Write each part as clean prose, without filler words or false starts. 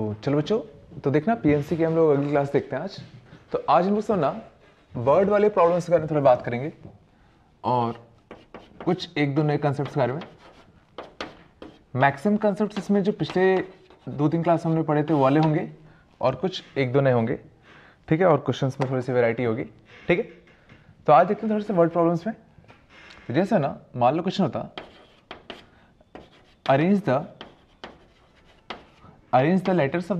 चलो बच्चों, तो देखना पीएमसी की हम लोग अगली क्लास देखते हैं आज। तो आज हम लोग सब ना वर्ड वाले प्रॉब्लम्स के बारे में थोड़ा बात करेंगे और कुछ एक दो नए कंसेप्ट्स के बारे में। मैक्सिमम कंसेप्ट्स इसमें जो पिछले 2-3 क्लास हमने पढ़े थे वो वाले होंगे और कुछ एक दो नए होंगे, ठीक है। और क्वेश्चंस में थोड़ी सी वैरायटी होगी, ठीक है। तो आज देखते हैं थोड़े से वर्ड प्रॉब्लम्स में। तो जैसे ना मान लो क्वेश्चन होता arrange the letters of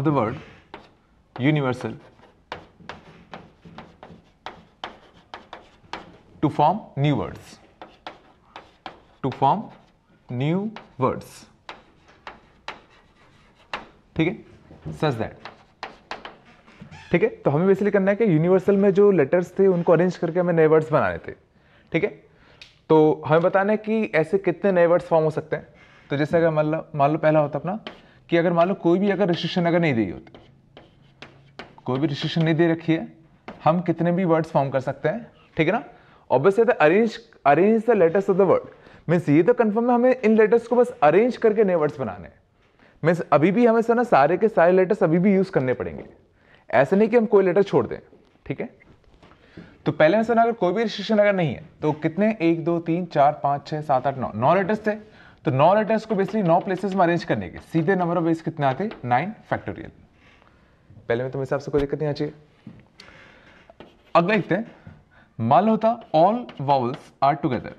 the word universal to form new words. ठीक है, सच दैट। ठीक है, तो हमें बेसिकली करना है कि यूनिवर्सल में जो लेटर्स थे उनको अरेंज करके हमें नए वर्ड्स बनाने थे, ठीक है। तो हमें बताना है कि ऐसे कितने नए वर्ड्स फॉर्म हो सकते हैं। तो जैसे अगर मान लो पहला होता अपना कि अगर मान लो कोई भी अगर रिस्ट्रिक्शन अगर नहीं दी होती, कोई भी रिस्ट्रिक्शन नहीं दे रखी है, हम कितने भी वर्ड्स फॉर्म कर सकते हैं, ठीक है ना। Obviously arrange the letters of the word means ये तो कंफर्म है हमें इन लेटर्स को बस अरेंज करके नए वर्ड्स बनाने हैं। मीन्स अभी भी हमें ना सारे के सारे लेटर्स अभी भी यूज करने पड़ेंगे, ऐसे नहीं कि हम कोई लेटर छोड़ दें, ठीक है। तो पहले में अगर कोई भी रिस्ट्रिक्शन अगर नहीं है तो कितने 1 2 3 4 5 6 7 8 9 लेटर्स थे। तो 9 लेटर्स को बेसिकली 9 प्लेसेस में अरेंज करने के सीधे नंबर ऑफ वेज कितने आते 9 फैक्टोरियल। पहले में तो मेरे हिसाब से कोई दिक्कत नहीं आनी चाहिए। अगला लिखते हैं, मान लो होता ऑल वावल्स आर टुगेदर।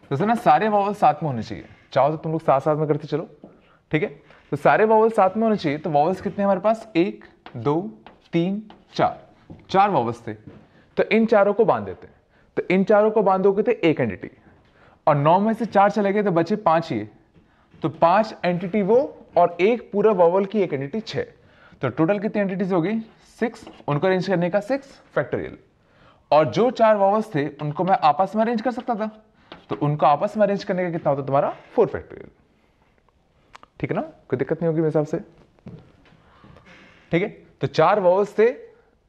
तो ना सारे वावल्स साथ में होने चाहिए। चाहो तो तुम लोग साथ साथ में करते चलो, ठीक है। तो सारे वावल्स साथ में होने चाहिए। तो वावल्स कितने हमारे पास 1 2 3 4 वावल्स थे। तो इन चारों को बांध देते हैं। तो इन चारों को बांधोगे तो एक एंटिटी, और 9 में से 4 चले गए तो बचे 5 ही। तो 5 एंटिटी वो और एक पूरा वावल की एक एंटिटी 6। तो टोटल कितनी एंटिटीज होगी 6। उनको अरेंज करने का 6 फैक्टोरियल। और जो 4 वावल्स थे उनको मैं आपस में अरेंज कर सकता था, तो उनको आपस में अरेंज करने का कितना होता तुम्हारा 4 फैक्टोरियल, ठीक है ना। कोई दिक्कत नहीं होगी मेरे हिसाब से, ठीक है। तो 4 वावल्स थे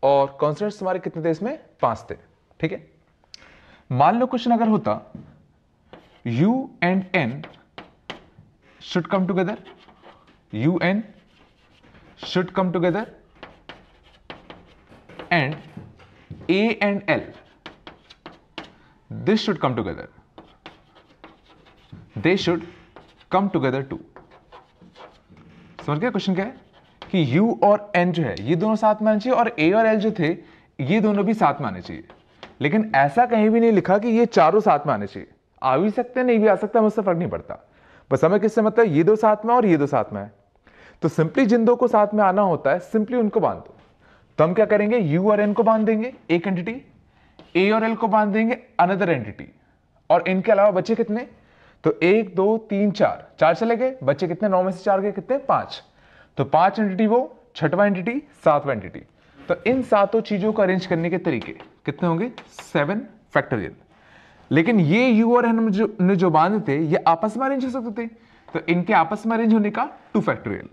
और कॉन्सोनेंट्स तुम्हारे कितने थे इसमें 5 थे, ठीक है। मान लो क्वेश्चन अगर होता U and N should come together, and A and L this should come together, they should come together too। समझ गया क्वेश्चन क्या है कि U और N जो है ये दोनों साथ में आने चाहिए और A और L जो थे ये दोनों भी साथ में आने चाहिए। लेकिन ऐसा कहीं भी नहीं लिखा कि ये चारों साथ में आने चाहिए। आ भी सकते हैं, नहीं भी आ सकता, मुझसे फर्क नहीं पड़ता। बस हमें किससे मतलब ये दो साथ में और ये दो साथ में है। तो सिंपली जिन दो को साथ में आना होता है सिंपली उनको बांध दो। तो हम क्या करेंगे U और N को बांध देंगे एक एंटिटी, A और L को बांध देंगे अनदर एंटिटी, और इनके अलावा बचे कितने तो 1 2 3 4 चले गए, बच्चे कितने 9 में से 4 गए कितने 5। तो 5 एंटिटी वो, छठवां एंटिटी, सातवां एंटिटी। तो इन सातों चीजों को अरेंज करने के तरीके कितने होंगे 7 फैक्टोरियल। लेकिन ये U और N ने जो बांधे थे ये आपस में अरेंज हो सकते थे, तो इनके आपस में अरेंज होने का 2 फैक्टोरियल।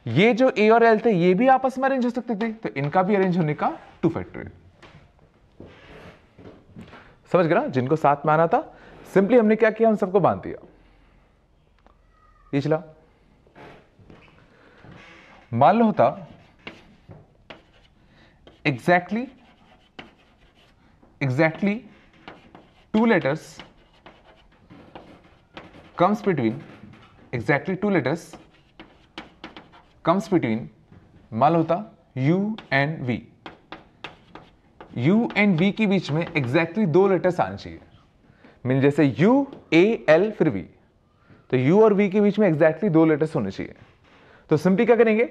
ये जो A और L थे ये भी आपस में अरेंज हो सकते थे, तो इनका भी अरेंज होने का 2 फैक्टोरियल। समझ गए ना, जिनको साथ में आना था सिंपली हमने क्या किया, उन सबको बांध दिया। ये चला। मान लो होता एग्जैक्टली 2 letters comes between मान लो होता U and V। U and V के बीच में एग्जैक्टली 2 लेटर्स आने चाहिए। मीन जैसे U A L फिर V, तो U और V के बीच में एग्जैक्टली 2 लेटर्स होने चाहिए। तो सिंपली क्या करेंगे,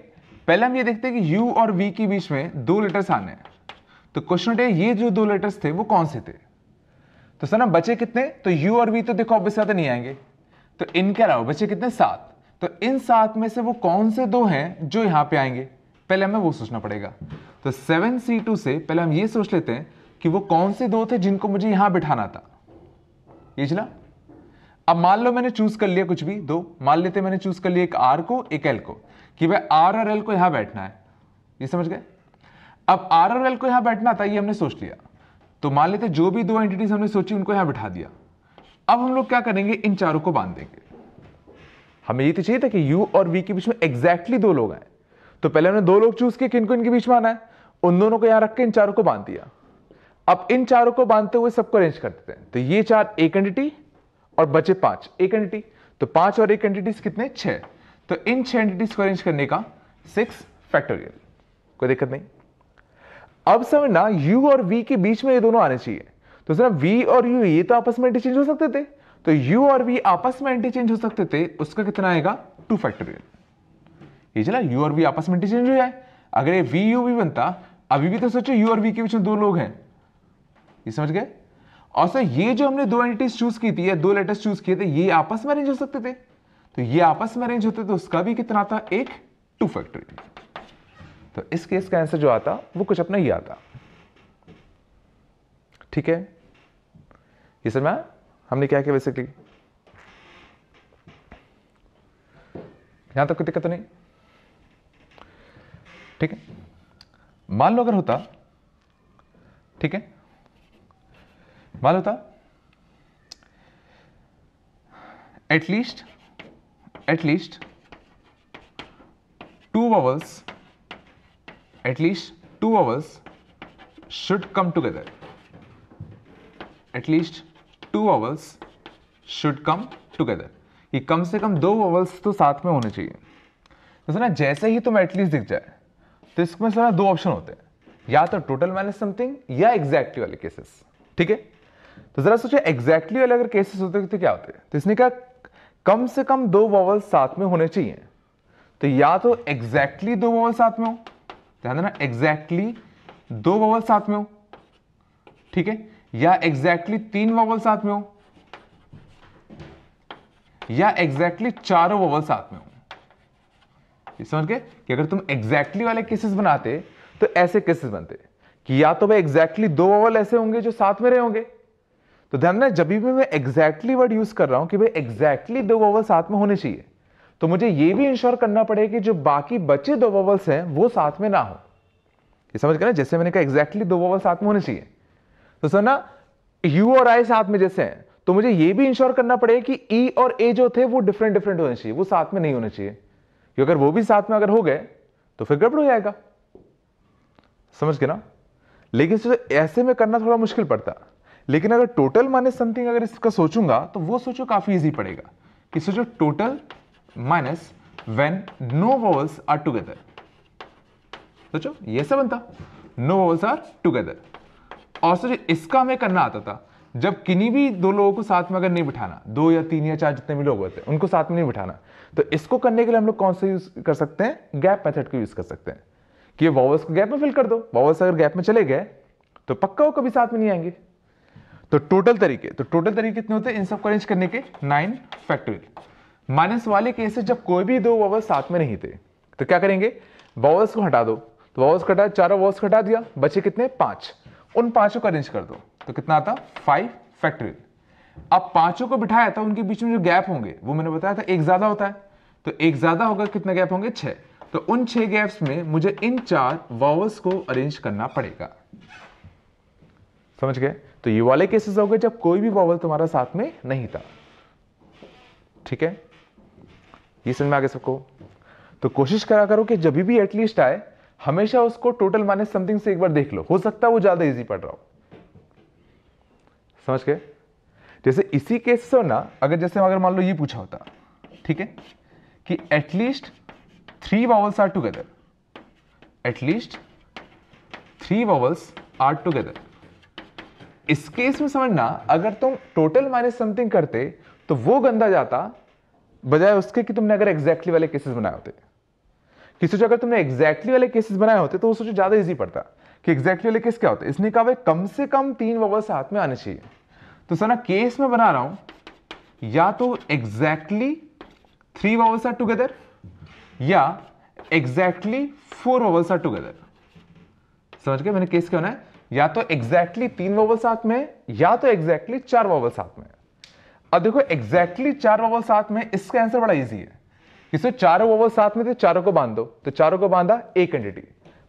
पहले हम ये देखते हैं कि U और V के बीच में 2 लेटर्स आने हैं। तो क्वेश्चन है ये जो 2 लेटर्स थे वो कौन से थे। तो सर ना बचे कितने, तो U और V तो देखो ऑब्वियस बात नहीं आएंगे, तो इनके अलावा बचे कितने 7। तो इन 7 में से वो कौन से 2 हैं जो यहां पे आएंगे, पहले हमें वो सोचना पड़ेगा। तो 7C2 से पहले हम ये सोच लेते हैं कि वो कौन से 2 थे जिनको मुझे यहां बिठाना था। ये चला। अब मान लो मैंने चूज कर लिया कुछ भी 2, मान लेते मैंने चूज कर लिया एक R को एक L को, कि भाई R और L को यहां बैठना है। ये समझ गए। अब आर और एल को यहां बैठना था, ये हमने सोच लिया। तो मान लेते जो भी दो एंटिटीज हमने सोची उनको यहां बिठा दिया। अब हम लोग क्या करेंगे, इन चारों को बांध देंगे। हमें ये तो चाहिए था कि u और v के बीच में एग्जैक्टली दो लोग आए, तो पहले हमने दो लोग चूज किए किनको इनके बीच में आना है, उन दोनों को यहां रख के इन चारों को बांध दिया। अब इन चारों को बांधते हुए सबको अरेंज कर देते हैं। तो ये चार एक एंटिटी और बचे पांच एक एंटिटी, तो पांच और एक एंटिटीज कितने, 6। तो इन 6 एंटिटीज को अरेंज करने का 6 फैक्टोरियल, कोई दिक्कत नहीं। अब समझना u और v के बीच में ये दोनों आने चाहिए। तो सर v और u ये तो आपस में इंटरचेंज हो सकते थे, तो u और v आपस में इंटरचेंज हो सकते थे, उसका कितना आएगा 2 फैक्टोरियल। ये चला u और v आपस में इंटरचेंज हो जाए। अगर ये v u v बनता, अभी भी तो सोचो u और v के बीच में दो लोग हैं, ये समझ गए। और सर ये जो हमने दो एंटिटीज चूज की थी या दो लेटर्स चूज किए थे, ये आपस में अरेंज हो सकते थे, तो ये आपस में अरेंज होते तो उसका भी कितना आता, एक 2 फैक्टोरियल। तो इस केस का आंसर जो आता वो कुछ अपना ही आता। ठीक है, ये सर मैं हमने क्या किया बेसिकली, यहां तक कोई दिक्कत तो नहीं। ठीक है, मान लो अगर होता, ठीक है, मान लो होता at least 2 vowels, at least 2 vowels should come together. At least 2 vowels should come together. ये कम से कम 2 vowels तो साथ में होने चाहिए। तो सुना जैसे ही तुम एटलीस्ट दिख जाए तो इसमें सारा दो ऑप्शन होते हैं, या तो टोटल माइनस समथिंग या एग्जैक्टली वाले केसेस। ठीक है, तो जरा सोचिए एग्जैक्टली वाले अगर केसेस होते तो क्या होते हैं। तो इसने कहा कम से कम 2 वॉवल्स साथ में होने चाहिए। तो या तो एग्जैक्टली 2 वॉवल साथ में हो, ध्यान देना एग्जैक्टली 2 वॉवल साथ में हो, ठीक है, या एग्जैक्टली 3 वॉवल साथ में हो, या एग्जैक्टली 4 वॉवल साथ में हो। समझ गए कि अगर तुम एग्जैक्टली वाले केसेस बनाते तो ऐसे केसेस बनते कि या तो भाई एग्जैक्टली 2 वॉवल ऐसे होंगे जो साथ में रहे होंगे। तो ध्यान देना जब भी मैं एग्जैक्टली वर्ड यूज कर रहा हूं कि भाई एग्जैक्टली 2 वॉवल साथ में होने चाहिए, तो मुझे यह भी इंश्योर करना पड़ेगा कि जो बाकी बचे 2 वॉवल्स हैं वो साथ में ना हो। ये समझ गए ना, जैसे मैंने कहा एग्जैक्टली 2 वॉवल साथ में होने चाहिए, तो सर ना यू और आई साथ में जैसे हैं, तो मुझे यह भी इंश्योर करना पड़ेगा कि ई और ए जो थे वो डिफरेंट होने चाहिए, वो साथ में नहीं होने चाहिए, क्योंकि अगर वो भी साथ में अगर हो गए तो फिर गड़बड़ हो जाएगा। समझ गए ना। लेकिन ऐसे में करना थोड़ा मुश्किल पड़ता, लेकिन अगर टोटल माइनस समथिंग अगर इसका सोचूंगा तो वो सोचो काफी इजी पड़ेगा कि सोचो total minus when no vowels are together. सोचो ये सब बनता नो वॉवल्स आर टुगेदर। और सोचो इसका हमें करना आता था जब किन्हीं भी दो लोगों को साथ में अगर नहीं बिठाना, 2 या 3 या 4 जितने भी लोग होते हैं उनको साथ में नहीं बिठाना, तो इसको करने के लिए हम लोग कौन सा यूज कर सकते हैं, गैप मेथड को यूज कर सकते हैं कि ये वॉवल्स को गैप में फिल कर दो। वॉवल्स अगर गैप में चले गए तो पक्का वो कभी साथ में नहीं आएंगे। तो टोटल तरीके कितने होते हैं इन सब को अरेंज करने के, 9 फैक्टोरियल। माइनस वाले केसेस जब कोई भी 2 वॉवल्स साथ में नहीं थे तो क्या करेंगे, वॉवल्स को हटा दो। तो वॉवल्स हटा, चारों वॉवल्स हटा दिया, बचे कितने 5, उन 5 को अरेंज कर दो, तो कितना आता 5 फैक्टोरियल। अब 5 को बिठाया था, उनके बीच में जो गैप होंगे वो मैंने बताया था एक ज्यादा होता है, तो एक ज्यादा होगा, कितने गैप होंगे 6, तो उन 6 गैप्स में मुझे इन 4 वॉवल्स को अरेंज करना पड़ेगा। समझ गए। तो ये वाले केसेस हो गए जब कोई भी वॉवल तुम्हारा साथ में नहीं था। ठीक है, ये समझ में आ गया सबको। तो कोशिश करा करो कि जब भी एटलीस्ट आए हमेशा उसको टोटल माइनस समथिंग से एक बार देख लो, हो सकता है वो ज्यादा इजी पड़ रहा हो। समझ गए। जैसे इसी केस से ना, अगर जैसे अगर मान लो ये पूछा होता, ठीक है, कि at least 3 vowels are together, at least 3 vowels are together, इस केस में समझना अगर तुम टोटल माइनस समथिंग करते तो वो गंदा जाता, बजाय उसके कि तुमने अगर एग्जैक्टली वाले केसेस बनाए होते। कि सोचो अगर तुमने एग्जैक्टली वाले केसेस बनाए होते तो वो सोचो ज्यादा इजी पड़ता कि एग्जैक्टली वाले केस क्या होते। इसने कहा भाई कम से कम 3 वॉवल साथ में आने चाहिए। तो सर ना केस में बना रहा हूं या तो एग्जैक्टली 3 वॉवल्स आर टुगेदर या एग्जैक्टली 4 वॉवल्स आर टुगेदर। समझ गए मैंने केस क्या होना है, या तो एग्जैक्टली 3 वॉवल साथ में या तो एग्जैक्टली 4 वॉवल साथ में। अब देखो एग्जैक्टली 4 वॉवल साथ में, इसका आंसर बड़ा इजी है। इसमें 4 वॉवल साथ में थे, चारों को बांध दो, तो चारों को बांधा एक एंटिटी,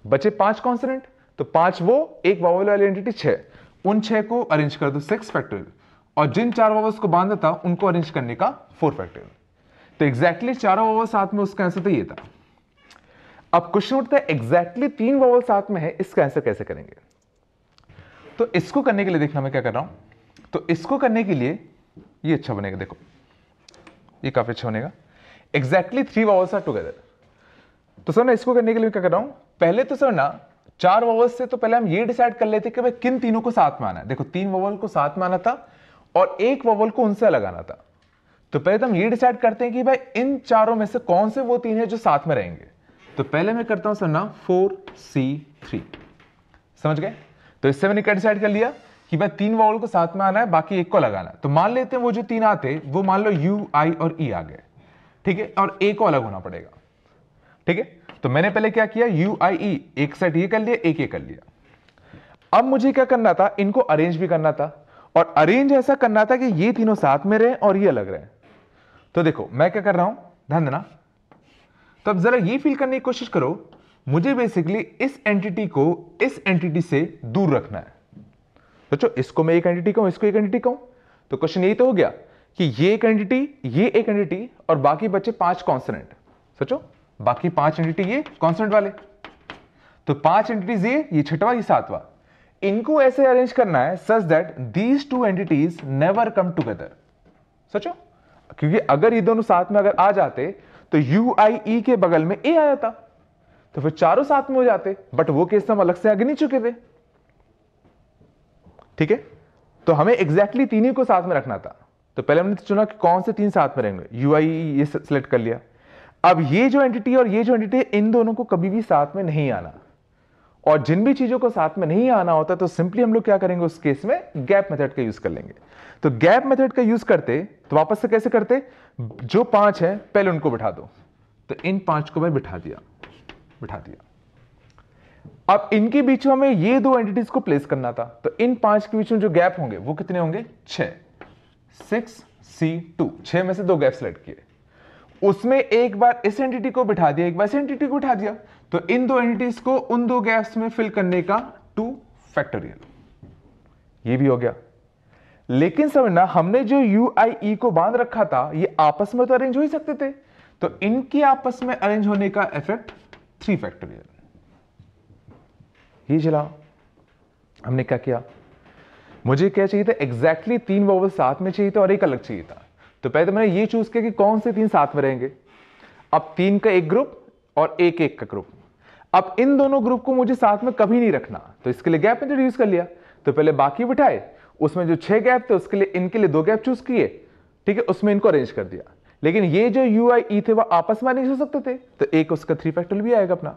बचे 5 कॉन्सोनेंट, तो 5 वो, एक वावल वाली एंटिटी 6, उन 6 को अरेंज कर दो 6 फैक्टोरियल, और जिन 4 वावल्स को बांधा था उनको अरेंज करने का 4 फैक्टोरियल। तो एग्जैक्टली चारों वावल साथ में, उसका आंसर तो ये था। अब क्वेश्चन उठता है एग्जैक्टली 3 वावल साथ में है, इसका आंसर कैसे करेंगे? तो इसको करने के लिए देखना मैं क्या कर रहा हूं। तो इसको करने के लिए ये अच्छा बनेगा, देखो ये काफी अच्छा बनेगा। Exactly 3 vowels are together. तो सर ना इसको करने के लिए क्या कर रहा हूं, पहले तो सर ना 4 वावल्स से तो पहले हम ये डिसाइड कर लेते कि भाई किन तीनों को साथ में आना है। देखो 3 वावल को साथ में आना था और एक वावल को उनसे अलग आना था। तो पहले तो हम ये डिसाइड करते हैं कि भाई इन चारों में से कौन से वो 3 है जो साथ में रहेंगे। तो पहले मैं करता हूं सर ना 4C3, समझ गए? तो इससे मैंने क्या डिसाइड कर लिया कि भाई 3 वावल को साथ में आना है, बाकी एक को लगाना है। तो मान लेते हैं वो जो 3 आते वो मान लो U, I और E आ गए, ठीक है, और ए को अलग होना पड़ेगा, ठीक है। तो मैंने पहले क्या किया, U, I, E, एक सेट ये कर लिया, एक ये कर लिया। अब मुझे क्या करना था, इनको अरेंज भी करना था, और अरेंज ऐसा करना था कि ये तीनों साथ में रहे और ये अलग रहे। तो देखो मैं क्या कर रहा हूं, ध्यान देना। तो अब जरा ये फील करने की कोशिश करो, मुझे बेसिकली इस एंटिटी को इस एंटिटी से दूर रखना है। सोचो, इसको मैं एक एंटिटी कहूं, इसको एक एंटिटी कहूं, तो क्वेश्चन यही तो हो गया कि ये एक एंटिटी, ये एक एंटिटी, और बाकी बचे 5 कॉन्स्टेंट। सोचो बाकी 5 एंटिटी ये कॉन्स्टेंट वाले, तो 5 एंटिटीज ये छठवां, ये सातवां। इनको ऐसे अरेंज करना है such that these 2 entities never come together. सोचो, क्योंकि अगर ये दोनों साथ में अगर आ जाते तो U, I, E के बगल में A आ जाता, तो फिर चारों साथ में हो जाते, बट वो केस हम अलग से आगे नहीं चुके थे, ठीक है। तो हमें एग्जैक्टली 3 ही को साथ में रखना था। तो पहले हमने चुना कि कौन से 3 साथ में रहेंगे, U, I, E ये सिलेक्ट कर लिया। अब ये जो एंटिटी और ये जो एंटिटी, इन दोनों को कभी भी साथ में नहीं आना, और जिन भी चीजों को साथ में नहीं आना होता तो सिंपली हम लोग क्या करेंगे उस केस में, गैप मेथड का यूज कर लेंगे। तो गैप मेथड का यूज करते तो वापस से कैसे करते, जो 5 है पहले उनको बिठा दो, तो इन 5 को भाई बिठा दिया। अब इनके बीच में हमें ये 2 एंटिटीज को प्लेस करना था, तो इन 5 के बीच में जो गैप होंगे वो कितने होंगे, 6, 6C2, 6 में से 2 गैप सेलेक्ट किए, उसमें एक बार इस एंटिटी को बिठा दिया, एक बार इस एंटिटी को बिठा दिया, तो इन 2 एंटिटीज को उन 2 गैप्स में फिल करने का 2 फैक्टोरियल, ये भी हो गया। लेकिन समझना, हमने जो U, I, E को बांध रखा था ये आपस में तो अरेंज हो ही सकते थे, तो इनके आपस में अरेंज होने का इफेक्ट 3 फैक्टोरियल। ये चला, हमने क्या किया, मुझे क्या चाहिए था, एग्जैक्टली 3 वावल साथ में चाहिए था और एक अलग चाहिए था। तो पहले तो मैंने ये चूज किया कि कौन से 3 साथ में रहेंगे। अब 3 का एक ग्रुप और एक का ग्रुप, अब इन दोनों ग्रुप को मुझे साथ में कभी नहीं रखना, तो इसके लिए गैप मेथड यूज कर लिया। तो पहले बाकी बिठाए, उसमें जो 6 गैप थे उसके लिए इनके लिए 2 गैप चूज किए, ठीक है, उसमें इनको अरेंज कर दिया। लेकिन ये जो U, I, E थे वो आपस में अरेंज हो सकते थे, तो एक उसका 3 फैक्टोरियल भी आएगा अपना।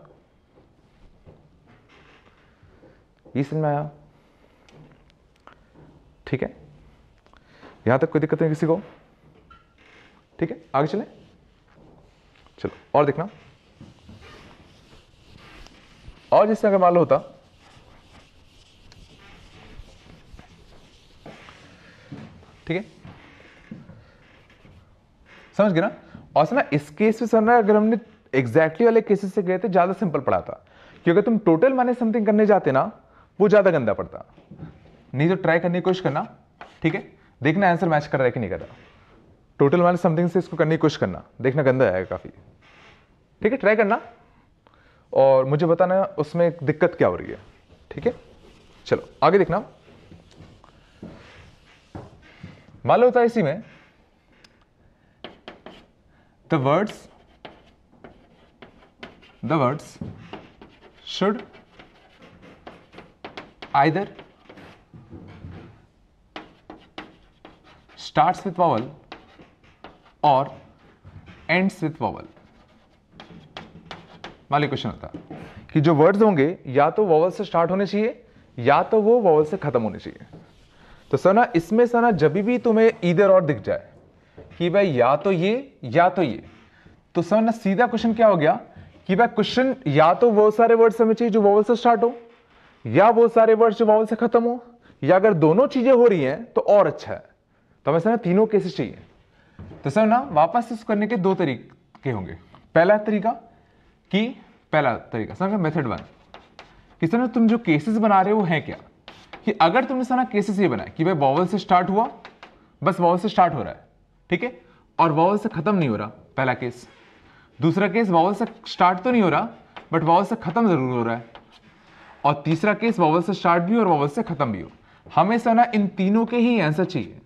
ये समझ में आया, ठीक है, यहां तक कोई दिक्कत नहीं किसी को, ठीक है, आगे चले, चलो और देखना। और जिससे अगर मान लो होता, ठीक है, समझ गए ना। और सुना इस केस में सुनना, अगर हमने एग्जैक्टली वाले केसेस से गए थे ज्यादा सिंपल पड़ा था, क्योंकि तुम टोटल माने समथिंग करने जाते ना वो ज्यादा गंदा पड़ता। नहीं तो ट्राई करने की कोशिश करना, ठीक है, देखना आंसर मैच कर रहा है कि नहीं कर रहा। टोटल माने समथिंग से इसको करने की कोशिश करना, देखना गंदा आएगा काफी, ठीक है, ट्राई करना और मुझे बताना उसमें दिक्कत क्या हो रही है, ठीक है। चलो आगे देखना। मान लो होता है इसी में the words should either starts with vowel or ends with vowel। मान लो क्वेश्चन होता कि जो वर्ड्स होंगे या तो वॉवल से स्टार्ट होने चाहिए या तो वो वॉवल से खत्म होने चाहिए। तो सर ना इसमें सर ना जब भी तुम्हें ईदर और दिख जाए कि भाई या तो ये या तो ये, तो सर ना सीधा क्वेश्चन क्या हो गया कि भाई क्वेश्चन या तो वो सारे वर्ड्स हमें चाहिए जो वॉवल से स्टार्ट हो, या वो सारे वर्ड्स जो वॉवल से खत्म हो, या अगर दोनों चीजें हो रही हैं तो और अच्छा है। तो हमें सर ना तीनों केसेस चाहिए। तो सर ना वापस इसको करने के 2 तरीके होंगे। पहला तरीका सर मेथड 1 कि सर तुम जो केसेस बना रहे हो वो है क्या, कि अगर तुमने सर केसेस ये बनाया कि भाई वॉवल से स्टार्ट हुआ, बस वॉवल से स्टार्ट हो रहा है, ठीक है, और वॉवल से खत्म नहीं हो रहा, पहला केस। दूसरा केस वॉवल से स्टार्ट तो नहीं हो रहा बट वॉवल से खत्म जरूर हो रहा है। और तीसरा केस वॉवल से स्टार्ट भी हो और वॉवल से खत्म भी हो। हमें सर इन तीनों के ही आंसर चाहिए,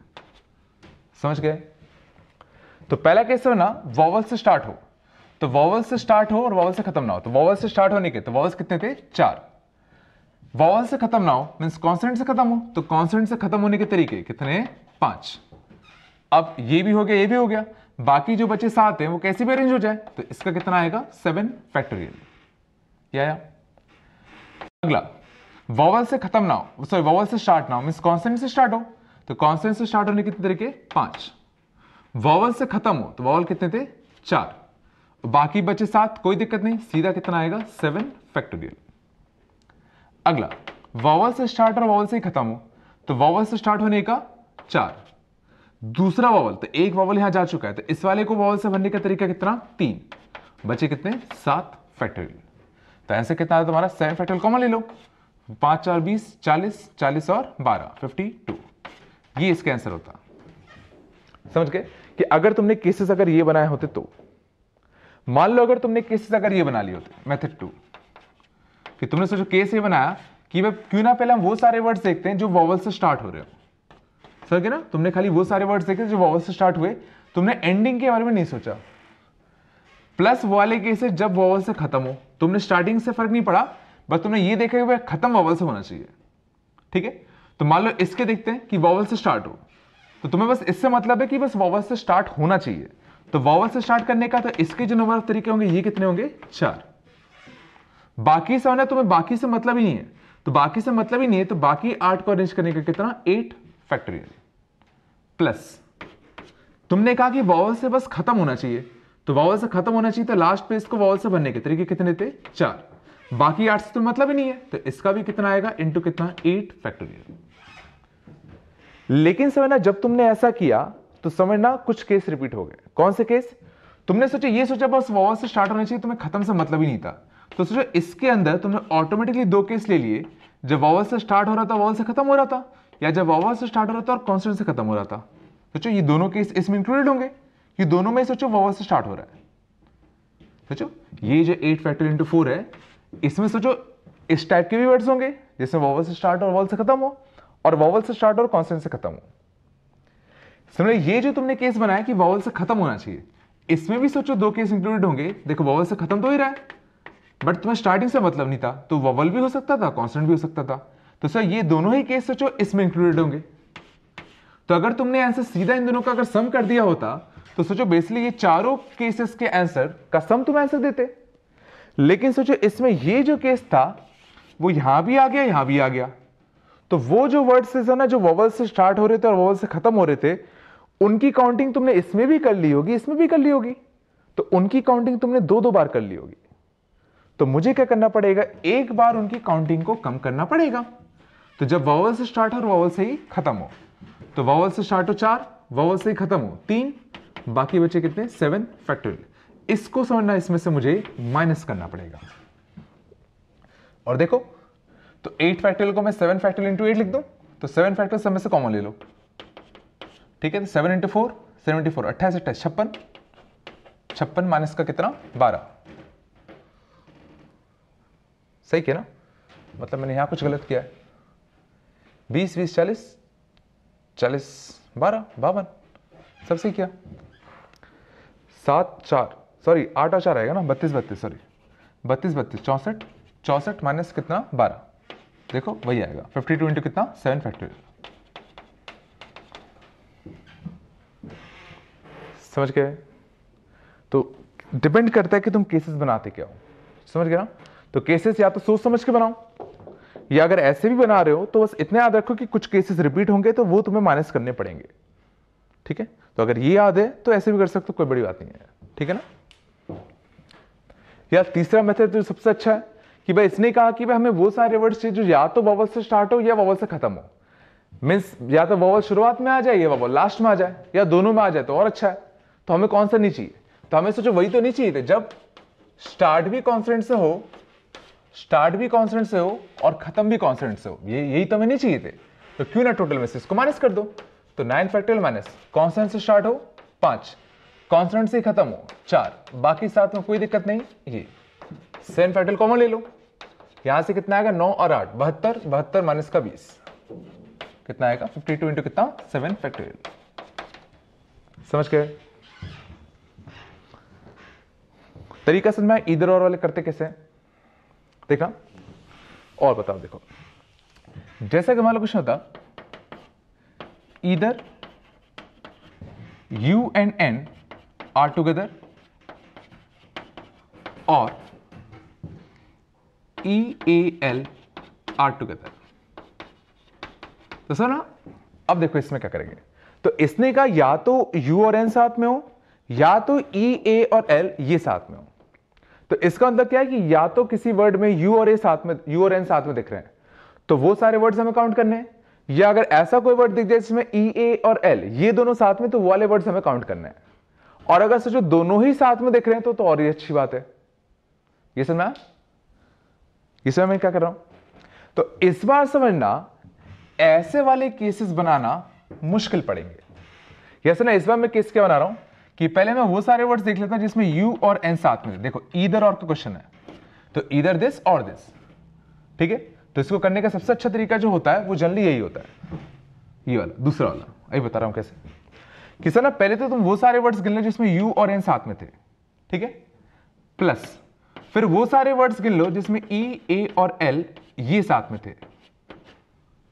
समझ गए। तो पहला केस है ना वॉवल से स्टार्ट हो, तो वॉवल से स्टार्ट हो और वॉवल से खत्म ना हो। तो वॉवल से स्टार्ट होने के तो वॉवल्स कितने थे, 4। वॉवल से खत्म ना हो मींस कॉन्सोनेंट से खत्म हो, तो कॉन्सोनेंट से खत्म होने के तरीके कितने, 5। अब ये भी हो गया, ये भी हो गया, बाकी जो बचे 7 हैं वो कैसे भी अरेंज हो जाए, तो इसका कितना आएगा 7 फैक्टोरियल। या अगला वॉवल से खत्म ना हो, सॉरी वॉवल से स्टार्ट ना हो मींस कॉन्सोनेंट से स्टार्ट हो, तो कॉन्सोनेंट से स्टार्ट होने के कितने तरीके, 5। वॉवल से खत्म हो तो वॉवल कितने थे, 4, बाकी बचे 7, कोई दिक्कत नहीं, सीधा कितना आएगा 7 फैक्टोरियल। अगला वॉवल से स्टार्ट और वॉवल से ही खत्म हो, तो वॉवल से स्टार्ट होने का 4, दूसरा वॉवल, तो एक वॉवल यहां जा चुका है, तो इस वाले को वॉवल से भरने का तरीका कितना, 3, बचे कितने 7 फैक्टोरियल। तो आंसर कितना है तुम्हारा 7 फैक्टोरियल, कॉमन ले लो, 5 4 20, 40, 40 और 12 52, ये इसका आंसर होता। समझ गए कि अगर तुमने केसेस अगर ये बनाए होते तो, मान लो अगर तुमने केसेस अगर ये बना लिए होते मेथड 2, कि तुमने सोचो केस ये बनाया कि भाई क्यों ना पहले हम वो सारे वर्ड्स देखते हैं जो वॉवल से स्टार्ट हो रहे हो, सर क्या ना, तुमने खाली वो सारे वर्ड्स देखे जो वॉवल से स्टार्ट हुए, तुमने एंडिंग के बारे में नहीं सोचा। प्लस वो वाले केसेस जब वॉवल से खत्म हो, तुमने स्टार्टिंग से फर्क नहीं पड़ा, बस तुमने ये देखा कि भाई खत्म वॉवल से होना चाहिए, ठीक है। तो मान लो इसके देखते हैं कि वॉवल से स्टार्ट हो, तो तुम्हें बस इससे मतलब है कि बस वॉवल से स्टार्ट होना चाहिए, तो वॉवल से स्टार्ट करने का तो इसके जो नंबर ऑफ तरीके होंगे ये कितने होंगे, 4। बाकी से होना तुम्हें बाकी से मतलब ही नहीं है, तो बाकी से मतलब ही नहीं है, तो बाकी 8 को अरेंज करने का कितना, 8 फैक्टोरियल। प्लस तुमने कहा कि वॉवल से बस खत्म होना चाहिए, तो वॉवल से खत्म होना चाहिए, तो लास्ट पे इसको वॉवल से भरने के तरीके कितने थे, 4, बाकी 8 से तो मतलब ही नहीं है, तो इसका भी कितना आएगा, इंटू कितना, 8 फैक्टोरियल। लेकिन समझना जब तुमने ऐसा किया तो समझना कुछ केस रिपीट हो गए। कौन से केस, तुमने सोचा, ये सोचा बस वॉवल से स्टार्ट होना चाहिए, तुम्हें खत्म से मतलब ही नहीं था, तो सोचो इसके अंदर तुमने ऑटोमेटिकली 2 केस ले लिए, जब वॉवल से स्टार्ट हो रहा था वॉवल से खत्म हो रहा था, या जब वॉवल से स्टार्ट हो रहा था और कॉन्सोनेंट से खत्म हो रहा था। सोचो ये दोनों केस इसमें इंक्लूडेड होंगे, ये दोनों में सोचो वॉवल से स्टार्ट हो रहा है। सोचो ये जो 8 फैक्टोरियल इंटू 4 है, इसमें सोचो इस टाइप के भी वर्ड्स होंगे जिसमें वॉवल से स्टार्ट और वॉवल से खत्म हो, और वॉवल से स्टार्ट और कॉन्सोनेंट से खत्म हो। सिमिलर ये जो तुमने केस बनाया कि वॉवल से खत्म होना चाहिए, इसमें भी सोचो 2 केस इंक्लूडेड होंगे। देखो वॉवल से खत्म तो ही रहा है, बट तुम्हें स्टार्टिंग से मतलब नहीं था, तो वॉवल भी हो सकता था, कॉन्सोनेंट भी हो सकता था, तो सर ये दोनों ही केस सोचो इसमें इंक्लूडेड होंगे। तो अगर तुमने आंसर सीधा इन दोनों का अगर सम कर दिया होता, तो सोचो बेसिकली ये चारों केसेस के आंसर का सम तुम आंसर देते। लेकिन सोचो इसमें ये जो केस था वो यहां भी आ गया, यहां भी आ गया, तो वो जो वर्ड्स थे ना जो वॉवल से स्टार्ट हो रहे थे और वॉवल से खत्म हो रहे थे, उनकी काउंटिंग तुमने इसमें भी कर ली होगी, इसमें भी कर ली होगी, तो उनकी काउंटिंग तुमने 2-2 बार कर ली होगी। तो मुझे क्या करना पड़ेगा, एक बार उनकी काउंटिंग को कम करना पड़ेगा। तो जब वॉवल से स्टार्ट हो और वॉवल से ही खत्म हो, तो वॉवल से स्टार्ट हो 4, वॉवल से ही खत्म हो 3, बाकी बचे कितने, 7 फैक्टोरियल। इसको समझना, इसमें से मुझे माइनस करना पड़ेगा। और देखो तो 8 फैक्टोरियल को मैं 7 फैक्टोरियल इंटू 8 लिख दूं, तो 7 फैक्टोरियल सब में से कॉमन ले लो, ठीक है। तो 7 इंटू 4 74, 28 28 56, 56 माइनस का कितना, 12, सही किया ना, मतलब मैंने यहां कुछ गलत किया है। 20 20 40 40 12 52, सब सही किया। 7 4 सॉरी 8 और 4 आएगा ना, 32 32 सॉरी 32 32 64 64 माइनस कितना, 12, देखो वही आएगा 52 इंटू कितना, 7 फैक्टोरियल। समझ गए। तो डिपेंड करता है कि तुम केसेस बनाते क्या हो, समझ गए ना। तो केसेस या तो सोच समझ के बनाओ, या अगर ऐसे भी बना रहे हो तो बस इतने याद रखो कि कुछ केसेस रिपीट होंगे तो वो तुम्हें माइनस करने पड़ेंगे, ठीक है। तो अगर ये याद है तो ऐसे भी कर सकते हो, कोई बड़ी बात नहीं है, ठीक है ना। या तीसरा मेथड जो सबसे अच्छा है कि भाई इसने कहा कि भाई हमें वो सारे वर्ड्स चाहिए जो या तो वॉवल से स्टार्ट हो या वॉवल से खत्म हो, मींस या तो वॉवल शुरुआत में आ जाए या वॉवल लास्ट में आ जाए, या दोनों में आ जाए तो और अच्छा है। तो हमें कौन सा नहीं चाहिए, तो हमें सोचो वही तो नहीं चाहिए थे, जब स्टार्ट भी कॉन्सोनेंट से हो, स्टार्ट भी कांस्टेंट से हो और खत्म भी कांस्टेंट से हो, यही तो हमें नहीं चाहिए थे, तो क्यों ना टोटल में से इसको माइनस कर दो। तो 9 फैक्टोरियल माइनस कांस्टेंट से स्टार्ट हो 5, कांस्टेंट से खत्म हो 4, बाकी 7 में कोई दिक्कत नहीं। ये 7 फैक्टोरियल कॉमन ले लो, यहां से कितना आएगा 9 और 8 72, 72 माइनस का 20 कितना आएगा 52 इंटू कितना 7 फैक्टोरियल। समझ गए? तरीका समझ में इधर और वाले करते कैसे हैं देखा? और बताओ, देखो जैसा कि हमारा क्वेश्चन होता इधर u and n are together और e a l are together। तो सुना, अब देखो इसमें क्या करेंगे, तो इसने कहा या तो u और n साथ में हो या तो e a और l ये साथ में हो। तो इसका मतलब क्या है कि या तो किसी वर्ड में u और a साथ में, u और n साथ में दिख रहे हैं तो वो सारे वर्ड्स हमें काउंट करने हैं, या अगर ऐसा कोई वर्ड दिख जाए जिसमें ई ए और एल ये दोनों साथ में तो वो वाले वर्ड्स हमें काउंट करने हैं। और अगर सोचो दोनों ही साथ में दिख रहे हैं तो और ही अच्छी बात है। ये समझना, इसमें मैं क्या कर रहा हूं, तो इस बार समझना ऐसे वाले केसेस बनाना मुश्किल पड़ेंगे। जैसे ना इस बार मैं केस क्या बना रहा हूं कि पहले मैं वो सारे वर्ड्स देख लेता हूं जिसमें यू और एन साथ में। देखो ईदर और का क्वेश्चन है, तो ईदर दिस और दिस, ठीक है। तो इसको करने का सबसे अच्छा तरीका जो होता है वो जनरली यही होता है, ये वाला दूसरा वाला। अभी बता रहा हूं कैसे। कि सर ना पहले तो तुम वो सारे वर्ड्स गिन लो जिसमें यू और एन साथ में थे, ठीक है, प्लस फिर वो सारे वर्ड्स गिन लो जिसमें ई ए और एल ये साथ में थे।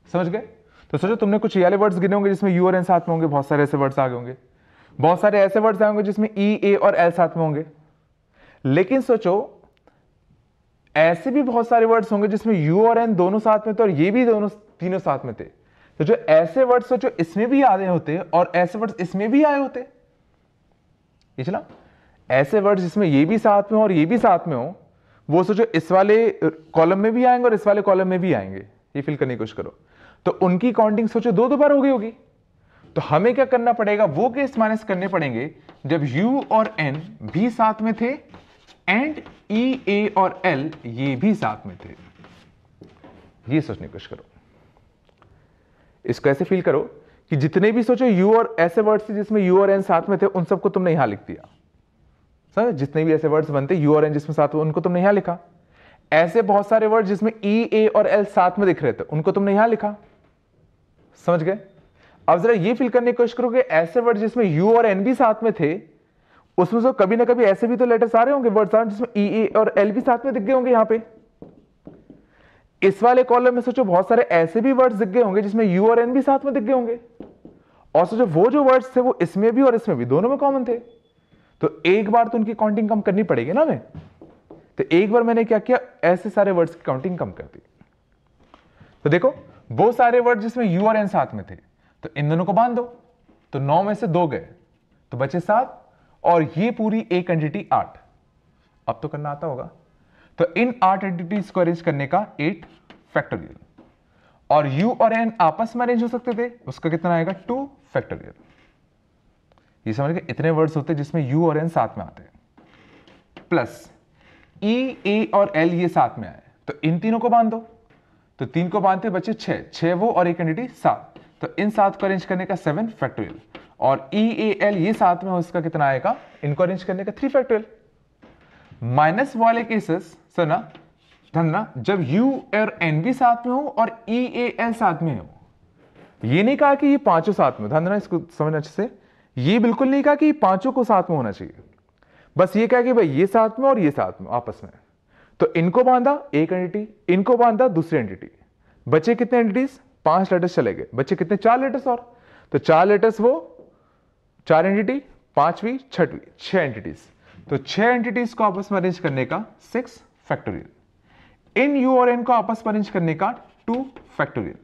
समझ गए? तो सोचो तुमने कुछ ये वाले वर्ड्स गिने होंगे जिसमें यू और एन साथ में होंगे, बहुत सारे ऐसे वर्ड्स आ गए होंगे, बहुत सारे ऐसे वर्ड्स आएंगे जिसमें ई ए और एल साथ में होंगे। लेकिन सोचो ऐसे भी बहुत सारे वर्ड्स होंगे जिसमें यू और एन दोनों साथ में थे और ये भी दोनों तीनों साथ में थे। तो जो ऐसे वर्ड्स सोचो इसमें भी आए होते और ऐसे वर्ड्स इसमें भी आए होते, ये चला, ऐसे वर्ड्स जिसमें ये भी साथ में हो और ये भी साथ में हो, वो सोचो इस वाले कॉलम में भी आएंगे और इस वाले कॉलम में भी आएंगे। ये फिल करने की कोशिश करो, तो उनकी काउंटिंग सोचो दो बार हो गई होगी। तो हमें क्या करना पड़ेगा, वो केस माइनस करने पड़ेंगे जब यू और एन भी साथ में थे एंड ई ए और एल ये भी साथ में थे। ये सोचने की कोशिश करो, इसको ऐसे फील करो कि जितने भी सोचो यू और ऐसे वर्ड्स थे जिसमें यू और एन साथ में थे उन सबको तुमने यहां लिख दिया। समझ? जितने भी ऐसे वर्ड्स बनते यू और एन जिसमें साथ में उनको तुमने यहां लिखा। ऐसे बहुत सारे वर्ड जिसमें ई ए और एल साथ में दिख रहे थे उनको तुमने यहां लिखा। समझ गए? अब जरा ये फील करने की कोशिश करो कि ऐसे वर्ड जिसमें यू और एन भी साथ में थे उसमें से कभी ना कभी ऐसे भी तो लेटर्स आ रहे होंगे, वर्ड्स आ रहे जिसमें ई ए और एल भी साथ में दिख गए होंगे। यहां पे इस वाले कॉलम में सोचो बहुत सारे ऐसे भी वर्ड्स दिख गए होंगे जिसमें यू और एन भी साथ में दिख गए होंगे। और सोचो वो जो वर्ड्स थे वो इसमें भी और इसमें भी दोनों में कॉमन थे। तो एक बार तो उनकी काउंटिंग कम करनी पड़ेगी ना हमें। तो एक बार मैंने क्या किया, ऐसे सारे वर्ड्स की काउंटिंग कम कर दी। तो देखो वो सारे वर्ड जिसमें यू और एन साथ में थे तो इन दोनों को बांध दो, तो 9 में से 2 गए तो बचे 7 और ये पूरी एक एंटिटी 8। अब तो करना आता होगा। तो इन 8 एंटिटीज को अरेंज करने का 8 फैक्टोरियल, और यू और एन आपस में अरेंज हो सकते थे, उसका कितना आएगा 2 फैक्टोरियल। ये समझ गए, इतने वर्ड्स होते जिसमें यू और एन साथ में आते, प्लस ई ए और एल ये साथ में आए, तो इन तीनों को बांध दो, तो 3 को बांधते बचे 6 वो और एक एंटिटी 7, तो इन 7 को अरेंज करने का 7 फैक्टोरियल, और ई ए एल ये साथ में हो, इसका कितना आएगा, इनको अरेंज करने का 3 फैक्टोरियल। माइनस वाले केसेस सुना धन्ना, जब यू और एन भी साथ में हो और ई ए एल साथ में हो। ये नहीं कहा कि ये पांचों साथ में, ध्यान देना इसको समझना अच्छे से। ये बिल्कुल नहीं कहा कि ये पांचों को साथ में होना चाहिए, बस ये कहा कि भाई ये साथ में और ये साथ में आपस में। तो इनको बांधा एक एंटिटी, इनको बांधा दूसरी एंटिटी, बचे कितने एंटिटीज, 5 लेटर्स चले गए, बचे कितने 4 लेटर्स और, तो 4 लेटर्स वो 4 एंटिटी, 5वीं 6वीं 6 एंटिटीज, तो 6 एंटिटीज को आपस में अरेंज करने का 6 फैक्टोरियल, इन यू और एन को आपस में अरेंज करने का 2 फैक्टोरियल,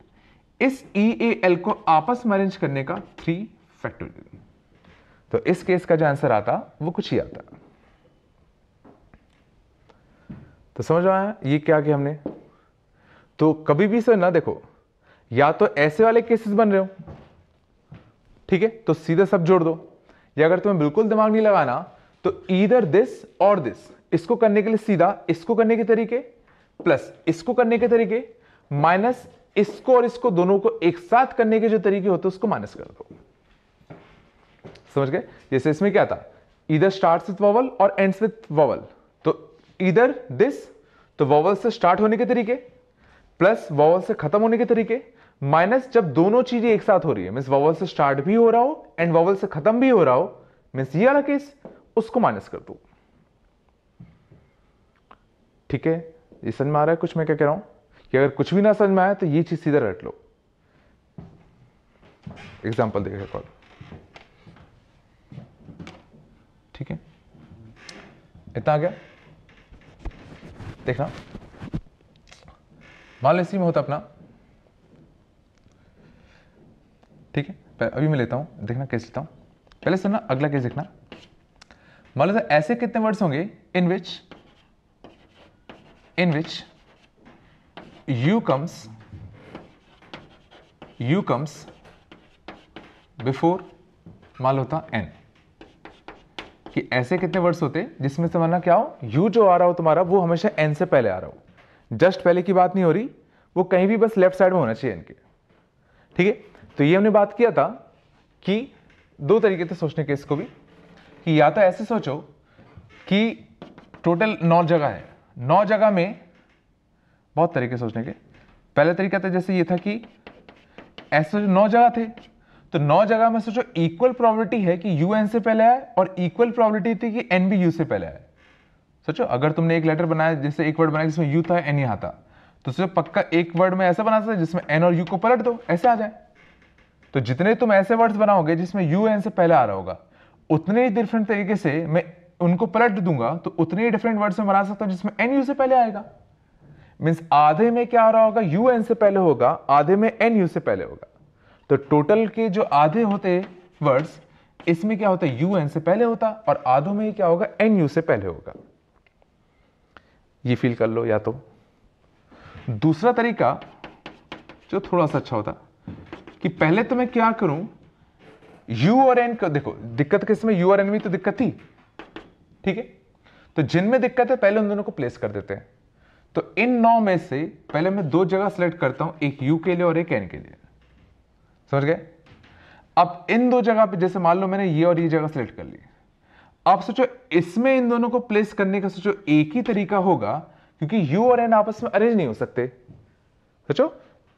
इस ई ए एल को आपस में अरेंज करने का 3 फैक्टोरियल। तो इस केस का जो आंसर आता वो कुछ ही आता। तो समझ आया ये क्या किया हमने। तो कभी भी सर ना देखो, या तो ऐसे वाले केसेस बन रहे हो, ठीक है, तो सीधे सब जोड़ दो, या अगर तुम्हें बिल्कुल दिमाग नहीं लगाना तो ईदर दिस और दिस, इसको करने के लिए सीधा इसको करने के तरीके, प्लस इसको करने के तरीके माइनस इसको और इसको दोनों को एक साथ करने के जो तरीके होते हैं उसको माइनस कर दो। समझ गए? जैसे इसमें क्या था, इधर स्टार्ट्स विथ वॉवल और एंड्स विथ वॉवल, तो इधर दिस, तो वॉवल से स्टार्ट होने के तरीके प्लस वॉवल से खत्म होने के तरीके माइनस जब दोनों चीजें एक साथ हो रही है, मींस वॉवल से स्टार्ट भी हो रहा हो एंड वॉवल से खत्म भी हो रहा हो, मींस ये वाला केस, उसको माइनस कर दो। ठीक है? ये समझ में आ रहा है कुछ मैं क्या कह रहा हूं? कि अगर कुछ भी ना समझ में आया तो ये चीज सीधा रट लो। एग्जाम्पल देखिए कॉल। ठीक है, इतना आ गया। देखना, मान लो इसी में होता अपना। ठीक है, अभी मैं लेता हूं, देखना कैसे लेता हूं। पहले सुनना, अगला केस देखना। मान लो ऐसे कितने वर्ड्स होंगे इन विच यू कम्स बिफोर मान लो होता एन, कि ऐसे कितने वर्ड्स होते जिसमें से माना क्या हो, यू जो आ रहा हो तुम्हारा वो हमेशा एन से पहले आ रहा हो। जस्ट पहले की बात नहीं हो रही, वो कहीं भी बस लेफ्ट साइड में होना चाहिए इनके। ठीक है, तो ये हमने बात किया था कि दो तरीके थे सोचने के इसको भी, कि या तो ऐसे सोचो कि टोटल 9 जगह है, 9 जगह में बहुत तरीके सोचने के। पहला तरीका था जैसे ये था कि ऐसे 9 जगह थे, तो 9 जगह में सोचो इक्वल प्रोबेबिलिटी है कि यू एन से पहले आए और इक्वल प्रोबेबिलिटी थी कि एन भी यू से पहले आए। सोचो अगर तुमने एक लेटर बनाया, जैसे एक वर्ड बनाया जिसमें यू था एन यहाँ था, तो सोचो पक्का एक वर्ड में ऐसा बना सकते जिसमें एन और यू को पलट दो, ऐसे आ जाए। तो जितने तुम ऐसे वर्ड्स बनाओगे जिसमें यू एन से पहले आ रहा होगा, उतने ही डिफरेंट तरीके से मैं उनको पलट दूंगा, तो उतने ही डिफरेंट वर्ड्स में बना सकता हूं जिसमें एन यू से पहले आएगा। मींस आधे में क्या आ रहा होगा, यू एन से पहले होगा, आधे में एन यू से पहले होगा। तो टोटल के जो आधे होते वर्ड्स, इसमें क्या होता है, यू एन से पहले होता, और आधों में क्या होगा, एन यू से पहले होगा। ये फील कर लो। या तो दूसरा तरीका जो थोड़ा सा अच्छा होता कि पहले तो मैं क्या करूं, यू और एन को, देखो दिक्कत किसमें, यू और एन में तो दिक्कत थी। ठीक है, तो जिनमें दिक्कत है पहले उन दोनों को प्लेस कर देते हैं। तो इन 9 में से पहले मैं 2 जगह सेलेक्ट करता हूं, एक यू के लिए और एक एन के लिए। समझ गए? अब इन 2 जगह पे जैसे मान लो मैंने ये और ये जगह सेलेक्ट कर ली, आप सोचो इसमें इन दोनों को प्लेस करने का सोचो एक ही तरीका होगा, क्योंकि यू और एन आपस में अरेंज नहीं हो सकते। सोचो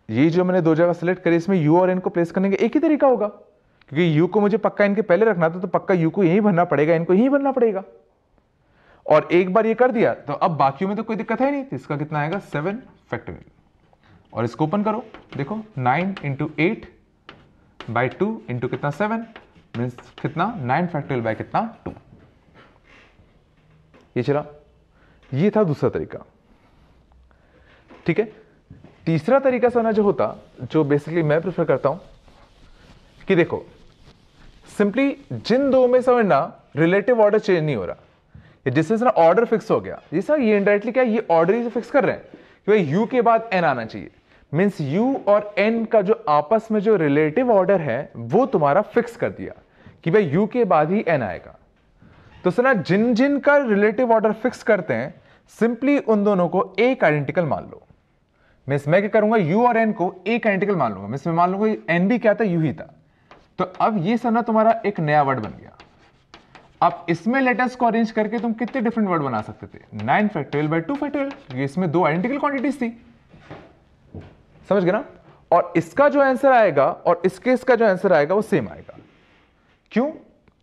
ये जो मैंने 2 जगह सेलेक्ट करी, इसमें यू और एन को प्लेस करने का एक ही तरीका होगा, क्योंकि यू को मुझे पक्का इनके पहले रखना था, तो पक्का यू को यहीं भरना पड़ेगा, इनको यहीं भरना पड़ेगा। और एक बार ये कर दिया तो अब बाकियों में तो कोई दिक्कत है नहीं, तो इसका कितना आएगा 7 फैक्टोरियल। और इसको ओपन करो, देखो 9 × 8 बाई 2 इंटू कितना 7, मीन्स कितना 9 फैक्टोरियल बाय कितना 2। ये चला, ये था दूसरा तरीका। ठीक है, तीसरा तरीका समझना जो होता, जो बेसिकली मैं प्रेफर करता हूं कि देखो सिंपली जिन दो में समझना रिलेटिव ऑर्डर चेंज नहीं हो रहा, जिससे ना ऑर्डर फिक्स हो गया। ये सर ये इनडायरेक्टली क्या, ये ऑर्डर ही फिक्स कर रहे हैं कि भाई यू के बाद एन आना चाहिए। मींस यू और एन का जो आपस में जो रिलेटिव ऑर्डर है वो तुम्हारा फिक्स कर दिया कि भाई यू के बाद ही एन आएगा। तो सुना, जिन जिन का रिलेटिव ऑर्डर फिक्स करते हैं सिंपली उन दोनों को एक आइडेंटिकल मान लो। मींस मैं क्या करूंगा, यू और एन को एक आइडेंटिकल मान लूंगा। मींस मैं मान लूंगा एन भी क्या था, यू ही था। तो अब ये सना तुम्हारा एक नया वर्ड बन गया। अब इसमें लेटर्स को अरेंज करके तुम कितने डिफरेंट वर्ड बना सकते थे, 9 फैक्टोरियल बाय 2 फैक्टोरियल, क्योंकि इसमें 2 आइडेंटिकल क्वांटिटीज थी। समझ गए ना? और इसका जो आंसर आएगा और इस केस का जो आंसर आएगा वो सेम आएगा। क्यों?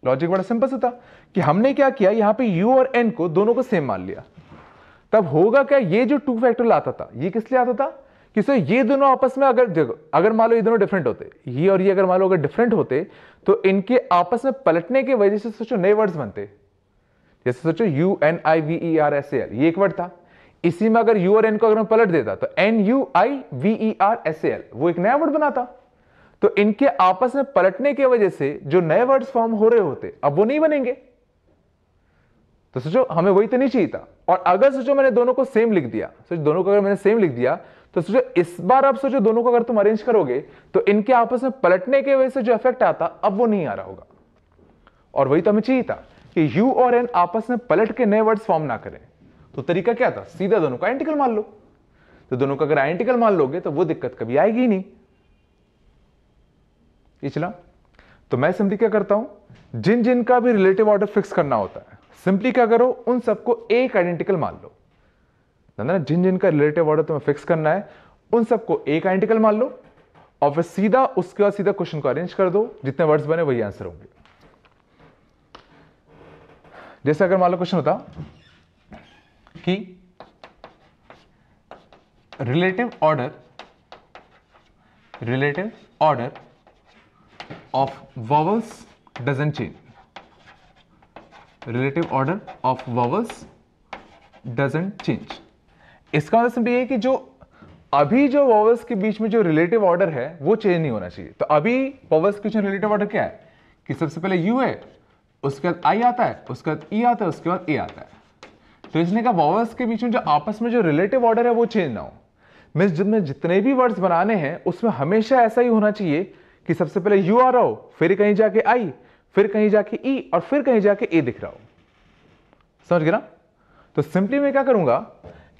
लॉजिक बड़ा सिंपल सा था कि हमने क्या किया, यहां पे u और n को दोनों को सेम मान लिया। तब होगा क्या, ये जो 2 फैक्टोरियल आता था ये किस लिए आता था कि सर ये दोनों आपस में अगर देखो, अगर मान लो ये दोनों डिफरेंट होते, ये और ये अगर मान लो अगर डिफरेंट होते तो इनके आपस में पलटने की वजह से सोचो नए वर्ड्स बनते। जैसे सोचो UNIVERSAL, ये एक वर्ड था, इसी में अगर यू और एन को अगर मैं पलट देता तो NUIVERSAL, वो एक नया वर्ड बनाता। तो इनके आपस में पलटने की वजह से जो नए वर्ड्स फॉर्म हो रहे होते अब वो नहीं बनेंगे। तो सोचो हमें वही तो नहीं चाहिए था। और अगर सोचो मैंने दोनों को सेम लिख दिया, सोचो दोनों को अगर मैंने सेम लिख दिया तो सोचो इस बार अब सोचो दोनों को अगर तुम अरेंज करोगे तो इनके आपस में पलटने की वजह से जो इफेक्ट आता अब वो नहीं आ रहा होगा। और वही तो हमें चाहिए था कि यू और एन आपस में पलट के नए वर्ड्स फॉर्म ना करें। तो तरीका क्या था, सीधा दोनों को आइडेंटिकल मान लो। तो दोनों का अगर आइडेंटिकल मान लोगे तो वो दिक्कत कभी आएगी ही नहीं। ये चला। तो मैं सिंपली क्या करता हूं, जिन जिन का भी रिलेटिव ऑर्डर फिक्स करना होता है, सिंपली क्या करो, उन सबको एक आइडेंटिकल मान लो ना। जिन जिन का रिलेटिव ऑर्डर तुम्हें फिक्स करना है उन सबको एक आइडेंटिकल मान लो और फिर सीधा उसके बाद सीधा क्वेश्चन को अरेंज कर दो, जितने वर्ड्स बने वही आंसर होंगे। जैसे अगर मान लो क्वेश्चन होता कि relative order of vowels doesn't change, relative order of vowels doesn't change. इसका मतलब सिंपली ये कि जो अभी जो वॉवल्स के बीच में जो रिलेटिव ऑर्डर है वो चेंज नहीं होना चाहिए। तो अभी वॉवल्स के बीच में रिलेटिव ऑर्डर क्या है कि सबसे पहले यू है, उसके बाद आई आता है, उसके बाद ई आता है, उसके बाद ए आता है। तो इसने कहा वॉवल्स के बीच में जो आपस में जो रिलेटिव ऑर्डर है वो चेंज ना हो। मींस जिनमें जितने भी वर्ड्स बनाने हैं उसमें हमेशा ऐसा ही होना चाहिए कि सबसे पहले यू आ रहा हो, फिर कहीं जाके आई, फिर कहीं जाके ई और फिर कहीं जाके ए दिख रहा हो। समझ गए ना? तो सिंपली मैं क्या करूंगा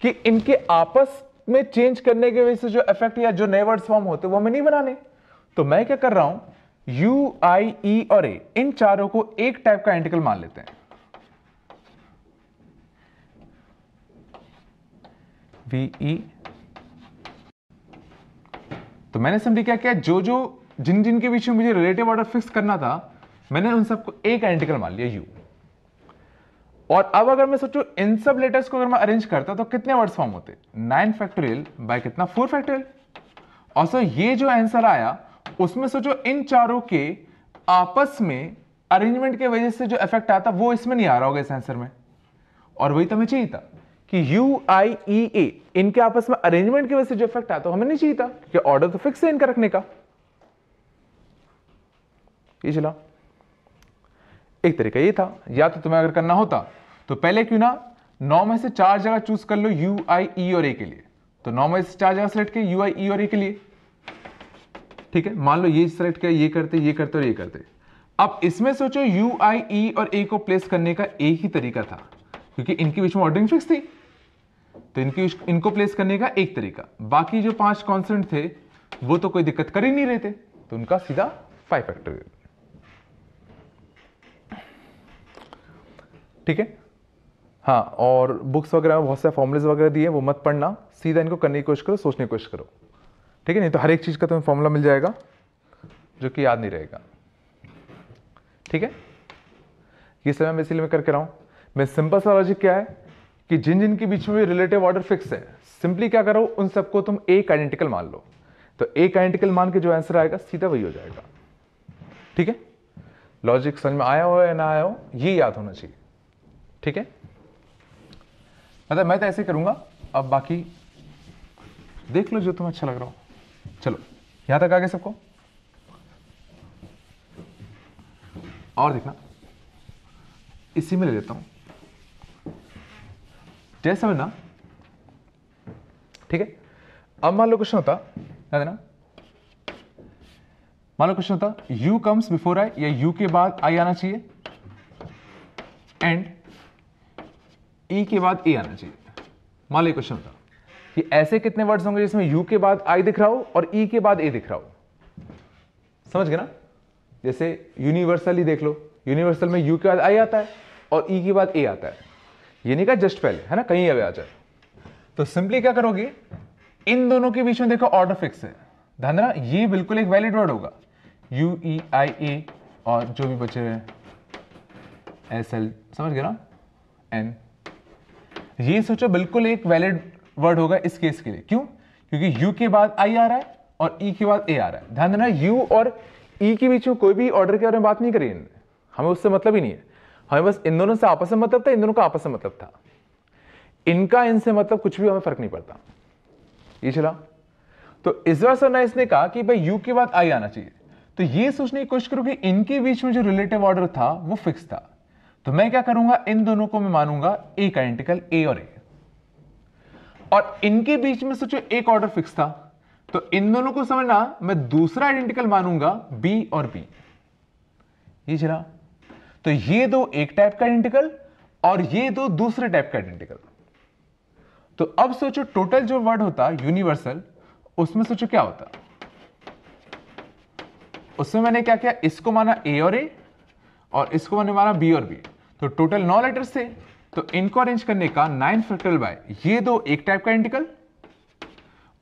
कि इनके आपस में चेंज करने की वजह से जो इफेक्ट या जो नए वर्ड्स फॉर्म होते हैं वो हमें नहीं बनाने। तो मैं क्या कर रहा हूं, यू, आई, ई और ए, इन चारों को एक टाइप का आइडेंटिकल मान लेते हैं। वी, ई। तो मैंने सिंपली क्या किया, जो जो जिन जिन के बीच में मुझे रिलेटिव ऑर्डर फिक्स करना था मैंने उन सबको एक आइडेंटिकल मान लिया, यू। और अब अगर मैं सोचूं इन सब लेटर्स को अगर मैं अरेंज करता तो कितने वर्ड्स फॉर्म होते, 9 फैक्टोरियल बाय कितना, 4 फैक्टोरियल। और सो ये जो आंसर आया उसमें सोचो इन चारों के आपस में अरेंजमेंट की वजह से जो इफेक्ट आता वो इसमें नहीं आ रहा होगा इस आंसर में। और वही तो हमें चाहिए था कि यू, आई, ई, ए इनके आपस में अरेंजमेंट की वजह से जो इफेक्ट आता हमें नहीं चाहिए था, क्योंकि ऑर्डर तो फिक्स है इनका रखने का। ये चला एक तरीका ये था। या तो तुम्हें अगर करना होता तो पहले क्यों ना 9 में से 4 जगह चूज कर लो यू, आई, ई और ए के लिए। तो 9 में से 4 जगह सेलेक्ट किए यू, आई, ई और ए के लिए। ठीक है, मान लो ये सेलेक्ट किया, ये करते और ये करते। अब इसमें सोचो यू, आई, ई और ए को प्लेस करने का एक ही तरीका था, क्योंकि इनके बीच में ऑर्डरिंग फिक्स थी। तो इनको प्लेस करने का एक तरीका, बाकी जो 5 कॉन्स्टेंट थे वो तो कोई दिक्कत कर ही नहीं रहे थे, तो उनका सीधा 5 फैक्टोरियल। ठीक है। हाँ, और बुक्स वगैरह में बहुत सारे फॉर्मुलेज वगैरह दिए, वो मत पढ़ना, सीधा इनको करने की कोशिश करो, सोचने की कोशिश करो। ठीक है, नहीं तो हर एक चीज़ का तुम्हें फॉर्मूला मिल जाएगा जो कि याद नहीं रहेगा। ठीक है, ये समय मैं इसीलिए मैं करके रहा हूँ। मैं सिंपल सा लॉजिक क्या है कि जिन जिन के बीच में भी रिलेटिव ऑर्डर फिक्स है, सिंपली क्या करो, उन सबको तुम एक आइडेंटिकल मान लो। तो एक आइडेंटिकल मान के जो आंसर आएगा सीधा वही हो जाएगा। ठीक है, लॉजिक समझ में आया हो या ना आया हो ये याद होना चाहिए। ठीक है, मतलब मैं तो ऐसे करूंगा, अब बाकी देख लो जो तुम्हें अच्छा लग रहा हो। चलो यहां तक आ गए सबको, और देखना इसी में ले लेता हूं जैसे समझना। ठीक है, अब मान लो क्वेश्चन होता, याद है ना, मान लो क्वेश्चन होता u कम्स बिफोर आई, या u के बाद i आना चाहिए एंड e के बाद a आना चाहिए। मान लो क्वेश्चन होता कि ऐसे कितने वर्ड्स होंगे जिसमें u के बाद i दिख रहा हो और e के बाद a दिख रहा हो। समझ गए ना? जैसे यूनिवर्सल ही देख लो, यूनिवर्सल में u के बाद i आता है और e के बाद a आता है। ये नहीं कहा जस्ट पहले, है ना, कहीं अब आ जाए। तो सिंपली क्या करोगे, इन दोनों के बीच में देखो ऑर्डर फिक्स है, ध्यान देना, ये बिल्कुल एक वैलिड वर्ड होगा, u, e, i, a और जो भी बचे हुए एस एल, समझ गए ना, n। ये सोचो बिल्कुल एक वैलिड वर्ड होगा इस केस के लिए। क्यों? क्योंकि u के बाद i आ रहा है और e के बाद a आ रहा है। ध्यान देना, u और e के बीच में कोई भी ऑर्डर के बारे में बात नहीं करी, हमें उससे मतलब ही नहीं है, हमें बस इन दोनों से आपस में मतलब था, इन दोनों का आपस में मतलब था, इनका इनसे मतलब कुछ भी हमें फर्क नहीं पड़ता। ये चला। तो इस बार सर ने इसने कहा कि भाई u के बाद i आना चाहिए, तो ये सोचने की कोशिश करो कि इनके बीच में जो रिलेटिव ऑर्डर था वो फिक्स था। तो मैं क्या करूंगा, इन दोनों को मैं मानूंगा एक आइडेंटिकल a और a, और इनके बीच में सोचो एक ऑर्डर फिक्स था, तो इन दोनों को समझना मैं दूसरा आइडेंटिकल मानूंगा b और b। ये चला। तो ये दो एक टाइप का आइडेंटिकल और ये दो दूसरे टाइप का आइडेंटिकल। तो अब सोचो टोटल जो वर्ड होता यूनिवर्सल, उसमें सोचो क्या होता, उसमें मैंने क्या किया, इसको माना ए और इसको मैंने माना बी और बी, तो टोटल 9 लेटर्स थे। तो इनको अरेंज करने का 9 फैक्टोरियल बाय ये दो एक टाइप का इंटीग्रल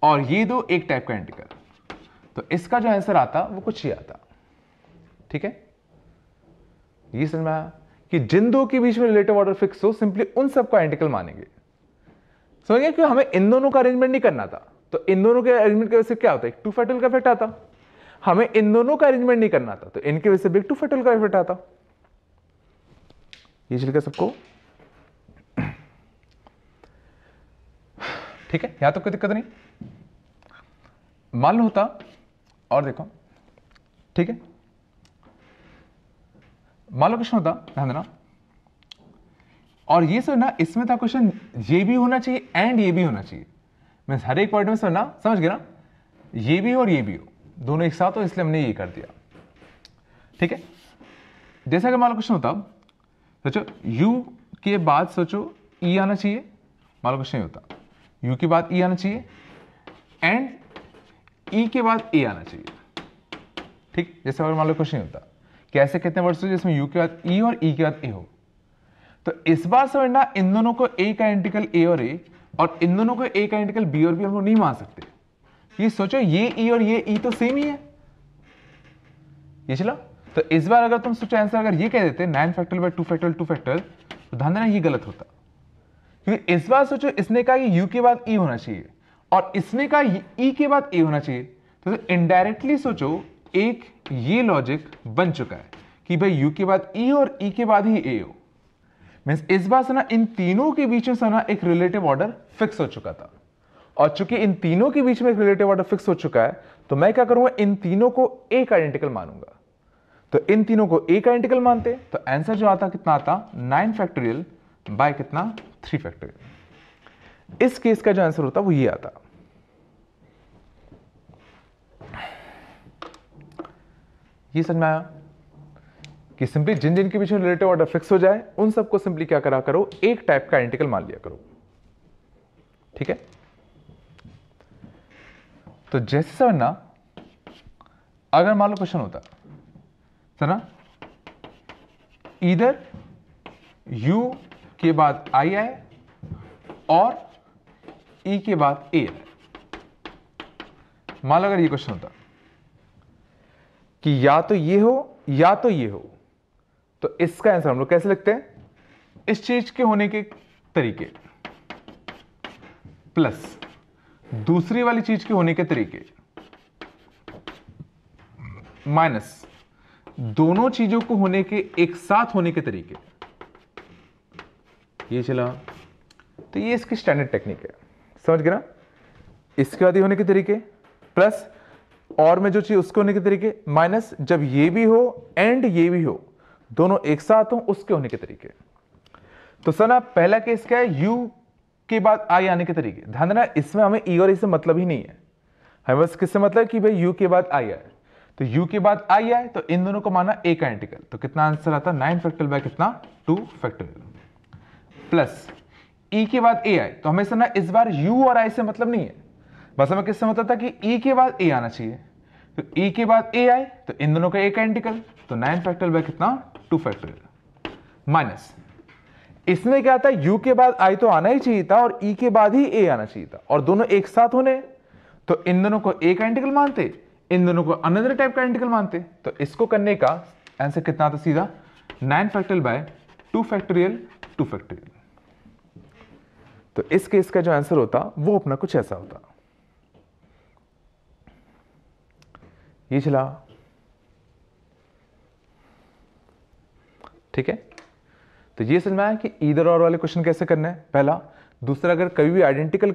और ये दो एक टाइप का इंटीग्रल, तो इसका जो आंसर आता वो कुछ ये आता। ठीक है, ये समझ में आया कि जिन दो के बीच में रिलेटिव ऑर्डर फिक्स हो सिंपली उन सबको आइडेंटिकल मानेंगे। समझ गए, क्यों हमें इन दोनों का अरेंजमेंट नहीं करना था, तो इन दोनों के अरेंजमेंट की वजह से क्या होता है, एक टू फैक्टोरियल का इफेक्ट आता। हमें इन दोनों का अरेंजमेंट नहीं करना था, तो इनकी वजह से भी एक टू फैक्टोरियल का इफेक्ट आता। ये चल गया सबको, ठीक है, यहां तो कोई दिक्कत नहीं। मान लो होता और देखो, ठीक है, मान लो क्वेश्चन होता, ध्यान देना, और ये सर ना इसमें था क्वेश्चन ये भी होना चाहिए एंड ये भी होना चाहिए, मीन्स हर एक पॉइंट में सर ना, समझ गए ना, ये भी हो और ये भी हो, दोनों एक साथ हो, इसलिए हमने ये कर दिया। ठीक है, जैसा कि मान लो क्वेश्चन होता, सोचो u के बाद सोचो e आना चाहिए, मान लो क्वेश्चन होता u के बाद e आना चाहिए एंड e के बाद a आना चाहिए। ठीक, जैसे अगर मान लो क्वेश्चन होता कि ऐसे कितने वर्ड्स हो जिसमें u के बाद e और e के बाद a हो, तो इस बार समझना इन दोनों को a का आइडेंटिकल a और a और इन दोनों को a का आइडेंटिकल b और b हम लोग नहीं मान सकते। ये सोचो ये e और ये e तो सेम ही है, ये चला। तो इस बार अगर तुम सोचो आंसर अगर ये कह देते 9 फैक्टोरियल बाय 2 फैक्टोरियल 2 फैक्टोरियल, तो ध्यान देना ये गलत होता, क्योंकि इस बार सोचो इसने कहा कि u के बाद e होना चाहिए और इसने कहा e के बाद a होना चाहिए, तो इनडायरेक्टली सोचो एक ये लॉजिक बन चुका है कि भाई u के बाद e और e के बाद ही a हो, मींस इस बार से ना इन तीनों के बीच में ना एक रिलेटिव ऑर्डर फिक्स हो चुका था, और चूंकि इन तीनों के बीच में एक रिलेटिव ऑर्डर फिक्स हो चुका है, तो मैं क्या करूंगा, इन तीनों को एक आइडेंटिकल मानूंगा। तो इन तीनों को एक आइडेंटिकल मानते, तो आंसर जो आता कितना आता, 9 फैक्टोरियल बाय कितना, 3 फैक्टोरियल। इस केस का जो आंसर होता वो ये आता। ये समझ में आया कि सिंपली जिन जिन के बीच में रिलेटिव ऑर्डर फिक्स हो जाए उन सबको सिंपली क्या करा करो, एक टाइप का आइडेंटिकल मान लिया करो। ठीक है, तो जैसे समझना, अगर मान लो क्वेश्चन होता है ना, इधर u के बाद i आए और e के बाद a आए, मान लो अगर ये क्वेश्चन होता कि या तो ये हो या तो ये हो, तो इसका आंसर हम लोग कैसे लिखते हैं, इस चीज के होने के तरीके प्लस दूसरी वाली चीज के होने के तरीके माइनस दोनों चीजों को होने के एक साथ होने के तरीके। ये चला, तो ये इसकी स्टैंडर्ड टेक्निक है, समझ गए ना। इसके बाद ये होने के तरीके प्लस और में जो चीज उसके होने के तरीके माइनस जब ये भी हो एंड ये भी हो, दोनों एक साथ हो उसके होने के तरीके। तो सर ना पहला केस क्या है, u के बाद i आने के तरीके। ध्यान देना इसमें हमें e और e से मतलब ही नहीं है, हमें बस किससे मतलब कि भाई u के बाद i आए, तो u के बाद i आए तो इन दोनों को माना एक आइडेंटिकल, तो कितना आंसर आता, 9 फैक्टोरियल बाय कितना, 2 फैक्टोरियल प्लस e के बाद a आए, तो हमें सर ना इस बार u और i से मतलब नहीं है, बस हमें किससे मतलब था कि e के बाद a आना चाहिए, तो e के बाद a आए तो इन दोनों का एक आइडेंटिकल, तो 9 फैक्टोरियल बाय कितना, 2 फैक्टोरियल माइनस इसमें क्या था, u के बाद i तो आना ही चाहिए था और e के बाद ही a आना चाहिए था, और दोनों एक साथ होने, तो इन दोनों को एक आइडेंटिकल मानते, इन दोनों को अनदर टाइप का आइडेंटिकल मानते, तो इसको करने का आंसर कितना आता सीधा, 9 फैक्टोरियल बाय 2 फैक्टोरियल 2 फैक्टोरियल। तो इस केस का जो आंसर होता वो अपना कुछ ऐसा होता। ये चला, ठीक है। तो ये समझ में आया कि ईदर और वाले क्वेश्चन कैसे करना है, पहला। दूसरा, अगर कभी भी आइडेंटिकल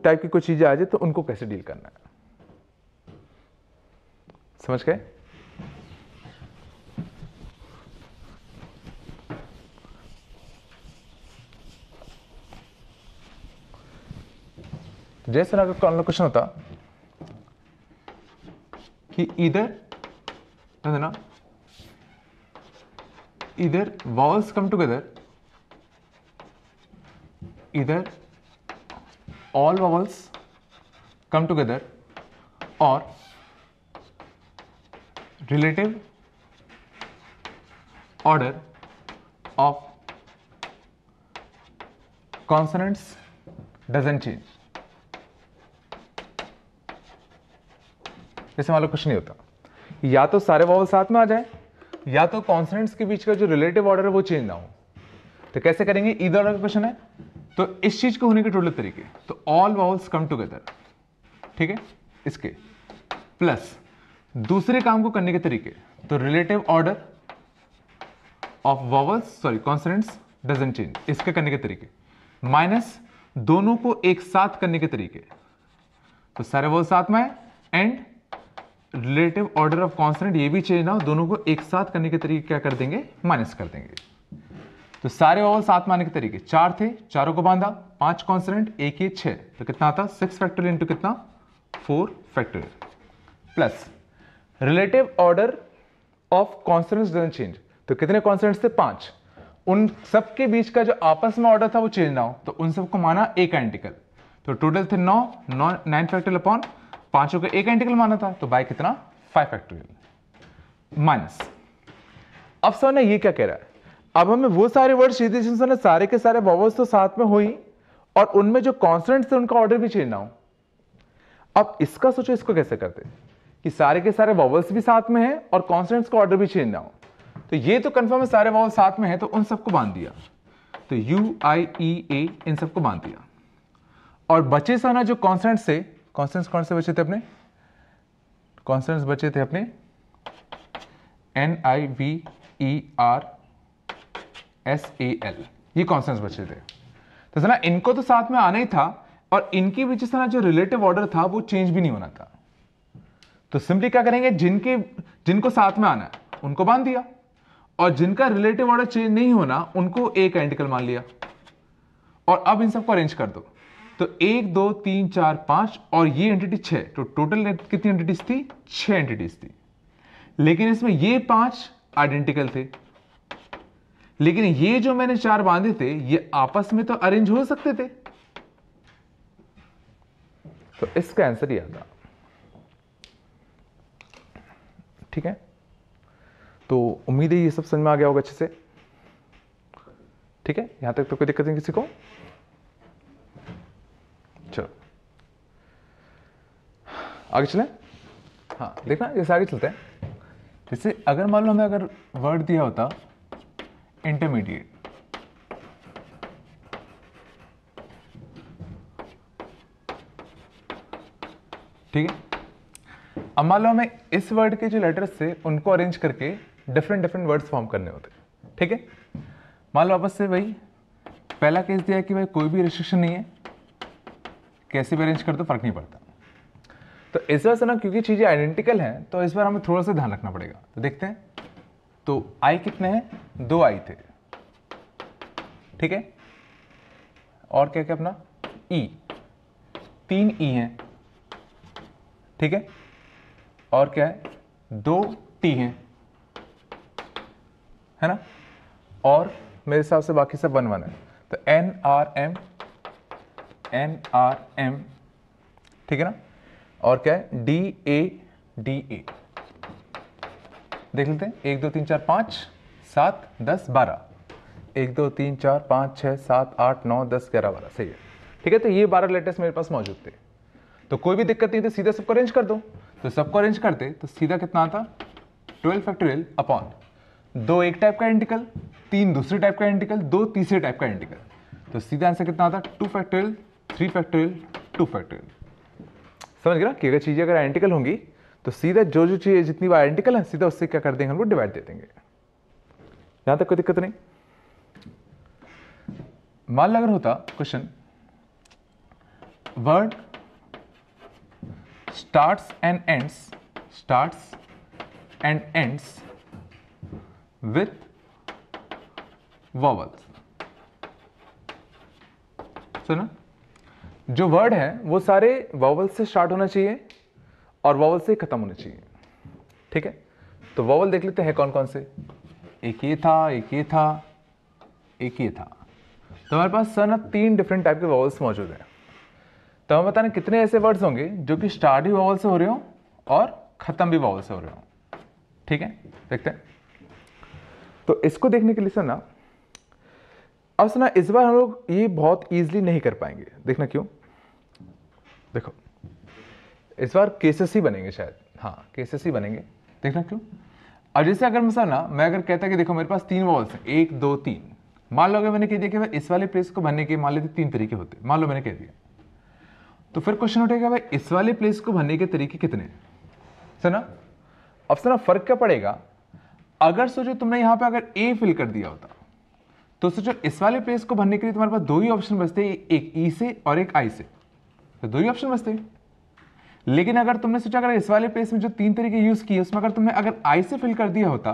टाइप की कोई चीजें आ जाए तो उनको कैसे डील करना है, समझ गए। जैसे अगर क्वेश्चन होता कि इधर ना, इधर vowels come together, either all vowels come together or relative order of consonants doesn't change. जैसे मान लो कुछ नहीं होता, या तो सारे वॉवल साथ में आ जाए या तो कॉन्सोनेंट्स के बीच का जो रिलेटिव ऑर्डर है वो चेंज ना हो। तो कैसे करेंगे? ईदर ऑर्डर का क्वेश्चन है तो इस चीज को होने के टोटल तरीके, तो ऑल वॉवल्स कम टुगेदर, ठीक है, इसके प्लस दूसरे काम को करने के तरीके, तो relative order of vowels sorry consonants doesn't change, इसके करने के तरीके, माइनस दोनों को एक साथ करने के तरीके, तो सारे वॉवल साथ में है and relative order of consonant ये भी चेंज ना हो, दोनों को एक साथ करने के तरीके क्या कर देंगे? माइनस कर देंगे। तो सारे वॉवल साथ में आने के तरीके 4 थे, चारों को बांधा, 5 कॉन्सोनेंट, एक ये 6, तो कितना आता? 6 फैक्टोरियल इंटू कितना? 4 factorial, plus relative order of consonants doesn't change, तो कितने कॉन्सोनेंट्स थे? 5, उन सब के बीच का जो आपस में ऑर्डर था वो चेंज ना हो, तो उन सबको माना एक आइडेंटिकल, तो टोटल थे 9 फैक्टोरियल अपॉन पांचों को एक आइडेंटिकल माना था, तो बाय कितना? 5 फैक्टोरियल माइनस। अब समझना ये क्या कह रहा है, अब हमें वो सारे वर्ड सीधे सीधे सारे के सारे वॉवल्स तो साथ में हुई और उनमें जो कॉन्सोनेंट्स थे उनका ऑर्डर भी चेंज ना हो। अब इसका सोचो, इसको कैसे करते कि सारे के सारे वॉवल्स भी साथ में हैं और कॉन्सोनेंट्स का ऑर्डर भी चेंज ना हो। तो ये तो कंफर्म है सारे वॉवल साथ में है, तो उन सबको बांध दिया, तो यू आई ई ए इन सबको बांध दिया, और बचे साना जो कॉन्सोनेंट्स थे, कॉन्सोनेंट्स कौन से बचे थे अपने? कॉन्सोनेंट्स बचे थे अपने NIVERSAL, ये कॉन्सोनेंट्स बचे थे। तो सना इनको तो साथ में आना ही था और इनके बीच सना जो रिलेटिव ऑर्डर था वो चेंज भी नहीं होना था। तो सिंपली क्या करेंगे, जिनको साथ में आना है उनको बांध दिया और जिनका रिलेटिव ऑर्डर चेंज नहीं होना उनको एक आइडेंटिकल मान लिया, और अब इन सबको अरेंज कर दो, तो 1 2 3 4 5 और ये एंटिटी 6, तो टोटल कितनी एंटिटीज थी? 6 एंटिटीज थी। लेकिन इसमें ये 5 आइडेंटिकल थे, लेकिन ये जो मैंने 4 बांधे थे ये आपस में तो अरेंज हो सकते थे, तो इसका आंसर ये आता। ठीक है, तो उम्मीद है ये सब समझ में आ गया होगा अच्छे से। ठीक है, यहां तक तो कोई दिक्कत नहीं किसी को? चलो आगे चलें। हाँ देखना, जैसे आगे चलते हैं, जैसे अगर मान लो हमें अगर वर्ड दिया होता इंटरमीडिएट, ठीक है, अब मान लो हमें इस वर्ड के जो लेटर्स थे उनको अरेंज करके डिफरेंट वर्ड्स फॉर्म करने होते। ठीक है, मान लो वापस से भाई पहला केस दिया है कि भाई कोई भी रिस्ट्रिक्शन नहीं है, कैसे भी अरेंज कर दो फर्क नहीं पड़ता। तो इस बार से ना क्योंकि चीजें आइडेंटिकल हैं तो इस बार हमें थोड़ा सा ध्यान रखना पड़ेगा। तो देखते हैं, तो आई कितने हैं? 2 आई थे, ठीक है, और क्या क्या अपना ई, 3 ई हैं, ठीक है, और क्या है? 2 टी हैं, है ना, और मेरे हिसाब से बाकी सब 1 1 है, तो NRM, ठीक है ना, और क्या है? DA देख लेते हैं, 1 2 3 4 5 7 10 12, 1 2 3 4 5 6 7 8 9 10 11 12, सही है। ठीक है, तो ये 12 लेटर्स मेरे पास मौजूद थे, तो कोई भी दिक्कत नहीं, तो सीधा सबको अरेंज कर दो। तो सबको अरेंज करते तो सीधा कितना आता? 12 फैक्टोरियल अपॉन 2 एक टाइप का आइडेंटिकल, 3 दूसरे टाइप का आइडेंटिकल, 2 तीसरे टाइप का आइडेंटिकल, तो सीधा आंसर कितना आता? 2 फैक्टोरियल 3 फैक्टोरियल 2 फैक्टोरियल। समझ गया कि अगर चीजें अगर आइडेंटिकल होंगी तो सीधा जो चीजें जितनी बार आइडेंटिकल है सीधा उससे क्या कर देंगे, हम लोग डिवाइड दे देंगे। यहां तक कोई दिक्कत नहीं। मान लो अगर होता question, word starts and ends with vowels। सुना, जो वर्ड है वो सारे वॉवल से स्टार्ट होना चाहिए और वॉवल से खत्म होना चाहिए। ठीक है, तो वॉवल देख लेते हैं कौन कौन से। एक ये था, एक ये था, एक ये था, तो हमारे पास सर ना 3 डिफरेंट टाइप के वॉवल्स मौजूद हैं। तो हमें बताना कितने ऐसे वर्ड्स होंगे जो कि स्टार्ट भी वॉवल से हो रहे हो और खत्म भी वॉवल से हो रहे हो। ठीक है, देखते हैं। तो इसको देखने के लिए सुना, अब सुना इस बार हम लोग ये बहुत इजीली नहीं कर पाएंगे। देखना क्यों, देखो इस बार केसेस ही बनेंगे शायद, हाँ केसेस ही बनेंगे। देखना क्यों। अब जैसे अगर मैं अगर कहता कि देखो मेरे पास 3 वॉवल्स हैं, 1 2 3, मान लो अगर मैंने कह दिया कि भाई इस वाले प्लेस को भरने के मान लेते 3 तरीके होते, मान लो मैंने कह दिया, तो फिर क्वेश्चन उठेगा भाई इस वाले प्लेस को भरने के तरीके कितने हैं। सुना, अब सुना फर्क क्या पड़ेगा, अगर सोचो तुमने यहां पे अगर ए फिल कर दिया होता तो सोचो इस वाले प्लेस को भरने के लिए तुम्हारे पास 2 ही ऑप्शन बचते, एक ई से और एक आई से, तो 2 ही ऑप्शन बचते। लेकिन अगर तुमने सोचा अगर इस वाले प्लेस में जो 3 तरीके यूज किए उसमें अगर तुमने अगर आई से फिल कर दिया होता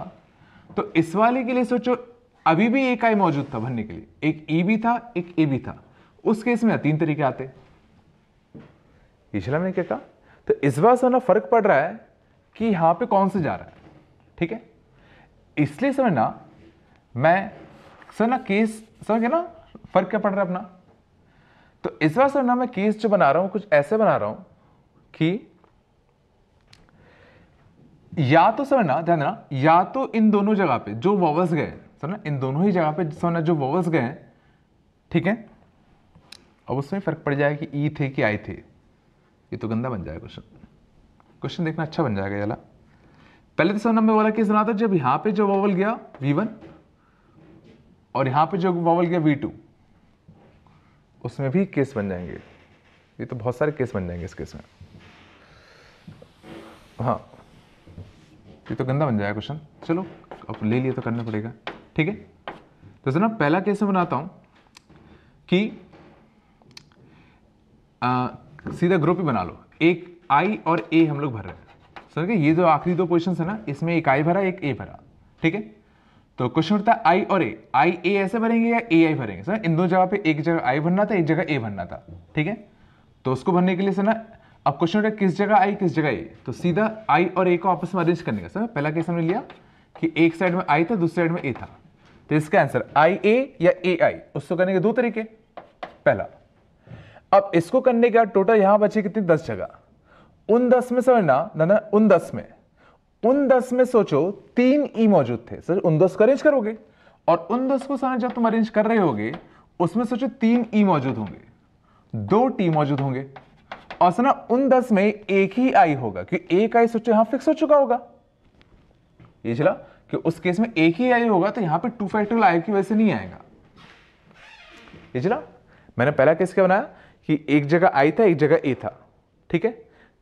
तो इस वाले के लिए सोचो अभी भी एक आई मौजूद था भरने के लिए, एक ई भी था एक ए भी था, उस केस में 3 तरीके आते। पिछला मैंने क्या कहा, तो इस बार से ना फर्क पड़ रहा है कि यहां पे कौन से जा रहा है। ठीक है, इसलिए समझना, मैं सर ना केस समझ गया ना, फर्क क्या पड़ रहा है अपना। तो इस बार सर ना मैं केस जो बना रहा हूं कुछ ऐसे बना रहा हूं कि या तो समझना, ध्यान देना, या तो इन दोनों जगह पे जो वॉवल्स गए, समझना इन दोनों ही जगह पे समझना जो वॉवल्स गए, ठीक है, अब उसमें फर्क पड़ जाएगा कि ई थे कि आई थे। ये तो गंदा बन जाएगा क्वेश्चन देखना अच्छा बन जाएगा। याला पहले तो समझना मैं वाला केस बना था जब यहां पे जो वॉवल गया V1 और यहां पे जो वॉवल गया V2, उसमें भी केस बन जाएंगे। ये तो बहुत सारे केस बन जाएंगे इस केस में, हाँ ये तो गंदा बन जाएगा क्वेश्चन। चलो अब ले लिया तो करना पड़ेगा। ठीक है, तो सुना पहला केस मैं बनाता हूं कि सीधा ग्रुप ही बना लो, एक आई और ए हम लोग भर रहे हैं। समझ गए, ये जो आखिरी 2 पोजीशंस है ना, इसमें एक आई भरा एक ए भरा। ठीक है, तो क्वेश्चन उठता है आई और ए, आई ए ऐसे भरेंगे या ए आई भरेंगे। सर इन दो जगह पे एक जगह आई भरना था एक जगह ए भरना था। ठीक है, तो उसको भरने के लिए सर ना अब क्वेश्चन उठा किस जगह आई किस जगह ए, तो सीधा आई और ए को आपस में अरेंज करने का। सर पहला केस हमने लिया कि एक साइड में आई था दूसरी साइड में ए था, तो इसका आंसर आई ए या ए आई, उसको करने के 2 तरीके। पहला, अब इसको करने के बाद टोटल यहां बचे कितनी 10 जगह, उन 10 में समझना ना, उन 10 में सोचो 3 ई मौजूद थे। सर उन 10 को अरेंज करोगे और उन 10 को समझ जब तुम अरेंज कर रहे होगे उसमें सोचो 3 ई मौजूद होंगे, 2 टी मौजूद होंगे और सना उन 10 में एक ही आई होगा क्योंकि एक आई सोचो यहां फिक्स हो चुका होगा। ये चला कि उस केस में एक ही आई होगा तो यहां पे 2 फैक्टोरियल आई की वजह से नहीं आएगा। ये चला, मैंने पहला केस क्या बनाया कि एक जगह आई था एक जगह ए था। ठीक है,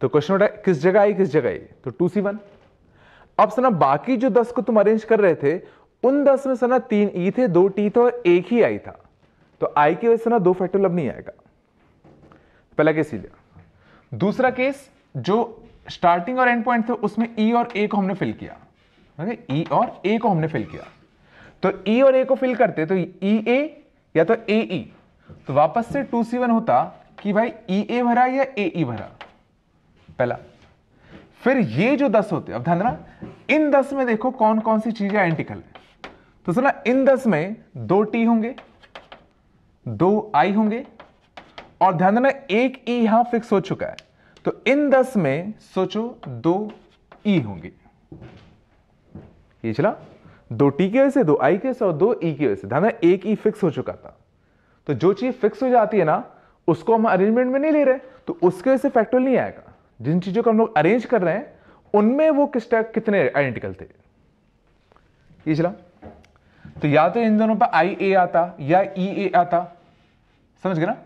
तो क्वेश्चन उठा किस जगह आई किस जगह ए, तो 2C1। अब सना बाकी जो 10 को तुम अरेंज कर रहे थे उन 10 में सना 3 ई थे 2 टी थे और एक ही आई था, तो आई की वजह से ना 2 फैक्टोरियल अब नहीं आएगा। पहला केस लिया। दूसरा केस जो स्टार्टिंग और एंड पॉइंट थे उसमें ई और ए को हमने फिल किया। ई और ए को हमने फिल किया, तो ई और ए को फिल करते तो ई ए या तो ए ई, तो वापस से 2C1 होता कि भाई ई ए भरा या ए ई भरा, पहला। फिर ये जो 10 होते, अब ध्यान देना इन 10 में देखो कौन कौन सी चीजें आइडेंटिकल है, तो सुना इन 10 में 2 टी होंगे 2 आई होंगे और ध्यान देना एक ई यहां फिक्स हो चुका है, तो इन 10 में सोचो 2 ई होंगे। ये चला 2 टी की वजह से 2 आई की वजह से और 2 ई की वजह से, ध्यान देना एक ई फिक्स हो चुका था। तो जो चीज फिक्स हो जाती है ना उसको हम अरेंजमेंट में नहीं ले रहे, तो उसके वजह से फैक्टोरियल नहीं आएगा। जिन चीजों को हम लोग अरेंज कर रहे हैं उनमें वो कितने आइडेंटिकल थे। ये चला, तो या तो इन दोनों पर आई ए आता या ई ए आता, समझ गए ना,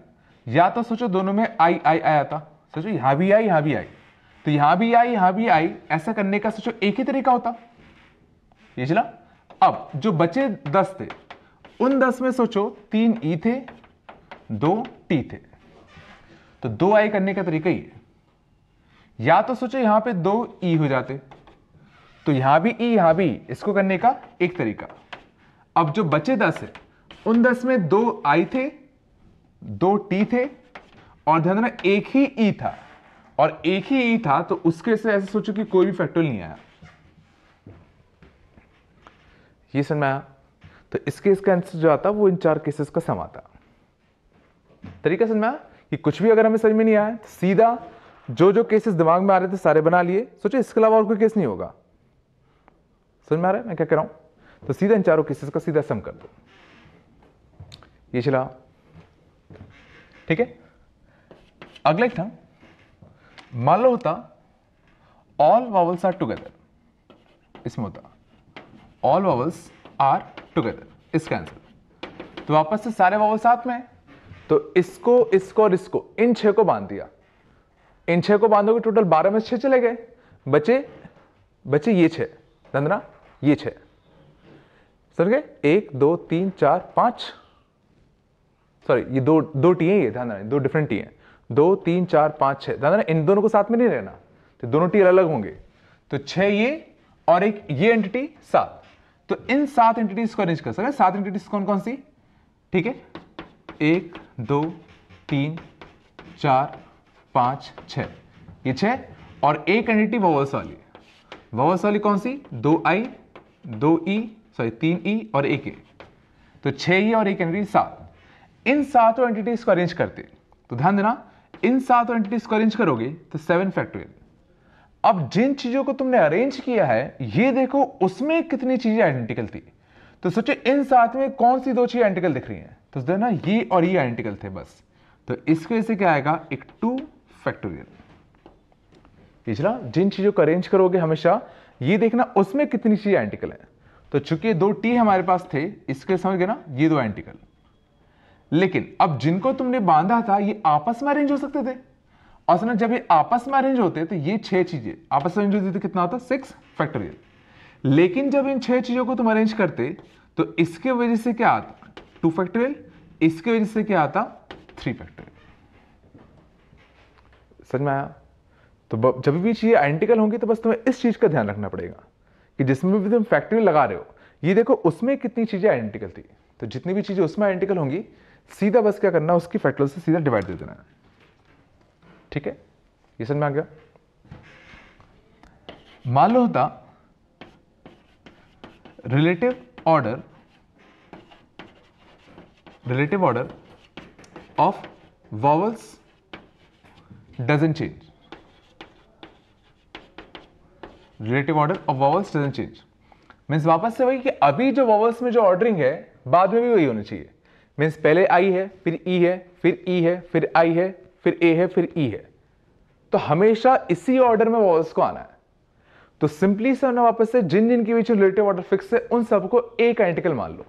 या तो सोचो दोनों में आई आई आई आता, सोचो यहां भी आई यहां भी आई, तो यहां भी आई यहां भी आई, ऐसा करने का सोचो एक ही तरीका होता। ये चला, अब जो बचे 10 थे उन 10 में सोचो 3 ई थे 2 टी थे, तो 2 आई करने का तरीका ही है। या तो सोचो यहां पे 2 ई हो जाते, तो यहां भी ई यहां भी, इसको करने का एक तरीका। अब जो बचे 10 है उन 10 में 2 आई थे 2 टी थे और ध्यान देना एक ही ई था, और एक ही ई था तो उसके से ऐसे सोचो कि कोई भी फैक्टोरियल नहीं आया। ये समझ में आया, तो इस केस का आंसर जो आता वो इन 4 केसेस का सम आता। तरीका समझ में आया कि कुछ भी अगर हमें समझ में नहीं आया तो सीधा जो जो केसेस दिमाग में आ रहे थे सारे बना लिए, सोचो इसके अलावा और कोई केस नहीं होगा। समझ में आ रहा है मैं क्या कह रहा हूं? तो सीधा इन चारों केसेस का सीधा सम कर दो, ये चला। ठीक है, अगला एक था, मान लो होता ऑल वावल्स आर टुगेदर, इसमें होता ऑल वावल्स आर टुगेदर, इसका आंसर। तो वापस से सारे वावल साथ में है, तो इसको इसको और इसको इन 6 को बांध दिया। इन 6 को बांधोगे टोटल 12 में 6 चले गए, बचे ये 6, ना ये 6 समझ गए। 1 2 3 4 5, सॉरी ये दो टी है, ये ध्यान रखना, 2 डिफरेंट टी हैं, 2 3 4 5 6, ध्यान रखना इन दोनों को साथ में नहीं रहना, तो दोनों टी अलग होंगे। तो 6 ये और एक ये एंटिटी 7, तो इन 7 एंटिटीज को अरेंज कर सकते हैं। 7 एंटिटीज कौन कौन सी? ठीक है, 1 2 3 4 5 6, ये 6 और एक एंटिटी वॉवल्स वाली। वॉवल्स वाली कौन सी? 2i 2e सॉरी 3e और 1e, तो 6e और एक एंटिटी 7। इन 7 एंटिटीज को अरेंज करते, तो ध्यान देना इन 7 एंटिटीज को अरेंज करोगे तो 7 फैक्टोरियल। अब जिन चीजों को तुमने अरेंज किया है ये देखो उसमें कितनी चीजें आइडेंटिकल थी, तो सोचो इन 7 में कौन सी 2 चीजें आइडेंटिकल दिख रही हैं, तो देखना ये और ये आइडेंटिकल थे बस, तो इसके वजह से क्या आएगा? एक 2 फैक्टोरियल। तीसरा, जिन चीजों को अरेंज करोगे हमेशा ये देखना उसमें कितनी चीजें आइडेंटिकल है, तो चूंकि 2 टी हमारे पास थे इसके समझ गए ना, ये 2 आइडेंटिकल। लेकिन अब जिनको तुमने बांधा था ये आपस में अरेंज हो सकते थे, और सुना जब ये आपस में अरेंज होते तो ये 6 चीजें आपस में अरेंज होती तो कितना होता? 6 फैक्टोरियल। लेकिन जब इन 6 चीजों को तुम अरेंज करते तो इसके वजह से क्या आता? 2 फैक्टोरियल, इसके वजह से क्या आता? 3 फैक्टोरियल। समझ में आया? तो जब भी चीजें आइडेंटिकल होंगी तो बस तुम्हें इस चीज का ध्यान रखना पड़ेगा कि जिसमें भी तुम फैक्टोरियल लगा रहे हो ये देखो उसमें कितनी चीजें आइडेंटिकल थी, तो जितनी भी चीजें उसमें आइडेंटिकल होंगी सीधा बस क्या करना, उसकी फैक्टोरियल से सीधा डिवाइड दे देना है। ठीक है, ये समझ में आ गया? मान लो होता relative order of vowels doesn't change. Relative order of vowels doesn't change means वापस से वही कि अभी जो वॉवल्स में जो ऑर्डरिंग है बाद में भी वही होनी चाहिए। मीन्स पहले आई है, फिर ई है, फिर ई है, फिर आई है, फिर ए है, फिर ई है, तो हमेशा इसी ऑर्डर में वॉवल्स को आना है। तो सिंपली से ना वापस से जिन जिन के बीच रिलेटिव ऑर्डर फिक्स है उन सबको एक आइडेंटिकल मान लो।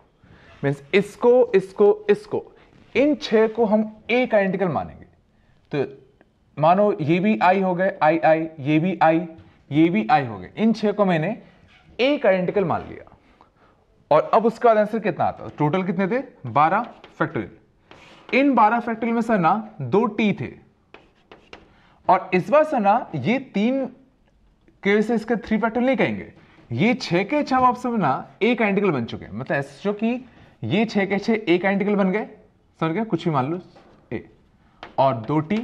मीन्स इसको इसको इसको इन 6 को हम एक आइडेंटिकल मानेंगे। तो मानो ये भी आई हो गए, आई आई, ये भी आई, ये भी आई हो गए, इन 6 को मैंने एक आइडेंटिकल मान लिया। और अब उसका आंसर कितना आता? टोटल कितने थे? 12 फैक्टोरियल। इन 12 फैक्टोरियल में सर ना 2 टी थे, और इस बार सर ना ये 3 के वजह से इसके 3 फैक्टोरियल नहीं कहेंगे, ये 6 के 6 वापस में ना एक आइडेंटिकल बन चुके हैं। मतलब ऐसे जो कि ये 6 के 6 एक आइडेंटिकल बन गए, समझ गए? कुछ भी मान लो ए, और 2 टी,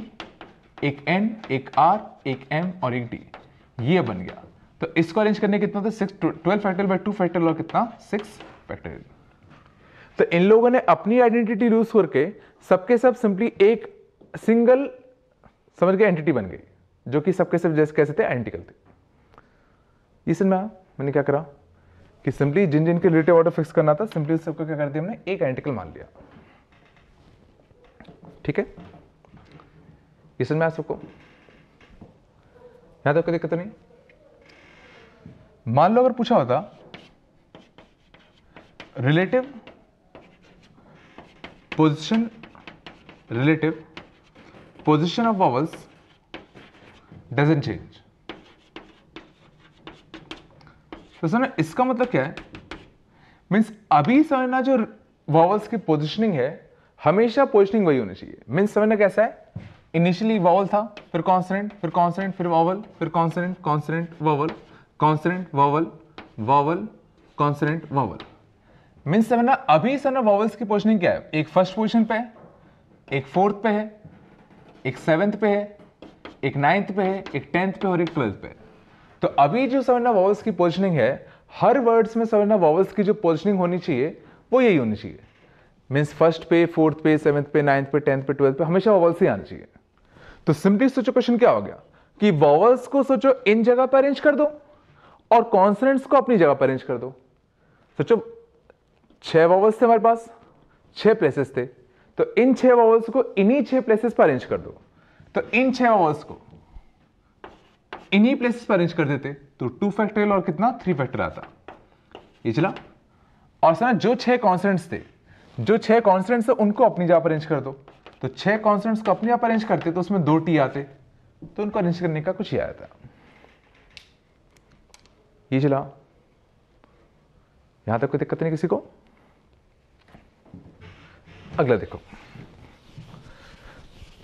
एक एन, एक आर, एक एम और एक डी, ये बन गया। तो इसको अरेंज करने कितना था? 12 फैक्टोरियल बाय 2 फैक्टोरियल और कितना? 6 फैक्टोरियल। तो इन लोगों ने अपनी आइडेंटिटी यूज करके सबके सब सिंपली एक सिंगल समझ गए एंटिटी बन गई, जो कि सबके सब जैसे कैसे थे? आइडेंटिकल थे। इस में मैंने क्या करा कि सिंपली जिन जिन के रिलेटिव ऑर्डर फिक्स करना था सिंपली सबको क्या कर दिया हमने? एक आइडेंटिकल मान लिया। ठीक है, इस में सबको यहां तक कोई दिक्कत नहीं। मान लो अगर पूछा होता relative position of vowels doesn't change, तो समझना इसका मतलब क्या है? मीन्स अभी समझना जो वॉवल्स की पोजिशनिंग है हमेशा पोजिशनिंग वही होनी चाहिए। मीन्स समझना कैसा है? इनिशियली वॉवल था, फिर कॉन्सोनेंट, फिर कॉन्सोनेंट, फिर वॉवल, फिर consonant, consonant, vowel, consonant, vowel, vowel, consonant, vowel. Means समझना अभी समझना वॉवल्स की पोजिशनिंग क्या है? एक फर्स्ट पोजिशन पे है, एक 4th पे है, एक 7th पे है, एक 9th पे है, एक 10th पे और एक 12th पे। तो अभी जो समझना वॉवल्स की पोजिशनिंग है, हर वर्ड्स में समझना वॉवल्स की जो पोजिशनिंग होनी चाहिए वो यही होनी चाहिए। मीन्स फर्स्ट पे, फोर्थ पे, सेवंथ पे, नाइन्थ पे, 10th पे, 12th पे हमेशा वॉवल्स ही आना चाहिए। तो सिंपली सोचो क्वेश्चन क्या हो गया कि वॉवल्स को सोचो इन जगह पर अरेंज कर दो और कॉन्सोनेंट्स को अपनी जगह पर अरेंज कर दो। सोचो 6 वॉवल्स थे हमारे पास, 6 प्लेसेस थे, तो इन 6 वॉवल्स को इन्हीं 6 प्लेसेस पर अरेंज कर दो। तो इन 6 वॉवल्स को इन्हीं प्लेसेस पर अरेंज कर देते तो 2 फैक्टोरियल और कितना 3 फैक्टोरियल आता, ये चला। और सर जो 6 कॉन्स्टेंट्स थे, जो 6 कॉन्स्टेंट्स थे उनको अपनी जगह पर अरेंज कर दो। तो 6 कॉन्स्टेंट्स को अपनी जगह पर अरेंज करते तो उसमें 2 टी आते, तो उनको अरेंज करने का कुछ ही आया था, ये चला। यहां तक कोई दिक्कत नहीं किसी को। अगला देखो,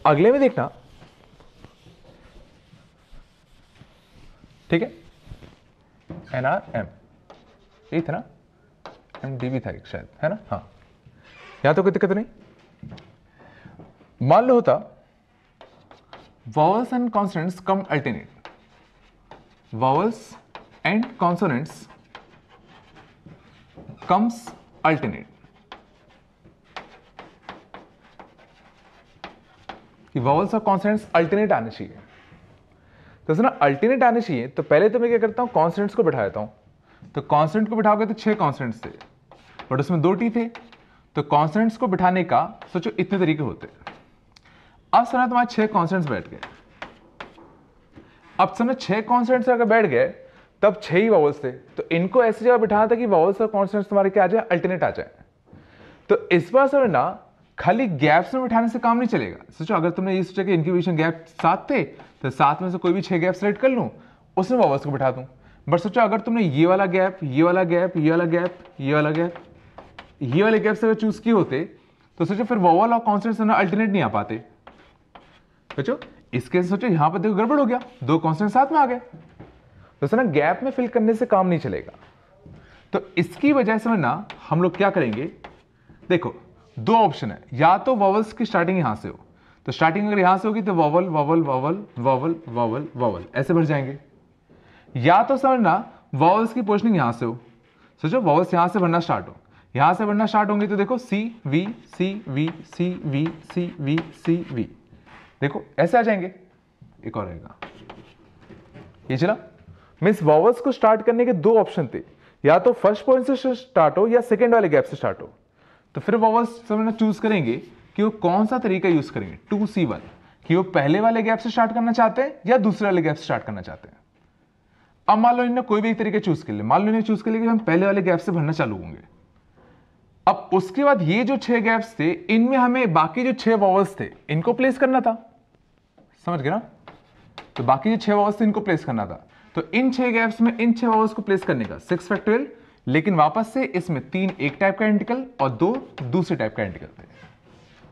अगले में देखना, ठीक है, NRM यही था ना, MDB था एक शायद, है ना, हाँ। यहां तो कोई दिक्कत नहीं। मान लो होता vowels and consonants come alternate, vowels and consonants comes alternate, कि vowels और consonants alternate आने चाहिए। तो सुना अल्टरनेट आने चाहिए, तो पहले तो मैं क्या करता हूं, कॉन्स्टेंट्स को बिठा देता हूं। तो कॉन्स्टेंट को बिठाओगे तो 6 कॉन्स्टेंट्स थे, बट उसमें 2 टी थे। तो कॉन्स्टेंट्स को बिठाने का सोचो इतने तरीके होते। अब सुना तुम्हारे 6 कॉन्स्टेंट्स बैठ गए। अब सुना 6 कॉन्स्टेंट्स अगर बैठ गए तब 6 ही वॉवल्स थे, तो इनको ऐसी जगह बिठाना था कि वॉवल्स और कॉन्स्टेंट्स तुम्हारे क्या आ जाए, अल्टरनेट आ जाए। तो इस बार सर ना खाली गैप्स में बिठाने से काम नहीं चलेगा। सोचो अगर तुमने ये सोचा कि इंक्यूबेशन गैप 7 थे, तो 7 में से कोई भी 6 गैप सेलेक्ट कर लूं, उसमें वॉवल्स को बिठा दूं। बट सोचो अगर तुमने ये वाला गैप, ये वाला गैप, ये वाला गैप, ये वाला गैप, ये वाले गैप से अगर चूज किए होते, तो सोचो फिर वॉवल और कॉन्स्टेंट्स ना अल्टरनेट नहीं आ पाते। सोचो इसके सोचो यहां पर देखो गड़बड़ हो गया, 2 कॉन्स्टेंट साथ में आ गए, तो ना गैप में फिल करने से काम नहीं चलेगा। तो इसकी वजह से ना हम लोग क्या करेंगे, देखो 2 ऑप्शन है, या तो वॉवल्स की स्टार्टिंग यहां से हो, तो स्टार्टिंग अगर यहां से होगी तो vowel vowel vowel vowel vowel vowel ऐसे भर जाएंगे, या तो समझना वॉवल्स की पोजिशनिंग यहां से हो। सोचो वॉवल्स यहां से भरना स्टार्ट हो, यहां से भरना स्टार्ट होंगे तो देखो C V C V C V C V C V, देखो ऐसे आ जाएंगे। एक और रहेगा, ये चला। मीन्स वॉवल्स को स्टार्ट करने के 2 ऑप्शन थे, या तो फर्स्ट पॉइंट से स्टार्ट हो या सेकेंड वाले गैप से स्टार्ट हो। तो फिर वॉवल्स समझना चूज करेंगे कि वो कौन सा तरीका यूज करेंगे, 2C1, कि वो पहले वाले गैप से स्टार्ट करना चाहते हैं या दूसरे वाले गैप से स्टार्ट करना चाहते हैं। अब मान लो इन्होंने कोई भी एक तरीका चूज कर लिया, मान लो इन्हें चूज कर लिया कि हम पहले वाले गैप से भरना चालू होंगे। अब उसके बाद ये जो 6 गैप्स थे, इनमें हमें बाकी जो 6 वॉवल्स थे इनको प्लेस करना था, समझ गए ना। तो बाकी जो 6 वॉवल्स थे इनको प्लेस करना था, तो इन 6 गैप्स में इन 6 वॉवल्स को प्लेस करने का 6 फैक्टोरियल, लेकिन वापस से इसमें 3 एक टाइप का आइडेंटिकल और 2 दूसरे टाइप का आइडेंटिकल थे।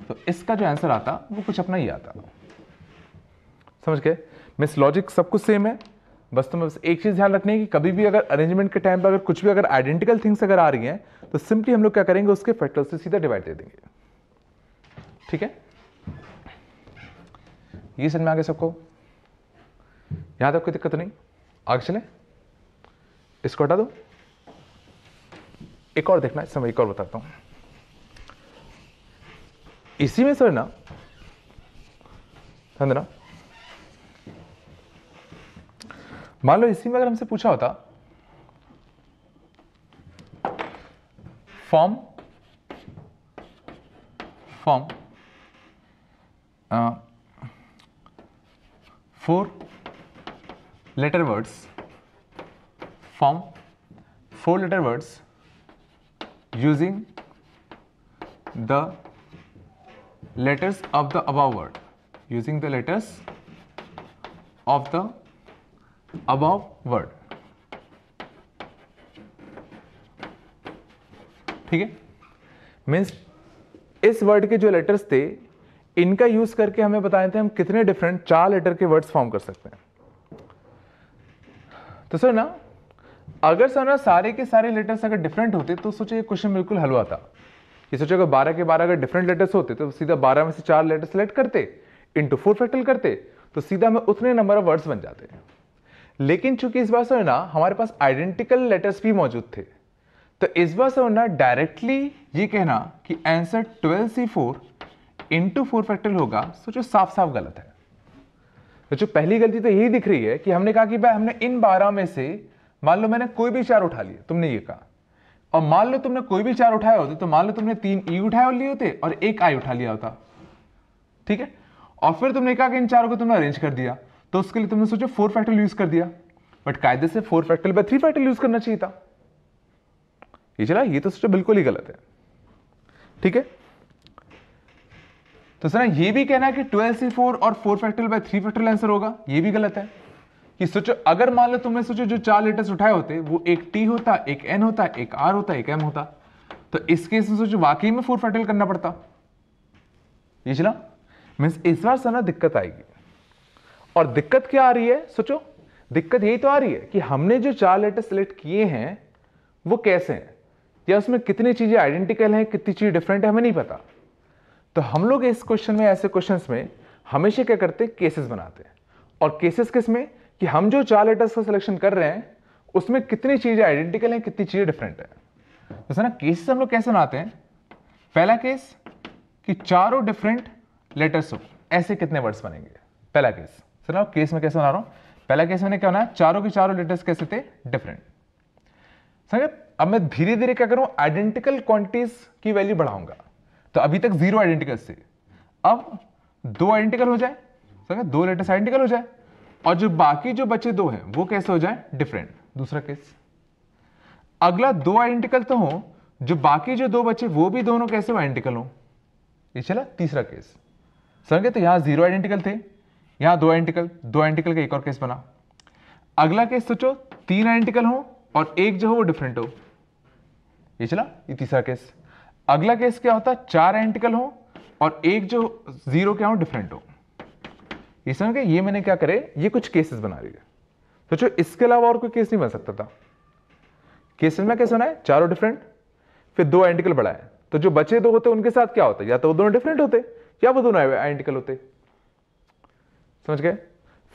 तो इसका जो आंसर आता वो कुछ अपना ही आता, समझ गए। मिस लॉजिक सब कुछ सेम है, बस तुम्हें बस एक चीज ध्यान रखनी है कि कभी भी अगर अरेंजमेंट के टाइम पर अगर कुछ भी अगर आइडेंटिकल थिंग्स अगर आ रही हैं तो सिंपली हम लोग क्या करेंगे, उसके फैक्टर से सीधा डिवाइड दे देंगे, ठीक है। ये समझ में आ गया सबको, यहां तक कोई दिक्कत नहीं। आगे चले, इसको हटा दो। एक और देखना, इस समय एक और बताता हूं। इसी में सर ना ध्यान देना, मान लो इसी में अगर हमसे पूछा होता form 4 letter words, form 4 letter words using the letters of the above word, using the letters of the above word, ठीक है। मीन्स इस वर्ड के जो लेटर्स थे इनका यूज करके हमें बताए थे हम कितने डिफरेंट 4 लेटर के वर्ड्स फॉर्म कर सकते हैं। तो सर ना अगर सर ना सारे के सारे लेटर्स अगर डिफरेंट होते तो सोचो ये क्वेश्चन बिल्कुल हलवा था। ये सोचो अगर 12 के 12 अगर डिफरेंट लेटर्स होते तो सीधा 12 में से 4 लेटर सेलेक्ट करते, इंटू 4 फैक्टोरियल करते, तो सीधा हमें उतने नंबर ऑफ वर्ड्स बन जाते। लेकिन चूंकि इस बार सर ना हमारे पास आइडेंटिकल लेटर्स भी मौजूद थे, तो इस बार से ना डायरेक्टली ये कहना कि आंसर 12C4 इंटू 4 फैक्टोरियल होगा, सोचो साफ साफ गलत है। तो जो पहली गलती तो यही दिख रही है कि हमने कहा कि भाई हमने इन 12 में से मान लो मैंने कोई भी 4 उठा लिए, तुमने ये कहा, और मान लो तुमने कोई भी 4 उठाए होते तो मान लो तुमने 3 ई उठाए लिए होते और 1 आई उठा लिया होता, ठीक है। और फिर तुमने कहा कि इन चारों को तुमने अरेंज कर दिया, तो उसके लिए तुमने सोचो 4 फैक्टोरियल यूज कर दिया, बट कायदे से 4 फैक्टोरियल बाय 3 फैक्टोरियल यूज करना चाहिए था। ये चला, ये तो सोचो बिल्कुल ही गलत है, ठीक है। तो सर ये भी कहना है कि 12C4 और 4 फैक्टोरियल बाय 3 फैक्टोरियल आंसर होगा, ये भी गलत है। कि सोचो अगर मान लो तुमने सोचो जो 4 लेटर्स उठाए होते वो एक टी होता, एक एन होता, एक आर होता, एक एम होता, तो इस केस में सोचो वाकई में 4 फैक्टोरियल करना पड़ता। ये चला, मीन्स इस बार से ना दिक्कत आएगी। और दिक्कत क्या आ रही है, सोचो दिक्कत यही तो आ रही है कि हमने जो 4 लेटर सिलेक्ट किए हैं वो कैसे हैं, या उसमें कितनी चीजें आइडेंटिकल हैं, कितनी चीजें डिफरेंट है, हमें नहीं पता। तो हम लोग इस क्वेश्चन में, ऐसे क्वेश्चंस में हमेशा क्या करते हैं, केसेस बनाते हैं। और केसेस किस में, कि हम जो 4 लेटर्स का सिलेक्शन कर रहे हैं उसमें कितनी चीजें आइडेंटिकल हैं, कितनी चीजें डिफरेंट है। तो ना केसेस हम लोग कैसे बनाते हैं, पहला केस कि चारों डिफरेंट लेटर्स हो, ऐसे कितने वर्ड्स बनेंगे, पहला केस। सुना केस में कैसे बना रहा हूं, पहला केस मैंने क्या बनाया, चारों के चारों लेटर्स कैसे थे, डिफरेंट। समझे, अब मैं धीरे धीरे क्या करूं, आइडेंटिकल क्वांटिटीज की वैल्यू बढ़ाऊंगा। तो अभी तक 0 आइडेंटिकल थे, अब 2 आइडेंटिकल हो जाए, समझे 2 लेटर्स आइडेंटिकल हो जाए, और जो बाकी जो बचे 2 हैं वो कैसे हो जाए, डिफरेंट, दूसरा केस। अगला 2 आइडेंटिकल तो हो, जो बाकी जो 2 बचे वो भी दोनों कैसे हो, आइडेंटिकल हो, ये चला तीसरा केस। समझे, तो यहां 0 आइडेंटिकल थे, यहां 2 आइडेंटिकल का एक और केस बना। अगला केस सोचो 3 आइडेंटिकल हो और एक जो हो वो डिफरेंट हो, ये चला, ये तीसरा केस। अगला केस क्या होता है, 4 आइडेंटिकल हो और एक जो 0 क्या हो, डिफरेंट हो। ये समझ गए, ये मैंने क्या करे, ये कुछ केसेस बना रही है। सोचो इसके अलावा और कोई केस नहीं बन सकता था। केसेस में कैसे होना है, चारों डिफरेंट, फिर 2 आइडेंटिकल बढ़ाए, तो जो बचे 2 होते उनके साथ क्या होता, या तो वो दोनों डिफरेंट होते या वो दोनों आइडेंटिकल होते। समझ गए,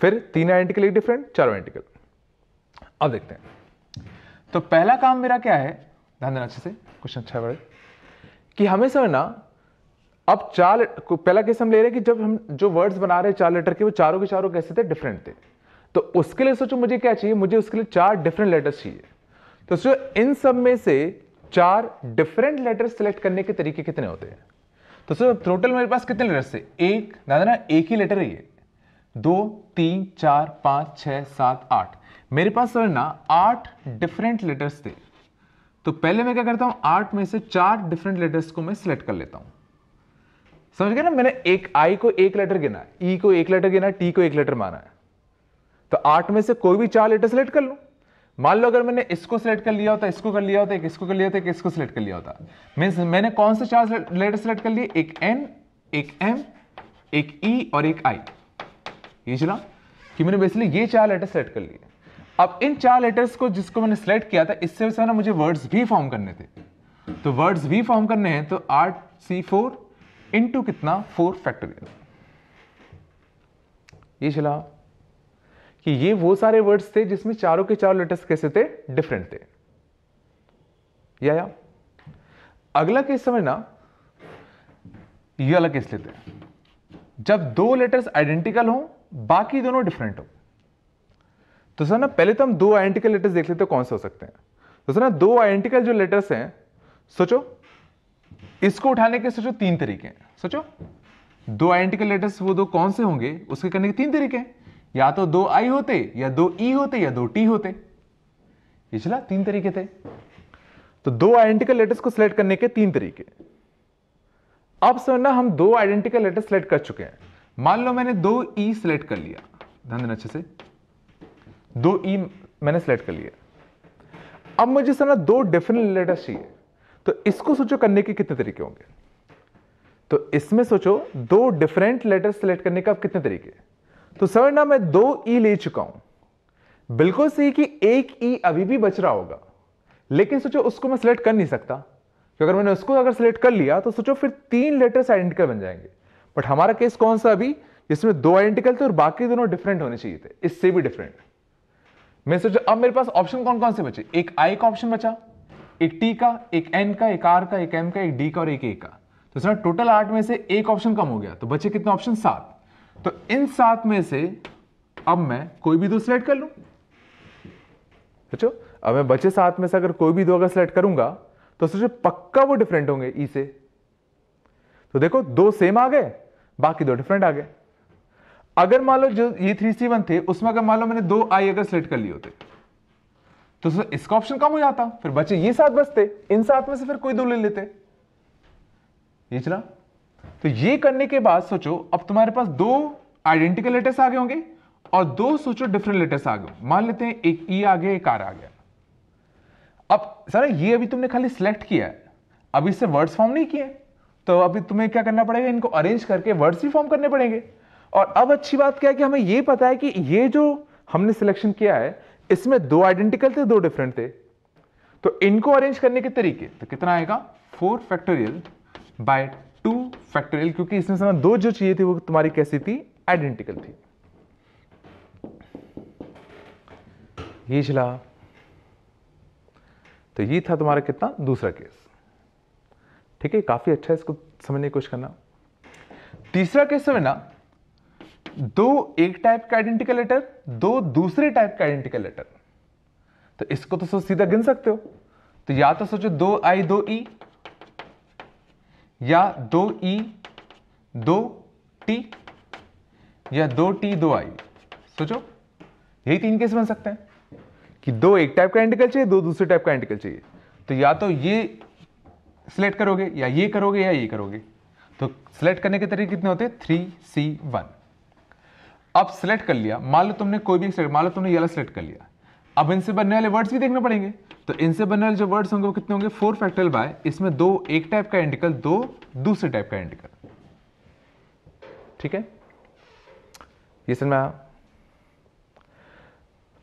फिर 3 आइडेंटिकल, एक डिफरेंट, 4 आइडेंटिकल। अब देखते हैं, तो पहला काम मेरा क्या है, ध्यान देना अच्छे से, क्वेश्चन अच्छा है बड़े, कि हमें समझना, अब 4 पहला केस हम ले रहे हैं कि जब हम जो वर्ड्स बना रहे हैं 4 लेटर के, वो चारों के चारों कैसे थे, डिफरेंट थे। तो उसके लिए सोचो मुझे क्या चाहिए, मुझे उसके लिए 4 डिफरेंट लेटर्स चाहिए। तो सोचो इन सब में से 4 डिफरेंट लेटर्स सिलेक्ट करने के तरीके कितने होते हैं। तो सोचो टोटल मेरे पास कितने लेटर्स थे, एक ना एक ही लेटर है ये, 2 3 4 5 6 7 8, मेरे पास समझना 8 डिफरेंट लेटर्स थे। तो पहले मैं क्या करता हूं, 8 में से 4 डिफरेंट लेटर्स को मैं सिलेक्ट कर लेता हूं। समझ गए ना, मैंने एक आई को एक लेटर गिना, ई को एक लेटर गिना, टी को एक लेटर माना है। तो 8 में से कोई भी 4 लेटर सिलेक्ट कर लूं। मान लो अगर मैंने इसको सिलेक्ट कर लिया होता, इसको कर लिया होता, एक इसको कर लिया होता, एक इसको सिलेक्ट कर लिया होता, मींस मैंने कौन से 4 लेटर सिलेक्ट कर लिए, एक एन, एक एम, एक ई और एक आई। ये चला कि मैंने बेसिकली ये 4 लेटर सेलेक्ट कर लिए। अब इन 4 लेटर्स को जिसको मैंने सेलेक्ट किया था, इससे ना मुझे वर्ड्स भी फॉर्म करने थे। तो वर्ड्स भी फॉर्म करने हैं, तो 8C4 इंटू कितना, 4 फैक्टोरियल। ये चला कि ये वो सारे वर्ड्स थे जिसमें चारों के चारों लेटर्स कैसे थे, डिफरेंट थे। या अगला केस समझना, ये वाला केस लेते हैं, जब 2 लेटर्स आइडेंटिकल हो, बाकी दोनों डिफरेंट हो। तो सर ना पहले तो हम 2 आइडेंटिकल लेटर्स देख लेते हैं कौन से हो सकते हैं। तो सर ना 2 आइडेंटिकल जो लेटर्स हैं, सोचो इसको उठाने के सोचो 3 तरीके हैं। सोचो 2 आइडेंटिकल लेटर्स वो 2 कौन से होंगे, उसके करने के 3 तरीके हैं, या तो 2 आई होते, या 2 ई होते, या 2 टी होते। ये चला 3 तरीके थे। तो 2 आइडेंटिकल लेटर्स को सिलेक्ट करने के 3 तरीके। अब समझना हम 2 आइडेंटिकल लेटर्स सिलेक्ट कर चुके हैं। मान लो मैंने 2 ई सिलेक्ट कर लिया, ध्यान देना अच्छे से, 2 ई मैंने सिलेक्ट कर लिया। अब मुझे समझना 2 डिफरेंट लेटर्स चाहिए। तो इसको सोचो करने के कितने तरीके होंगे। तो इसमें सोचो 2 डिफरेंट लेटर्स सिलेक्ट करने का कितने तरीके। तो समझना मैं 2 ई ले चुका हूं, बिल्कुल सही कि एक ई अभी भी बच रहा होगा, लेकिन सोचो उसको मैं सिलेक्ट कर नहीं सकता, क्योंकि अगर मैंने उसको अगर सिलेक्ट कर लिया तो सोचो फिर 3 लेटर्स आइडेंटिकल बन जाएंगे। बट हमारा केस कौन सा अभी, जिसमें 2 आइडेंटिकल थे और बाकी दोनों डिफरेंट होने चाहिए थे, इससे भी डिफरेंट। मैं सोचो अब मेरे पास ऑप्शन कौन कौन से बचे, एक आई का ऑप्शन बचा, एक टी का, एक एन का, एक आर का, एक एम का, एक डी का और एक ए का। तो सर टोटल 8 में से एक ऑप्शन कम हो गया, तो बचे कितने ऑप्शन? 7। तो इन 7 में से अब मैं कोई भी दो सिलेक्ट कर लूं। सोचो, अब मैं बचे 7 में से अगर कोई भी दो अगर सिलेक्ट करूंगा तो सोचो पक्का वो डिफरेंट होंगे ई से। तो देखो दो सेम आ गए, बाकी दो डिफरेंट आ गए। अगर मान लो जो ये 3C1 थे उसमें अगर मान लो मैंने दो आई अगर सिलेक्ट कर लिए होते तो इसका ऑप्शन कम हो जाता, फिर बचे ये 7 बचते, इन 7 में से फिर कोई दो ले लेते। ये चला। तो ये करने के बाद सोचो अब तुम्हारे पास दो आइडेंटिकल लेटर्स आ गए होंगे और दो सोचो डिफरेंट लेटर्स आ गए। मान लेते हैं एक ई आ गया, एक आर आ गया। अब सर ये अभी तुमने खाली सिलेक्ट किया है, अभी इससे वर्ड्स फॉर्म नहीं किए, तो अभी तुम्हें क्या करना पड़ेगा? इनको अरेंज करके वर्ड्स भी फॉर्म करने पड़ेंगे। और अब अच्छी बात क्या है कि हमें ये पता है कि ये जो हमने सिलेक्शन किया है इसमें दो आइडेंटिकल थे, दो डिफरेंट थे। तो इनको अरेंज करने के तरीके तो कितना आएगा? 4 फैक्टोरियल बाय 2 फैक्टोरियल, क्योंकि इसमें से दो जो चाहिए थी वो तुम्हारी कैसी थी? आइडेंटिकल थी। ये चला। तो ये था तुम्हारा कितना? दूसरा केस। ठीक है, काफी अच्छा है, इसको समझने की कोशिश करना। तीसरा केस समझना, दो एक टाइप का आइडेंटिकल लेटर, दो दूसरे टाइप का आइडेंटिकल लेटर। तो इसको तो सीधा गिन सकते हो। तो या तो सोचो 2 आई 2 ई, या 2 ई 2 टी, या 2 टी 2 आई। सोचो यही 3 केस बन सकते हैं कि दो एक टाइप का आइडेंटिकल चाहिए, दो दूसरे टाइप का आइडेंटिकल चाहिए। तो या तो ये सिलेक्ट करोगे, या ये करोगे, या ये करोगे। तो सिलेक्ट करने के तरीके कितने होते हैं? 3C1। अब सिलेक्ट कर लिया, मान लो तुमने कोई भी सिलेक्ट, मान लो तुमने ये वाला सिलेक्ट कर लिया। अब इनसे बनने वाले वर्ड्स भी देखने पड़ेंगे। तो इनसे बनने वाले जो वर्ड्स होंगे वो कितने होंगे? 4 फैक्टोरियल बाय, इसमें दो एक टाइप का आइडेंटिकल, दो दूसरे टाइप का आइडेंटिकल। ठीक है, ये समझ में आया?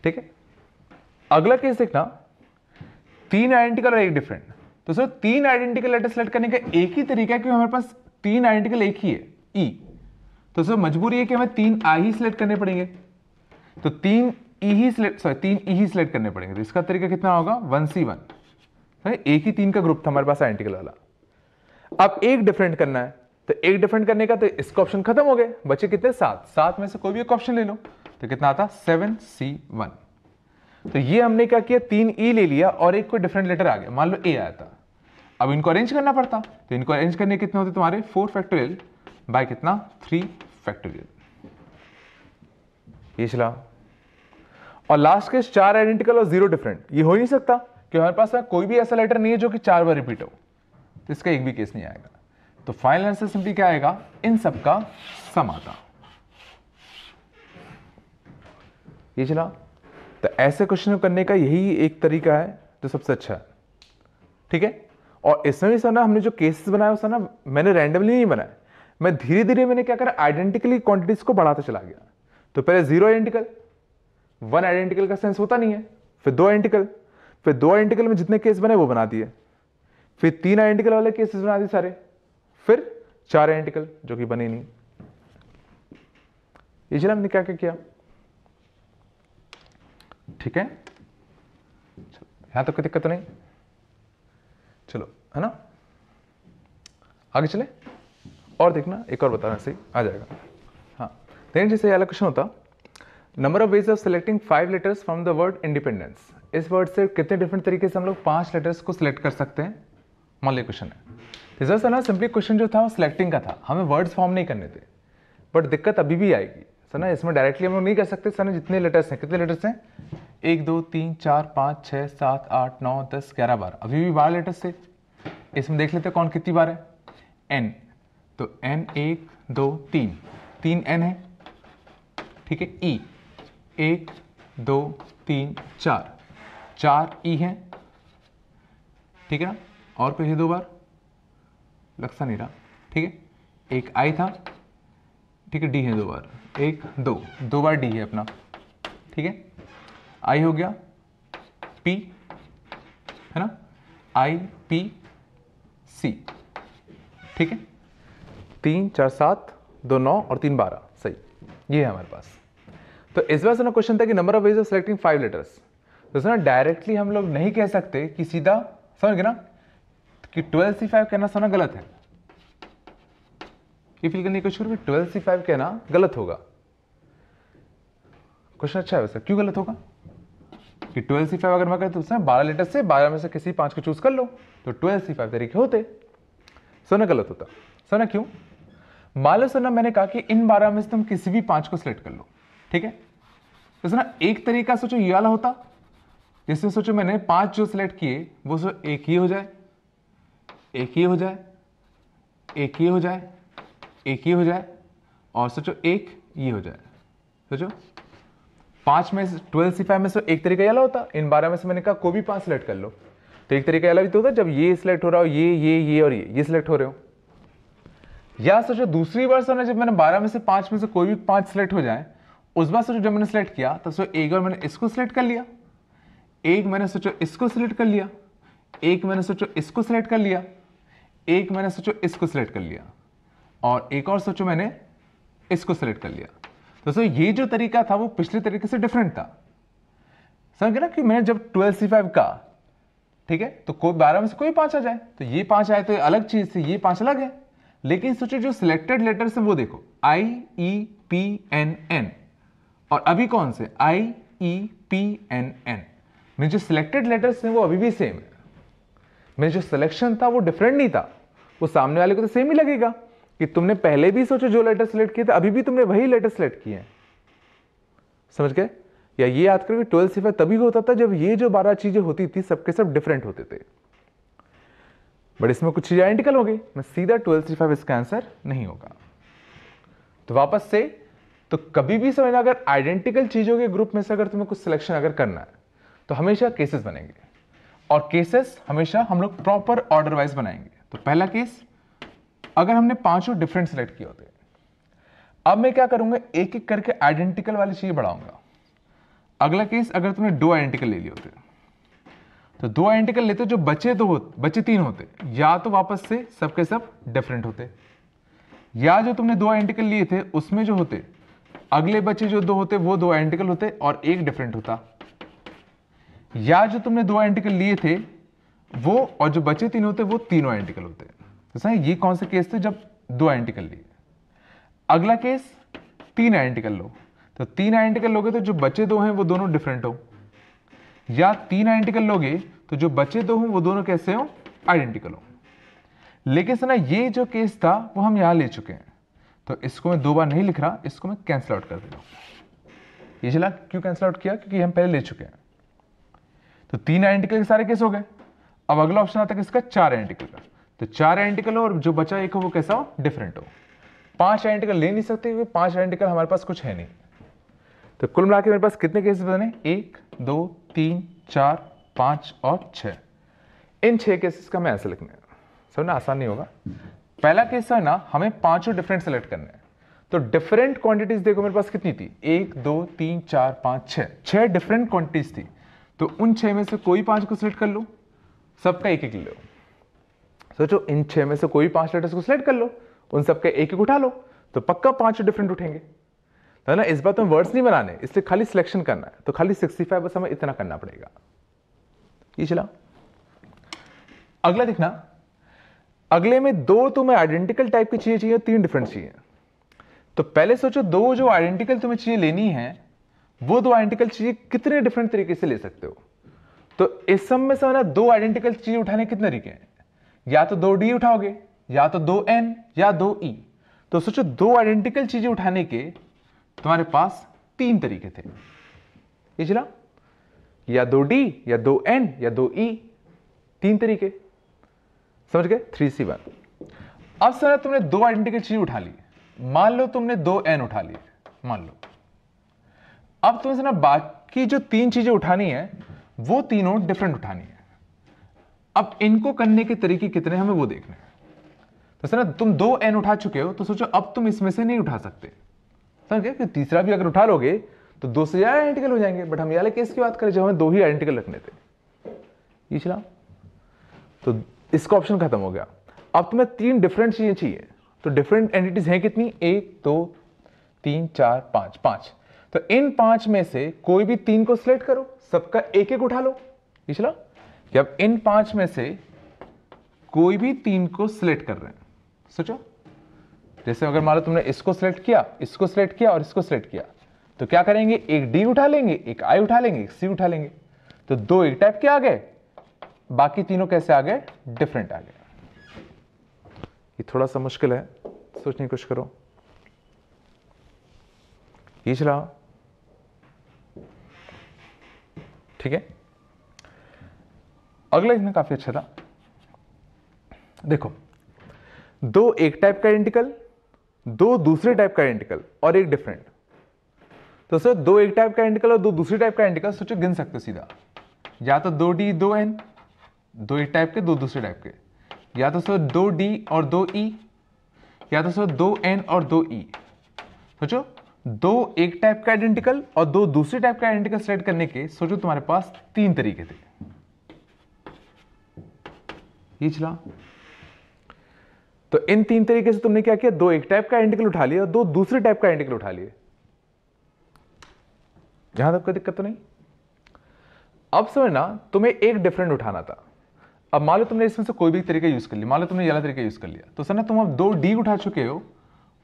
ठीक है, अगला केस देखना, 3 आइडेंटिकल और एक डिफरेंट। तो सर 3 आइडेंटिकल लेटर सेलेक्ट करने का एक ही तरीका है, क्योंकि हमारे पास 3 आइडेंटिकल एक ही है, ई। तो सर मजबूरी है कि हमें 3 आई ही सिलेक्ट करने पड़ेंगे। तो 3 ई ही सिलेक्ट करने पड़ेंगे। तो इसका तरीका कितना होगा? 1C1। एक ही 3 का ग्रुप था हमारे पास आइडेंटिकल वाला। अब एक डिफरेंट करना है, तो एक डिफरेंट करने का तो इसका ऑप्शन खत्म हो गए, बचे कितने? 7 में से कोई भी एक ऑप्शन ले लो। तो कितना आता? 7C1। तो ये हमने क्या किया? 3 ई ले लिया और एक कोई डिफरेंट लेटर आ गया, मान लो ए आया था। अब इनको अरेंज करना पड़ता, तो इनको अरेंज करने कितने होते तुम्हारे? 4 फैक्टोरियल बाय कितना? 3 फैक्टोरियल। ये चला। और लास्ट के 4 आइडेंटिकल और 0 डिफरेंट। ये हो ही नहीं सकता कि हमारे पास कोई भी ऐसा लेटर नहीं है जो कि 4 बार रिपीट हो, तो इसका एक भी केस नहीं आएगा। तो फाइनल आंसर सिंपली क्या आएगा? इन सब का सम आता। ये चला। तो ऐसे क्वेश्चन करने का यही एक तरीका है जो सबसे अच्छा है। ठीक है, और इसमें भी सर ना हमने जो केसेस बनाया सर ना मैंने रैंडमली नहीं बनाया, मैं धीरे धीरे मैंने क्या करा? आइडेंटिकली क्वांटिटीज को बढ़ाता चला गया। तो पहले 0 आइडेंटिकल, 1 आइडेंटिकल का सेंस होता नहीं है, फिर 2 आइडेंटिकल, फिर 2 आइडेंटिकल में जितने केस बने वो बना दिए, फिर 3 आइडेंटिकल वाले केसेस बना दिए सारे, फिर 4 आइडेंटिकल जो कि बने नहीं। ये चला हमने क्या क्या किया। ठीक है, यहां तक कोई दिक्कत तो नहीं? चलो, है ना, आगे चले और देखना, एक और बताना सही आ जाएगा। हाँ, देन जैसे वाला क्वेश्चन होता, number of ways of selecting 5 letters from the word independence. इस वर्ड से कितने डिफरेंट तरीके से हम लोग 5 लेटर्स को सिलेक्ट कर सकते हैं? मान लो क्वेश्चन है रिजल्ट है ना, सिंपली क्वेश्चन जो था वो सिलेक्टिंग का था, हमें वर्ड्स फॉर्म नहीं करने थे। बट दिक्कत अभी भी आएगी सर ना, इसमें डायरेक्टली हम लोग नहीं कर सकते सर ना। जितने लेटर्स हैं, कितने लेटर्स हैं? 1 2 3 4 5 6 7 8 9 10 11 12, अभी भी 12 लेटर्स थे। इसमें देख लेते हैं कौन कितनी बार है। एन, तो एन 1 2 3, 3 एन है। ठीक है, ई 1 2 3 4, 4 ई है। ठीक है ना, और कोई है 2 बार? लगता नहीं रहा। ठीक है, एक आई था। ठीक है, डी है 2 बार, 1 2 बार डी है अपना। ठीक है, आई हो गया, पी है ना, आई पी सी। ठीक है, 3 4 7 2 9 और 3 12, सही, ये है हमारे पास। तो इस बार से ना क्वेश्चन था कि number of ways of selecting 5 letters. तो ना डायरेक्टली हम लोग नहीं कह सकते कि सीधा समझ गए ना कि 12C5 कहना सारा गलत है। ये फील करने की कोशिश करो कि 12C5 कहना गलत होगा। क्वेश्चन अच्छा है वैसे, क्यों गलत होगा कि 12C5 अगर मैं कहता हूं 12 लेटर से 12 में से किसी 5 को चूज कर लो तो 12C5 तरीके होते। सोना गलत होता। सोना क्यों? मान लो सोना मैंने कहा कि इन 12 में से तुम किसी भी 5 को सिलेक्ट कर लो, ठीक है। तो सोना एक तरीका सोचो ये वाला होता, जिसमें सोचो मैंने 5 जो सिलेक्ट किए वो सो एक ही हो जाए, एक ही हो जाए, एक ही हो जाए, एक ही हो जाए, और सोचो एक ये हो जाए। सोचो 5 में से 12C5 में से एक तरीका ये वाला होता, इन 12 में से मैंने कहा कोई भी 5 सिलेक्ट कर लो, तो एक तरीका ये वाला भी तो होता जब ये सिलेक्ट हो रहा हो, ये और ये सिलेक्ट हो रहे हो। या सोचो दूसरी बार सोना जब मैंने 12 में से 5 में से कोई भी 5 सिलेक्ट हो जाए, उस बार सोचो जब मैंने सिलेक्ट किया तब सोचो एक बार मैंने इसको सिलेक्ट कर लिया, एक मैंने सोचो इसको सिलेक्ट कर लिया, एक मैंने सोचो इसको सिलेक्ट कर लिया, एक मैंने सोचो इसको सिलेक्ट कर लिया, और एक और सोचो मैंने इसको सिलेक्ट कर लिया। तो ये जो तरीका था वो पिछले तरीके से डिफरेंट था। समझ गए ना कि मैंने जब 12C5 का, ठीक है, तो कोई 12 में से कोई 5 आ जाए तो ये 5 आए तो अलग चीज से, ये 5 अलग है। लेकिन सोचो जो सिलेक्टेड लेटर्स है वो देखो IEPNN, और अभी कौन से IEPNN में जो सिलेक्टेड लेटर्स हैं वो अभी भी सेम है। में जो सिलेक्शन था वो डिफरेंट नहीं था, वो सामने वाले को तो सेम ही लगेगा कि तुमने पहले भी सोचो जो लेटर सिलेक्ट किए थे अभी भी तुमने वही लेटर सिलेक्ट किए हैं। समझ गए? या ये याद करो कि 12C5 तभी होता था जब ये जो 12 चीजें होती थी सबके सब डिफरेंट होते थे, बट इसमें कुछ चीजें आइडेंटिकल हो गई। मैं सीधा 12C5 इसका आंसर नहीं होगा। तो वापस से, तो कभी भी समझना अगर आइडेंटिकल चीजों के ग्रुप में से अगर तुम्हें कुछ सिलेक्शन अगर करना है तो हमेशा केसेस बनेंगे, और केसेस हमेशा हम लोग प्रॉपर ऑर्डर वाइज बनाएंगे। तो पहला केस, अगर हमने 5 डिफरेंट सिलेक्ट किए होते, अब मैं क्या करूंगा, एक एक करके आइडेंटिकल वाली चीज बढ़ाऊंगा। अगला केस, अगर तुमने 2 आइडेंटिकल ले लिए होते तो 2 आइडेंटिकल लेते जो बचे 3 होते, या तो वापस से सबके सब डिफरेंट होते, या जो तुमने 2 आइडेंटिकल लिए थे उसमें जो होते अगले बचे जो 2 होते वो 2 आइडेंटिकल होते और एक डिफरेंट होता, या जो तुमने 2 आइडेंटिकल लिए थे वो और जो बचे 3 होते वो तीनों आइडेंटिकल होते। तो सही, ये कौन से केस थे जब 2 आइडेंटिकल लिए। अगला केस, 3 आइडेंटिकल लो, तो 3 आइडेंटिकल लोगे तो जो बचे 2 हैं वो दोनों डिफरेंट हो, या 3 आइडेंटिकल लोगे तो जो बचे 2 हों वो दोनों कैसे हो, आइडेंटिकल हो। लेकिन सुना ये जो केस था वो हम यहां ले चुके हैं, तो इसको मैं 2 बार नहीं लिख रहा, इसको मैं कैंसिल आउट कर दे रहा हूं। ये चला क्यों कैंसिल आउट किया, क्योंकि हम पहले ले चुके हैं। तो 3 आइडेंटिकल के सारे केस हो गए। अब अगला ऑप्शन आता है किसका, 4 आइडेंटिकल का। तो 4 आइडेंटिकल हो और जो बचा एक हो वो कैसा हो, डिफरेंट हो। 5 आइडेंटिकल ले नहीं सकते क्योंकि 5 आइडेंटिकल हमारे पास कुछ है नहीं। तो कुल मिला के मेरे पास कितने केसेस बने, 1 2 3 4 5 और 6। इन 6 केसेस का मैं ऐसे लिखना है, समझना आसान नहीं होगा। पहला केस है ना, हमें 5 डिफरेंट सेलेक्ट करने हैं। तो डिफरेंट क्वांटिटीज देखो मेरे पास कितनी थी, 1 2 3 4 5 6 डिफरेंट क्वांटिटीज थी। तो उन 6 में से कोई 5 को सिलेक्ट कर लो, सबका एक एक ले लो। सोचो इन 6 में से कोई 5 लेटर्स को सिलेक्ट कर लो, उन सबका एक एक उठा लो, तो पक्का 5 डिफरेंट उठेंगे। तो ना इस बार तो वर्ड्स नहीं बनाने, इसलिए खाली सिलेक्शन करना है। तो खाली 65 बस हमें इतना करना पड़ेगा। ये चला। अगला देखना, अगले में 2 तुम्हें आइडेंटिकल टाइप की चीजें चाहिए, 3 डिफरेंट चाहिए। तो पहले सोचो 2 जो आइडेंटिकल तुम्हें चीजें लेनी है वो 2 आइडेंटिकल चीजें कितने डिफरेंट तरीके से ले सकते हो। तो इस सब में से ना 2 आइडेंटिकल चीजें उठाने के कितने तरीके हैं, या तो 2D उठाओगे, या तो 2N, या 2E। तो सोचो 2 आइडेंटिकल चीजें उठाने के तुम्हारे पास 3 तरीके थे। ये चला, या 2D, या 2N, या 2E, 3 तरीके। समझ गए, 3C1। अब सर तुमने 2 आइडेंटिकल चीज उठा ली, मान लो तुमने 2N उठा ली, मान लो। अब तुम्हें ना बाकी जो 3 चीजें उठानी है वो तीनों डिफरेंट उठानी है। अब इनको करने के तरीके कितने हमें वो देखना है। तो सर तुम 2N उठा चुके हो, तो सोचो अब तुम इसमें से नहीं उठा सकते, समझ गए, कि तीसरा भी अगर उठा लोगे तो 2 से ज्यादा आइडेंटिकल हो जाएंगे। बट हम ये वाले केस की बात करें जब हमें 2 ही आइडेंटिकल रखने थे। ये चला, तो इसका ऑप्शन खत्म हो गया। अब तुम्हें 3 डिफरेंट चीजें चाहिए, तो डिफरेंट एंटिटीज हैं कितनी, 1 2 3 4 5 5। तो इन 5 में से कोई भी 3 को सिलेक्ट करो, सबका एक एक उठा लो। ये चला, कि अब इन 5 में से कोई भी 3 को सिलेक्ट कर रहे हैं। सोचो, जैसे अगर मान लो तुमने इसको सिलेक्ट किया, इसको सिलेक्ट किया और इसको सिलेक्ट किया, तो क्या करेंगे, एक डी उठा लेंगे, एक आई उठा लेंगे, एक सी उठा लेंगे। तो 2 एक टाइप के आ गए, बाकी तीनों कैसे आ गए, डिफरेंट आ गए। ये थोड़ा सा मुश्किल है, सोचने की कोशिश करो। ये चला, ठीक है। अगला इसमें काफी अच्छा था। देखो, 2 एक टाइप का आइडेंटिकल, 2 दूसरे टाइप का आइडेंटिकल और एक डिफरेंट। तो सर 2 एक टाइप का आइडेंटिकल और 2 दूसरे टाइप का आइडेंटिकल, सोचो गिन सकते हो सीधा, या तो 2D 2N, 2 एक टाइप के 2 दूसरे टाइप के, या तो सर 2D और 2E, या तो सर 2N और 2E। सोचो 2 एक टाइप का आइडेंटिकल और 2 दूसरे टाइप का आइडेंटिकल सेलेक्ट करने के, सोचो तुम्हारे पास 3 तरीके थे। ये चला, तो इन 3 तरीके से तुमने क्या किया, 2 एक टाइप का आइडेंटिकल उठा लिया और 2 दूसरे टाइप का आइडेंटिकल उठा लिए। यहां तक कोई दिक्कत तो नहीं। अब समझना, तुम्हें एक डिफरेंट उठाना था। अब मान लो तुमने इसमें से कोई भी तरीका यूज कर लिया, मान लो तुमने ये वाला तरीका यूज कर लिया, तो सर ना तुम अब 2D उठा चुके हो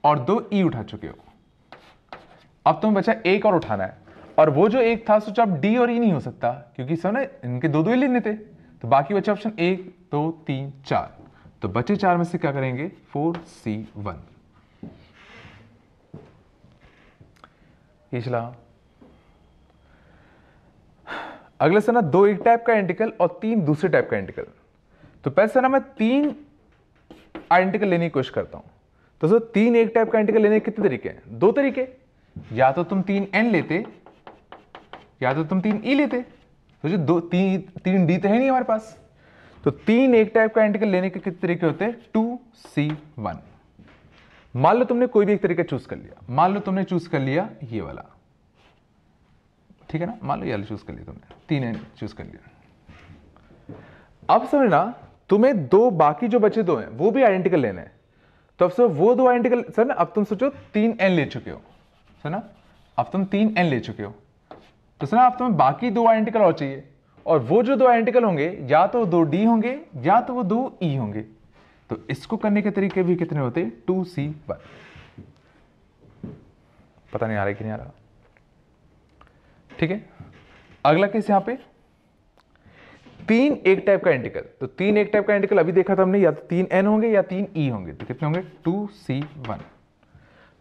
और 2E उठा चुके हो। अब तुम्हें बचा एक और उठाना है, और वो जो एक था, सोचो अब D और E नहीं हो सकता, क्योंकि सर ना इनके 2 ही लेने थे। तो बाकी बचा ऑप्शन 1 2 3 4। तो बचे 4 में से क्या करेंगे, 4C1। ये चला। अगले से ना 2 एक टाइप का आइडेंटिकल और 3 दूसरे टाइप का आइडेंटिकल। तो पहले से ना मैं 3 आइडेंटिकल लेने की कोशिश करता हूं। तो सर 3 एक टाइप का आइडेंटिकल लेने के कितने तरीके हैं, 2 तरीके। या तो तुम 3N लेते, या तो तुम 3E लेते। तो जो 3D तो है नहीं हमारे पास। तो 3 एक टाइप का आइडेंटिकल लेने के कितने तरीके होते हैं, 2C1। मान लो तुमने कोई भी एक तरीका चूज कर लिया, मान लो तुमने चूज कर लिया ये वाला, ठीक है ना, मान लो ये वाला चूज कर लिया तुमने, 3N चूज कर लिया। अब समझना, तुम्हें 2 बाकी जो बचे 2 हैं वो भी आइडेंटिकल लेने हैं। तो अब सर वो 2 आइडेंटिकल, सर ना अब तुम सोचो 3N ले चुके हो, सर ना अब तुम 3N ले चुके हो, तो सर ना अब तुम्हें बाकी 2 आइडेंटिकल और चाहिए, और वो जो 2 आइडेंटिकल होंगे या तो 2D होंगे या तो वो 2E होंगे। तो इसको करने के तरीके भी कितने होते, 2C1। पता नहीं आ रहा कि नहीं आ रहा, ठीक है। अगला केस यहां पे 3 एक टाइप का आइडेंटिकल। तो 3 एक टाइप का आइडेंटिकल अभी देखा था हमने, या तो 3N होंगे या 3E होंगे। तो कितने होंगे, 2C1।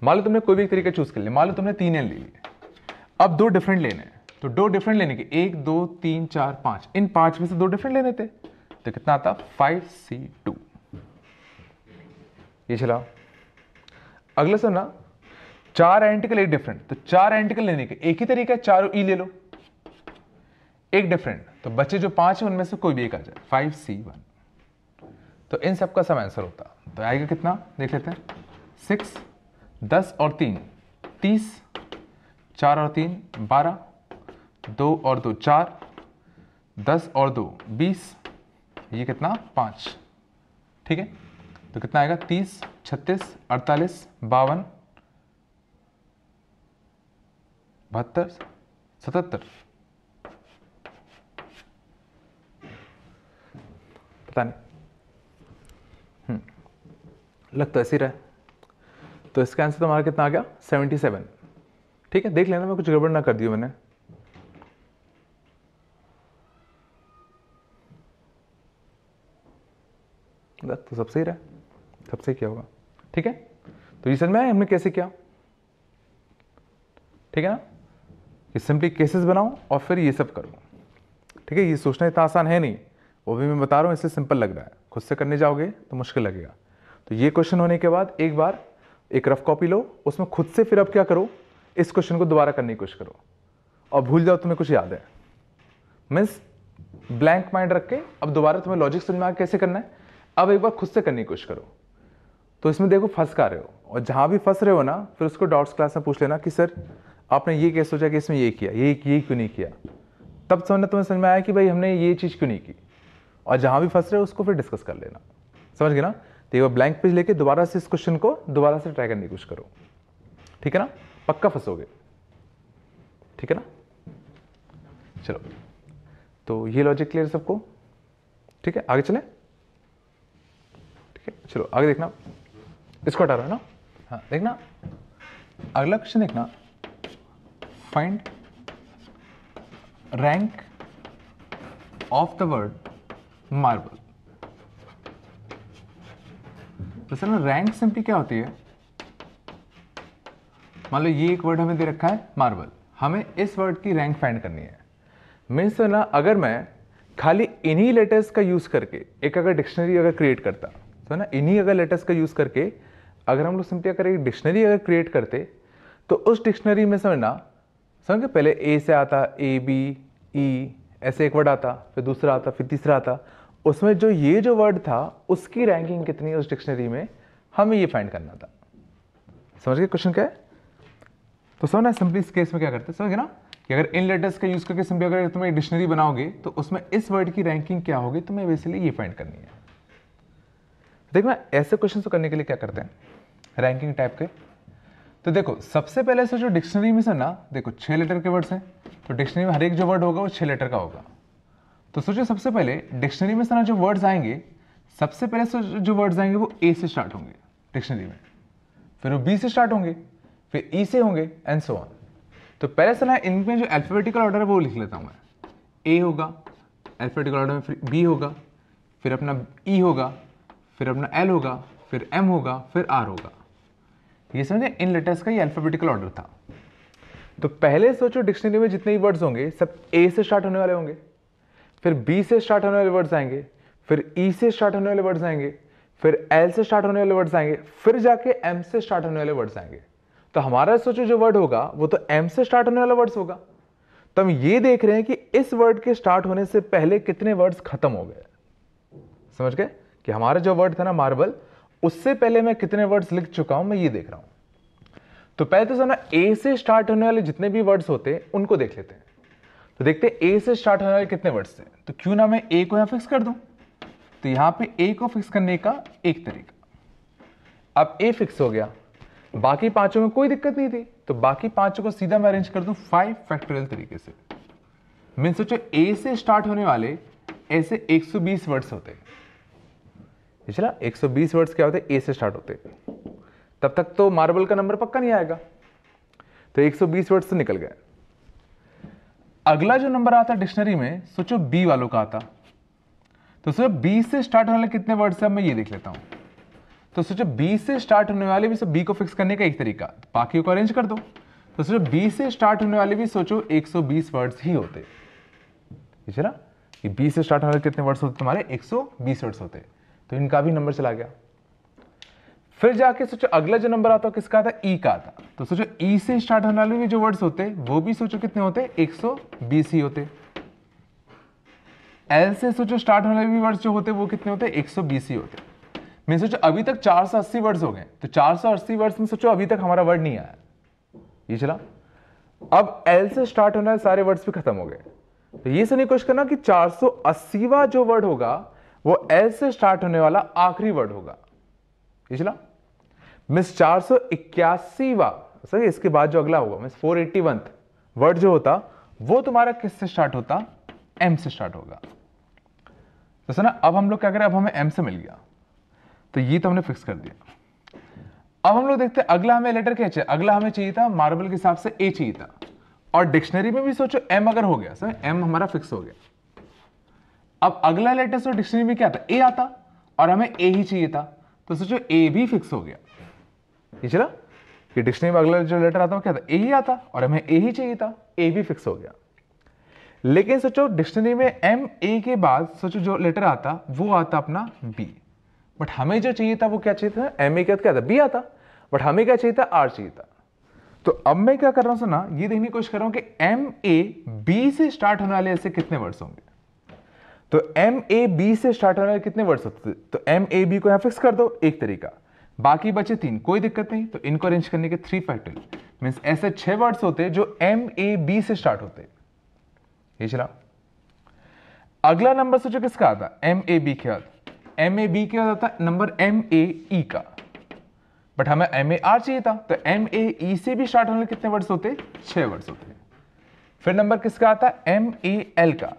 मान लो तुमने कोई भी तरीका चूज कर लिया, मान लो तुमने 3N ले लिया। अब 2 डिफरेंट लेने हैं, तो 2 डिफरेंट लेने के 1 2 3 4 5, इन 5 में से 2 डिफरेंट लेने थे। तो कितना आता, 5C2। ये चला। अगला सुन ना, 4 आइडेंटिकल एक डिफरेंट। तो 4 आइडेंटिकल लेने के एक ही तरीका है, 4 E ले लो, एक डिफरेंट। तो बचे जो 5 है उनमें से कोई भी एक आ जाए, 5C1। तो इन सबका सम आंसर होता, तो आएगा कितना, देख लेते हैं। 6 10 और 3 30, 4 और 3 12, 2 और 2 4, 10 और 2 20, ये कितना 5, ठीक है। तो कितना आएगा, 30 36 48 52 72 77। पता नहीं, लगता ऐसे ही रहा। तो इसका आंसर तुम्हारा कितना आ गया, 77, ठीक है। देख लेना मैं कुछ गड़बड़ ना कर दी मैंने। तो सब सही रहा, सब सही किया होगा, ठीक है। तो ये समझ में आया हमने कैसे किया, ठीक है ना। ये सिंपली केसेस बनाओ और फिर ये सब करो, ठीक है। ये सोचना इतना आसान है नहीं, वो भी मैं बता रहा हूँ इसलिए सिंपल लग रहा है, खुद से करने जाओगे तो मुश्किल लगेगा। तो ये क्वेश्चन होने के बाद एक बार एक रफ कॉपी लो, उसमें खुद से फिर अब क्या करो, इस क्वेश्चन को दोबारा करने की कोशिश करो, और भूल जाओ तुम्हें कुछ याद है, मीन्स ब्लैंक माइंड रख के अब दोबारा तुम्हें लॉजिक समझ में आ कैसे करना है, अब एक बार खुद से करने की कोशिश करो। तो इसमें देखो फंस का रहे हो, और जहां भी फंस रहे हो ना, फिर उसको डाउट्स क्लास में पूछ लेना कि सर आपने ये कैसे सोचा कि इसमें ये किया, ये क्यों नहीं किया। तब समझना तुम्हें समझ में आया कि भाई हमने ये चीज़ क्यों नहीं की, और जहां भी फंस रहे हो उसको फिर डिस्कस कर लेना, समझ गए ना। तो एक बार ब्लैंक पेज लेके दोबारा से इस क्वेश्चन को दोबारा से ट्राई करने की कोशिश करो, ठीक है ना, पक्का फंसोगे, ठीक है ना। चलो, तो ये लॉजिक क्लियर सबको। ठीक है, आगे चले। ठीक है, चलो आगे देखना, इसको हटा रहा है ना। हाँ देखना, अगला क्वेश्चन देखना, find rank of the word marble. तो सर रैंक सिंपली क्या होती है, मान लो ये एक वर्ड हमें दे रखा है मार्बल, हमें इस वर्ड की रैंक फाइंड करनी है। मीन्स ना अगर मैं खाली इन्हीं लेटर्स का यूज करके एक अगर डिक्शनरी अगर क्रिएट करता, तो ना इन्हीं अगर लेटर्स का यूज करके अगर हम लोग सिंपली अगर एक डिक्शनरी अगर क्रिएट करते, तो उस डिक्शनरी में समझ पहले ए से आता, ए बी ई ऐसे एक वर्ड आता, फिर दूसरा आता, फिर तीसरा आता, उसमें जो ये जो वर्ड था उसकी रैंकिंग कितनी है उस डिक्शनरी में, हमें ये फाइंड करना था। समझ गए क्वेश्चन क्या है? तो समझना सिंपली इस केस में क्या करते हैं, समझ गए ना, कि अगर इन लेटर्स का यूज करके सिंपली अगर तुम एक डिक्शनरी बनाओगे तो उसमें इस वर्ड की रैंकिंग क्या होगी, तुम्हें बेसिकली ये फाइंड करनी है। देखना ऐसे क्वेश्चन को करने के लिए क्या करते हैं रैंकिंग टाइप के। तो देखो सबसे पहले से जो डिक्शनरी में से ना, देखो 6 लेटर के वर्ड्स हैं, तो डिक्शनरी में हर एक जो वर्ड होगा वो 6 लेटर का होगा। तो सोचो सबसे पहले डिक्शनरी में से ना जो वर्ड्स आएंगे, सबसे पहले से जो वर्ड्स आएंगे वो ए से स्टार्ट होंगे डिक्शनरी में, फिर वो बी से स्टार्ट होंगे, फिर ई से होंगे एंड सो ऑन। तो पहले से ना इनमें जो अल्फाबेटिकल ऑर्डर है वो लिख लेता हूँ मैं। ए होगा अल्फाबेटिकल ऑर्डर में, फिर बी होगा, फिर अपना ई होगा, फिर अपना एल होगा, फिर एम होगा, फिर आर होगा। ये समझे इन लेटर्स का ये अल्फाबेटिकल ऑर्डर था। तो पहले सोचो डिक्शनरी में जितने भी वर्ड्स होंगे सब ए से स्टार्ट होने वाले होंगे, फिर बी से स्टार्ट होने वाले वर्ड्स आएंगे, फिर ई से स्टार्ट होने वाले वर्ड्स आएंगे, फिर एल से स्टार्ट होने वाले वर्ड्स आएंगे, फिर जाके एम से स्टार्ट होने वाले वर्ड्स आएंगे। तो हमारा सोचो जो वर्ड होगा वो तो एम से स्टार्ट होने वाला वर्ड्स होगा। तो हम ये देख रहे हैं कि इस वर्ड के स्टार्ट होने से पहले कितने वर्ड्स खत्म हो गए। समझ गए कि हमारा जो वर्ड था ना मार्बल, उससे पहले मैं कितने वर्ड्स लिख चुका हूं, मैं ये देख रहा हूं। तो पहले तो समझना ए से स्टार्ट होने वाले जितने भी वर्ड्स होते हैं उनको देख लेते हैं। तो देखते हैं ए से स्टार्ट होने वाले कितने वर्ड्स थे। तो क्यों ना मैं ए को यहां फिक्स कर दूं। तो यहां पे ए को फिक्स करने का एक तरीका, अब ए फिक्स हो गया, बाकी पांचों में कोई दिक्कत नहीं थी, तो बाकी पांचों को सीधा मैं अरेंज कर दूं 5 फैक्टोरियल तरीके से। मीन सोचो ए से स्टार्ट होने वाले ऐसे 120 वर्ड्स होते हैं। चला 120 वर्ड्स क्या होते, ए से स्टार्ट होते, तब तक तो मार्बल का नंबर पक्का नहीं आएगा। तो 120 वर्ड्स तो निकल गए। अगला जो नंबर आता डिक्शनरी में, सोचो बी वालों का आता। तो सोचो बी से स्टार्ट होने वाले कितने वर्ड्स हैं, मैं ये देख लेता हूं। तो सोचो बी से स्टार्ट होने वाले भी, बी को फिक्स करने का एक तरीका, बाकी को अरेंज कर दो। तो सोचो बी से स्टार्ट होने वाले भी सोचो 120 वर्ड्स ही होते। चला कि बी से स्टार्ट होने वाले कितने वर्ड्स होते तुम्हारे, 120 वर्ड्स होते। तो इनका भी नंबर चला गया। फिर जाके सोचो अगला जो नंबर आता है किसका आता, ई का आता। तो सोचो ई से स्टार्ट होने वाले भी जो वर्ड्स होते वो भी सोचो कितने होते, 120 ही होते। एल से सोचो स्टार्ट होने वाले भी वर्ड्स जो होते वो कितने होते, 120 ही होते। मैं सोचो अभी तक 480 वर्ड्स हो गए। तो 480 वर्ड्स में सोचो अभी तक हमारा वर्ड नहीं आया, ये चला। अब एल से स्टार्ट होने वाले सारे वर्ड्स भी खत्म हो गए। तो ये सुनिए कोशिश करना कि 480वां जो वर्ड होगा वो एल से स्टार्ट होने वाला आखिरी वर्ड होगा। ये चला मिस 481वां, सही, इसके बाद जो अगला होगा मिस 481 वर्ड जो होता वो तुम्हारा किससे स्टार्ट होता, एम से स्टार्ट होगा। तो सुना अब हम लोग क्या करें, अब हमें एम से मिल गया, तो ये तो हमने फिक्स कर दिया। अब हम लोग देखते हैं अगला हमें लेटर क्या चाहिए। अगला हमें चाहिए था मार्बल के हिसाब से ए चाहिए था, और डिक्शनरी में भी सोचो एम अगर हो गया, सर एम हमारा फिक्स हो गया। अब अगला लेटर से डिक्शनरी में क्या आता, ए आता, और हमें ए ही चाहिए था। तो सोचो ए भी फिक्स हो गया। ये चला कि डिक्शनरी में अगला जो लेटर आता वो क्या था, ए ही आता, और हमें ए ही चाहिए था, ए भी फिक्स हो गया। लेकिन सोचो डिक्शनरी में एम ए के बाद सोचो जो लेटर आता वो आता अपना बी, बट हमें जो चाहिए था वो क्या चाहिए था, एम ए के बाद क्या था, बी आता, बट हमें क्या चाहिए था, आर चाहिए था। तो अब मैं क्या कर रहा हूं सुना, ये देखने की कोशिश कर रहा हूं कि एम ए बी से स्टार्ट होने वाले ऐसे कितने वर्ड्स होंगे। तो एम ए बी से स्टार्ट होने वाले कितने वर्ड्स होते, तो एम ए बी को यहां फिक्स कर दो एक तरीका, बाकी बचे 3, कोई दिक्कत नहीं। तो इनको अरेंज करने के 3 फैक्टोरियल मींस ऐसे 6 वर्ड्स होते जो एम ए बी से स्टार्ट होते। ये चला अगला नंबर सोचो किसका आता, एम ए बी के बाद, एम ए बी के बाद आता नंबर एम ए ई का, बट हमें एम ए आर चाहिए था। तो एम ए ई से भी स्टार्ट होने कितने वर्ड्स होते, 6 वर्ड्स होते। फिर नंबर किसका आता, एम ए एल का,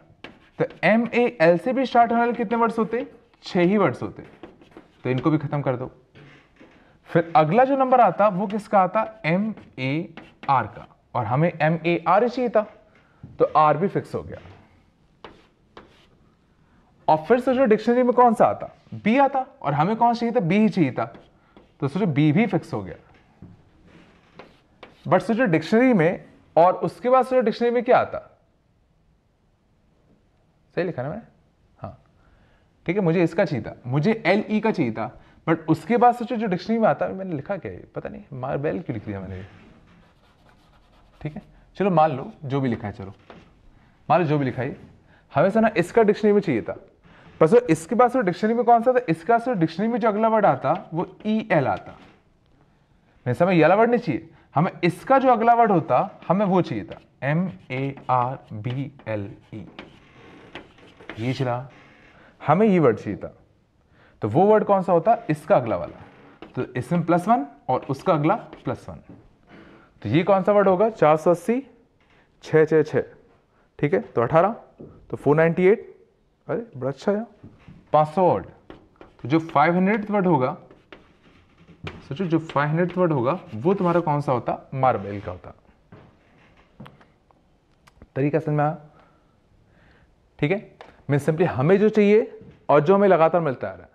तो MAL से भी स्टार्ट होने वाले कितने वर्ड्स होते? 6 ही वर्ड्स होते, तो इनको भी खत्म कर दो। फिर अगला जो नंबर आता वो किसका आता? MAR का, और हमें MAR ही चाहिए था, तो R भी फिक्स हो गया। और फिर सोचो डिक्शनरी में कौन सा आता? B आता, और हमें कौन चाहिए था? B ही चाहिए था, तो सोचो B भी फिक्स हो गया। बट सोचो डिक्शनरी में, और उसके बाद सोचो डिक्शनरी में क्या आता? सही लिखा ना मैंने? हाँ ठीक है, मुझे इसका चाहिए था, मुझे LE का चाहिए था, बट उसके बाद सोचो जो डिक्शनरी में आता, मैंने लिखा क्या है पता नहीं, मार्बेल क्यों लिख दिया मैंने। ठीक है चलो मान लो जो भी लिखा है, चलो मान लो जो भी लिखा है, हमें ना इसका डिक्शनरी में चाहिए था, बस इसके पास डिक्शनरी में कौन सा था? इसका डिक्शनरी में जो अगला वर्ड आता वो EL आता। मैं हमें ये वाला वर्ड नहीं चाहिए, हमें इसका जो अगला वर्ड होता हमें वो चाहिए था, MARBLE। ये चला, हमें ये वर्ड चाहिए था, तो वो वर्ड कौन सा होता? इसका अगला वाला, तो इसमें +1 और उसका अगला +1, तो ये कौन सा वर्ड होगा? 480 6 6 6, ठीक है, तो 18, तो 498, अरे बड़ा अच्छा है, 500 वर्ड। तो जो 500th वर्ड होगा, सोचो जो 500th वर्ड होगा वो तुम्हारा कौन सा होता? मार्बेल का होता। तरीका समझ में आया? ठीक है, मैं सिंपली हमें जो चाहिए और जो हमें लगातार मिलता आ रहा है,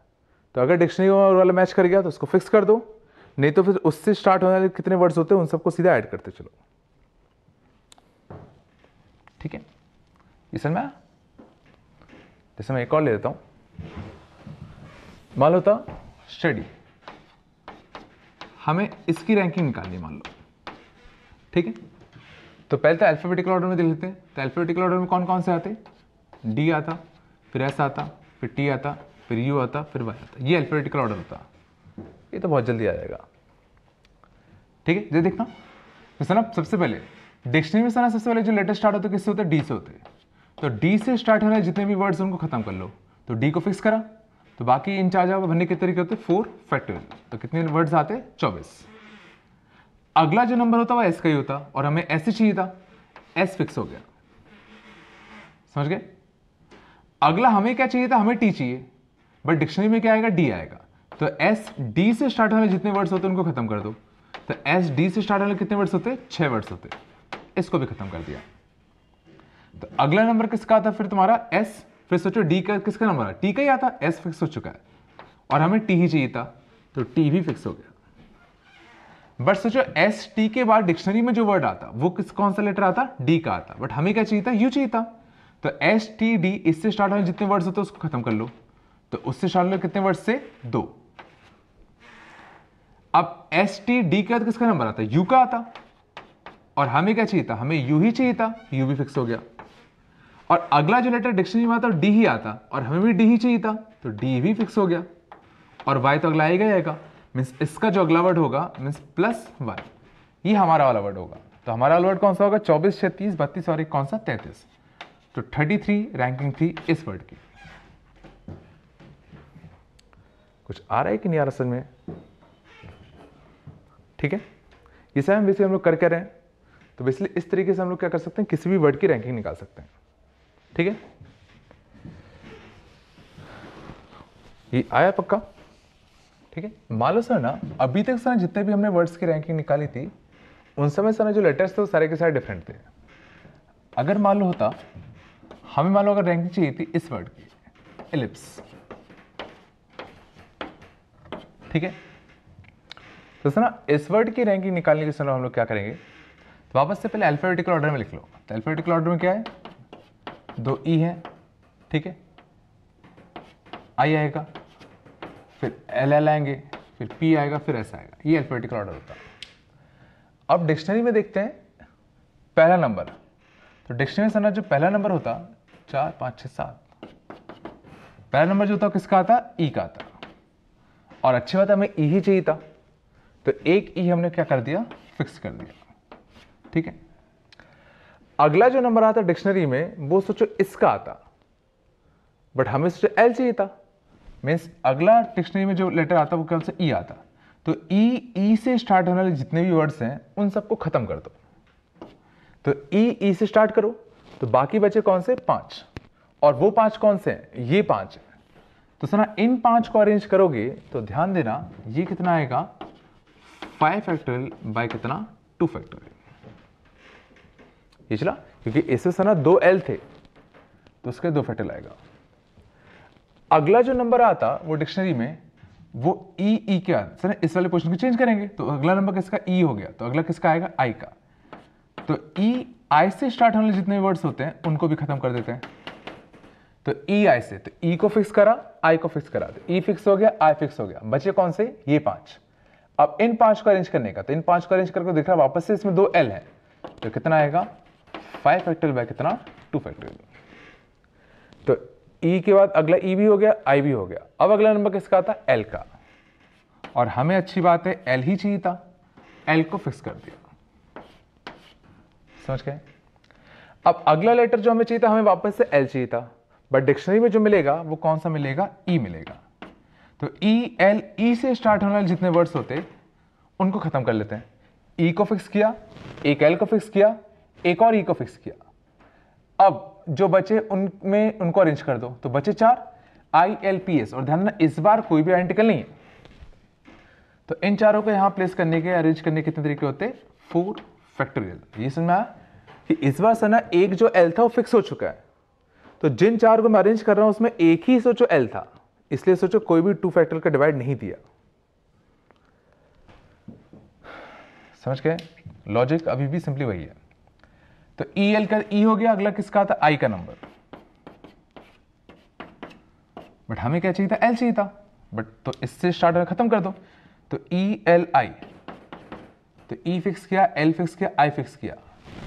तो अगर डिक्शनरी वाला मैच कर गया तो उसको फिक्स कर दो, नहीं तो फिर उससे स्टार्ट होने वाले कितने वर्ड्स होते हैं उन सबको सीधा ऐड करते चलो। ठीक है, ये समझ में आया? जैसे मैं एक और ले लेता हूं, मान लो था स्टडी, हमें इसकी रैंकिंग निकालनी मान लो। ठीक है, तो पहले तो अल्फाबेटिकल ऑर्डर में देख लेते हैं। तो अल्फाबेटिकल ऑर्डर में कौन कौन से आते? D आता, फिर S आता, फिर T आता, फिर U आता, फिर Y आता। ये अल्फाबेटिकल ऑर्डर होता। ये तो बहुत जल्दी आ जाएगा। ठीक है, ये देखना, तो सना सबसे पहले डिक्शनरी में सना सबसे पहले जो लेटर स्टार्ट होते किससे होते? D से होते। तो D से स्टार्ट होने जितने भी वर्ड्स उनको खत्म कर लो। तो D को फिक्स करा, तो बाकी इन चार जगह भरने के तरीके होते 4 फैक्टोरियल, तो कितने वर्ड्स आते? 24। अगला जो नंबर होता वह S का ही होता, और हमें S ही चाहिए था, S फिक्स हो गया। समझ गए? अगला हमें क्या चाहिए था? हमें T चाहिए, बट डिक्शनरी में क्या आएगा? D आएगा। तो S D से स्टार्ट होने जितने वर्ड्स होते हैं उनको खत्म कर दो। तो S D से स्टार्ट होने कितने वर्ड्स होते? 6 वर्ड्स होते, इसको भी खत्म कर दिया। तो अगला नंबर किसका आता फिर तुम्हारा? S। फिर सोचो D का किसका नंबर है? T का ही आता, S फिक्स हो चुका है, और हमें T ही चाहिए था, तो T भी फिक्स हो गया। बट सोचो S T के बाद डिक्शनरी में जो वर्ड आता वो कौन सा लेटर आता? D का आता, बट हमें क्या चाहिए था? U चाहिए था। तो S T D इससे स्टार्ट होने जितने वर्ड्स होते हैं उसको खत्म कर लो। तो उससे स्टार्ट होने कितने वर्ड्स से? 2। अब S T D के बाद किसका नंबर आता? U का आता, और हमें क्या चाहिए था? हमें U ही चाहिए था, U भी फिक्स हो गया। और अगला जो लेटर डिक्शनरी में आता D ही आता, और हमें भी D ही चाहिए था, तो D भी फिक्स हो गया। और Y तो अगला आएगा ही आएगा, मीन्स इसका जो अगला वर्ड होगा मीन्स +1, ये हमारा वाला वर्ड होगा। तो हमारा वाला वर्ड कौन सा होगा? 24 36 32 और एक कौन सा? 33। तो 33 रैंकिंग थी इस वर्ड की। कुछ आ रहा है कि नहीं आ रहा समझ में? ठीक है, ये सब बेसिकली हम लोग कर रहे हैं। तो बेसिकली इस तरीके से हम लोग क्या कर सकते हैं? किसी भी वर्ड की रैंकिंग निकाल सकते हैं। ठीक है, ये आया पक्का? ठीक है, मान लो सर ना अभी तक सर जितने भी हमने वर्ड्स की रैंकिंग निकाली थी उन समय सर जो लेटर्स थे वो सारे के सारे डिफरेंट थे। अगर मान लो होता हमें मान लो अगर रैंकिंग चाहिए थी इस वर्ड की, एलिप्स, ठीक है, तो सर ना इस वर्ड की रैंकिंग निकालने के समय हम लोग क्या करेंगे? तो वापस से पहले अल्फाबेटिकल ऑर्डर में लिख लो। तो अल्फाबेटिकल ऑर्डर में क्या है? 2 E है, ठीक है, I आएगा, फिर LL आएंगे, फिर P आएगा, फिर S आएगा। ये अल्फाबेटिकल ऑर्डर होता है। अब डिक्शनरी में देखते हैं पहला नंबर। तो डिक्शनरी में सर जो पहला नंबर होता 4 5 6 7, पहला नंबर जो होता किसका आता? E का आता। और अच्छी बात है हमें E ही चाहिए था, तो एक E हमने क्या कर दिया? फिक्स कर दिया। ठीक है, अगला जो नंबर आता डिक्शनरी में वो सोचो इसका आता, बट हमें सोचो L चाहिए था, मीन्स अगला डिक्शनरी में जो लेटर आता वो कौन सा? E आता। तो E से स्टार्ट होने वाले जितने भी वर्ड्स हैं उन सबको खत्म कर दो। तो E से स्टार्ट करो, तो बाकी बचे कौन से? 5, और वो 5 कौन से हैं, ये 5 है। तो सना इन 5 को अरेंज करोगे तो ध्यान देना ये कितना आएगा 5 फैक्टोरियल बाय कितना 2 फैक्टोरियल। ये चला, क्योंकि इससे सना 2 L थे तो उसके 2 फैक्टोरियल आएगा। अगला जो नंबर आता वो डिक्शनरी में वो ई के आता, सर इस वाले पोर्शन को चेंज करेंगे तो अगला नंबर किसका ई हो गया, तो अगला किसका आएगा आई का। तो ई आई से स्टार्ट होने जितने वर्ड्स होते हैं उनको भी खत्म कर देते हैं। तो ई आई से, तो ई को फिक्स करा आई को फिक्स करा, तो ई फिक्स हो गया आई फिक्स हो गया, बचे कौन से ये 5। अब इन 5 को अरेंज करने का, तो इन 5 को अरेंज करके दिख रहा वापस से इसमें 2 L है, तो कितना आएगा 5 फैक्टोरियल बाय कितना 2 फैक्टोरियल। तो ई के बाद अगला ई भी हो गया आई भी हो गया। अब अगला नंबर किसका आता एल का, और हमें अच्छी बात है एल ही चाहिए था, एल को फिक्स कर दिया। समझ गए। अब अगला लेटर जो हमें चाहिए था, हमें वापस से एल चाहिए था, बट डिक्शनरी में जो मिलेगा वो कौन सा मिलेगा ई मिलेगा। तो ई एल, ई से स्टार्ट होने वाले जितने वर्ड्स होते उनको खत्म कर लेते हैं। ई को फिक्स किया, एक एल को फिक्स किया, एक और ई को फिक्स किया। अब जो बचे उनमें उनको अरेंज कर दो, तो बचे 4 आई एल पी एस, और ध्यान इस बार कोई भी आइडेंटिकल नहीं है। तो इन चारों को यहां प्लेस करने के, अरेंज करने के कितने तरीके होते हैं 4 फैक्टोरियल। ये समझ में आया कि इस बार सना एक जो एल था वो फिक्स हो चुका है, तो जिन 4 को मैं अरेंज कर रहा हूं उसमें एक ही सोचो एल था, इसलिए सोचो कोई भी 2 फैक्टोरियल का डिवाइड नहीं दिया। समझ गए, लॉजिक अभी भी सिंपली वही है। तो ई एल का ई हो गया, अगला किसका था आई का नंबर, बट हमें क्या चाहिए था एल चाहिए था, बट तो इससे स्टार्ट होकर खत्म कर दो। तो ई एल आई, तो ई फिक्स किया, एल फिक्स किया, आई फिक्स किया,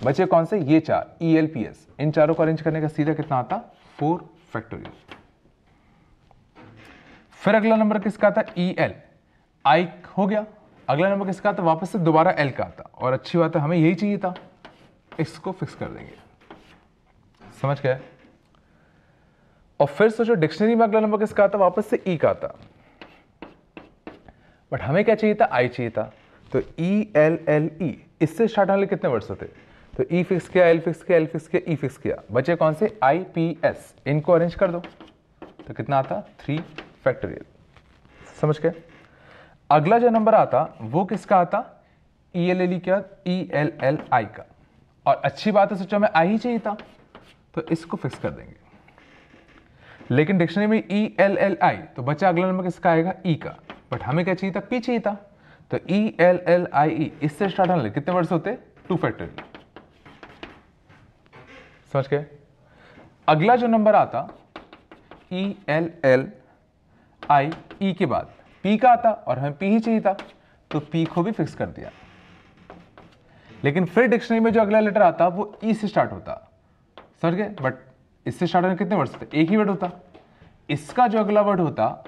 बचे कौन से ये 4 ई एल पी एस। इन चारों को अरेंज करने का सीधा कितना आता 4 फैक्टोरियल। फिर अगला नंबर किसका था ई एल आई हो गया, अगला नंबर किसका था वापस से दोबारा एल का आता, और अच्छी बात है हमें यही चाहिए था, इसको फिक्स कर देंगे। समझ गए। और फिर सोचो डिक्शनरी में अगला नंबर किसका आता वापस से ई का आता, बट हमें क्या चाहिए था आई चाहिए था। तो ई एल एल ई, इससे स्टार्ट होने कितने वर्ड्स होते, तो ई फिक्स किया, एल फिक्स किया, एल फिक्स किया, ई फिक्स किया, बचे कौन से आई पी एस। इनको अरेंज कर दो तो कितना आता 3 फैक्टोरियल। समझ गए। अगला जो नंबर आता वो किसका आता ई एल एल ई क्या ई एल एल आई का, और अच्छी बात है सोचो हमें आई ही चाहिए था तो इसको फिक्स कर देंगे। लेकिन डिक्शनरी में ई एल एल आई, तो बचा अगला नंबर किसका आएगा ई का, बट हमें क्या चाहिए था पी चाहिए था। तो ई एल एल आई ई, इससे स्टार्ट होने कितने वर्ड्स होते 2 फैक्टोरियल। समझ गए। अगला जो नंबर आता ई एल एल आई ई के बाद पी का आता, और हमें पी ही चाहिए था तो पी को भी फिक्स कर दिया। लेकिन फिर डिक्शनरी में जो अगला लेटर आता वो ई से स्टार्ट होता। समझ गए। बट इससे स्टार्ट होने कितने वर्ड्स थे, एक ही वर्ड होता। इसका जो अगला वर्ड होता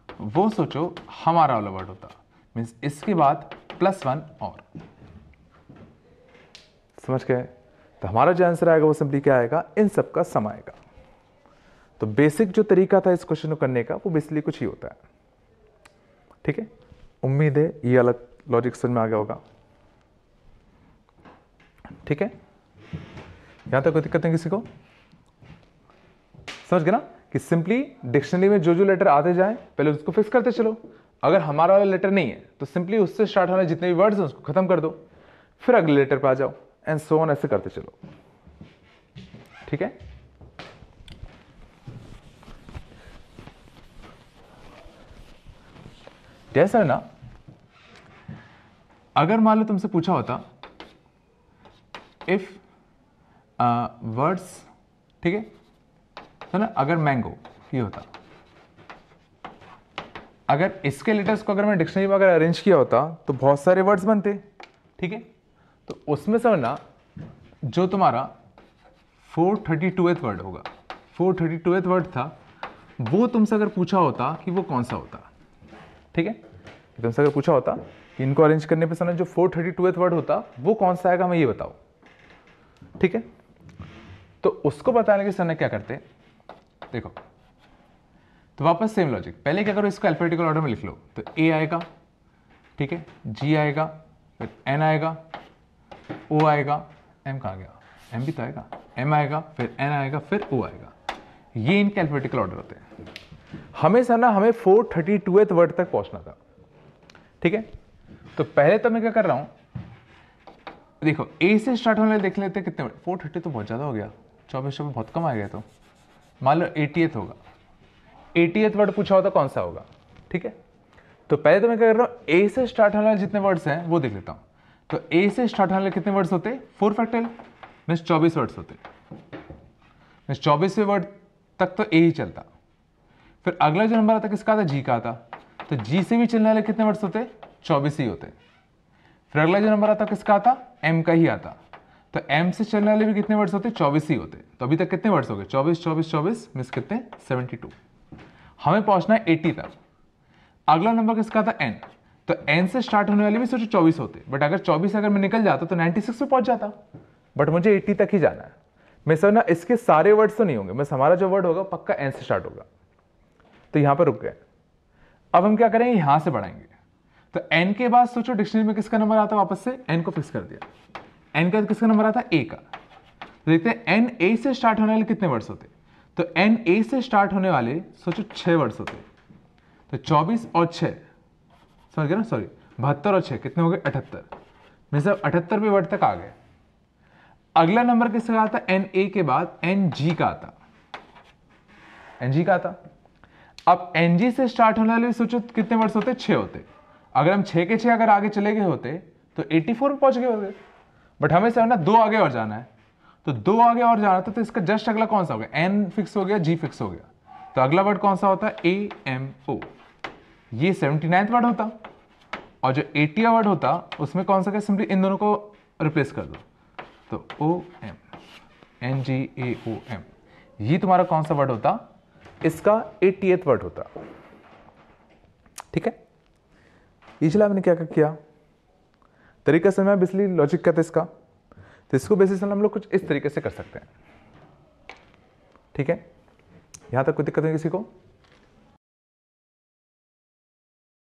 वो सोचो हमारा वाला वर्ड होता, मीन्स इसके बाद +1 और। समझ गए। तो हमारा जो आंसर आएगा वो सिंपली क्या आएगा, इन सब का सम आएगा। तो बेसिक जो तरीका था इस क्वेश्चन को करने का वो बेसिकली कुछ ही होता है। ठीक है, उम्मीद है ये अलग लॉजिक समझ में आ गया होगा। ठीक है, यहां तक कोई दिक्कत नहीं किसी को। समझ गए ना कि सिंपली डिक्शनरी में जो लेटर आते जाएं पहले उसको फिक्स करते चलो। अगर हमारा वाला लेटर नहीं है तो सिंपली उससे स्टार्ट होने जितने भी वर्ड्स हैं उसको खत्म कर दो, फिर अगले लेटर पे आ जाओ, एंड सो ऑन, ऐसे करते चलो। ठीक है। जैसा है ना, अगर मान लो तुमसे पूछा होता इफ वर्ड्स, ठीक है, तो ना अगर मैंगो ये होता, अगर इसके लेटर्स को अगर मैं डिक्शनरी में अगर अरेंज किया होता तो बहुत सारे वर्ड्स बनते। ठीक है, तो उसमें समझना जो तुम्हारा 432th वर्ड होगा, 432th वर्ड था, वो तुमसे अगर पूछा होता कि वो कौन सा होता। ठीक है, तुमसे अगर पूछा होता कि इनको अरेंज करने पे समझ जो 432th वर्ड होता वो कौन सा आएगा, हमें ये बताओ। ठीक है, तो उसको बताने के समय क्या करते, देखो, तो वापस सेम लॉजिक, पहले क्या करो, इसको अल्फाबेटिकल ऑर्डर में लिख लो। तो ए आएगा, ठीक है, जी आएगा, फिर एन आएगा, ओ आएगा, एम कहाँ गया, एम भी तो आएगा, M आएगा, फिर N आएगा, फिर O आएगा। ये इनके अल्फाबेटिकल ऑर्डर होते हैं। हमेशा ना हमें 432th वर्ड तक पहुंचना था, ठीक है। तो पहले तो मैं क्या कर रहा हूं, देखो A से स्टार्ट होने देख लेते हैं कितने वर्ड। 430 तो बहुत ज़्यादा हो गया, 24 बहुत कम आ गया। तो मान लो 80th होगा, 80th वर्ड पूछा होता कौन सा होगा, ठीक है। तो पहले तो मैं क्या कर रहा हूँ, A से स्टार्ट होने वाले जितने वर्ड्स हैं वो देख लेता हूँ। तो A से स्टार्ट होने वाले कितने वर्ड्स होते हैं, 4 फैक्टोरियल मीन्स 24 वर्ड्स होते, मीन्स 24वें वर्ड तक तो A ही चलता। फिर अगला जो नंबर आता किसका आता, G का आता। तो G से भी चलने वाले कितने वर्ड्स होते, 24 ही होते। फिर अगला जो नंबर आता किसका आता, M का ही आता। तो M से चलने वाले भी कितने वर्ड्स होते, 24 ही होते। तो अभी तक कितने वर्ड्स हो गए, 24 24 24 मीन्स कितने, 72। हमें पहुंचना है 80 तक। अगला नंबर किसका था, N। तो N से स्टार्ट होने वाले भी सोचो 24 होते, बट अगर 24 अगर मैं निकल जाता तो 96 पे पहुंच जाता, बट मुझे 80 तक ही जाना है। मैं सर ना इसके सारे वर्ड्स तो नहीं होंगे, बस हमारा जो वर्ड होगा पक्का N से स्टार्ट होगा। तो यहां पर रुक गए। अब हम क्या करेंगे, यहां से बढ़ाएंगे। तो N के बाद सोचो डिक्शनरी में किसका नंबर आता, वापस से N को फिक्स कर दिया। N का किसका नंबर आता, A का। तो देखते हैं N A से स्टार्ट होने वाले कितने वर्ड्स होते। तो N A से स्टार्ट होने वाले सोचो 6 वर्ड्स होते। तो 24 और 6 समझ गए ना, सॉरी 72 और 6 कितने हो गए, 78। मतलब 78वें वर्ड तक आ गए। अगला नंबर किसका आता, एन ए के बाद एन जी का आता, एन जी का आता। अब एन जी से स्टार्ट होने वाले सोचो कितने वर्ड्स होते, 6 होते। अगर हम 6 के 6 अगर आगे चले गए होते तो 84 में पहुंच गए होते, बट हमें से ना 2 आगे और जाना है। तो 2 आगे और जाना था, तो इसका जस्ट अगला कौन सा हो गया, एन फिक्स हो गया, जी फिक्स हो गया। तो अगला वर्ड कौन सा होता है, ए एम ओ। ये 79th वर्ड होता, और जो 80वां वर्ड होता उसमें कौन सा, सिंपली इन दोनों को रिप्लेस कर दो। तो ओ एम, एन जी ए ओ एम, ये तुम्हारा कौन सा वर्ड होता, इसका 80th वर्ड होता, ठीक है। इसलिए हमने क्या किया, तरीका से मैं बेसिकली लॉजिक कहते इसका। तो इसको बेसिस हम लोग कुछ इस तरीके से कर सकते हैं, ठीक है। यहां तक कोई दिक्कत है किसी को?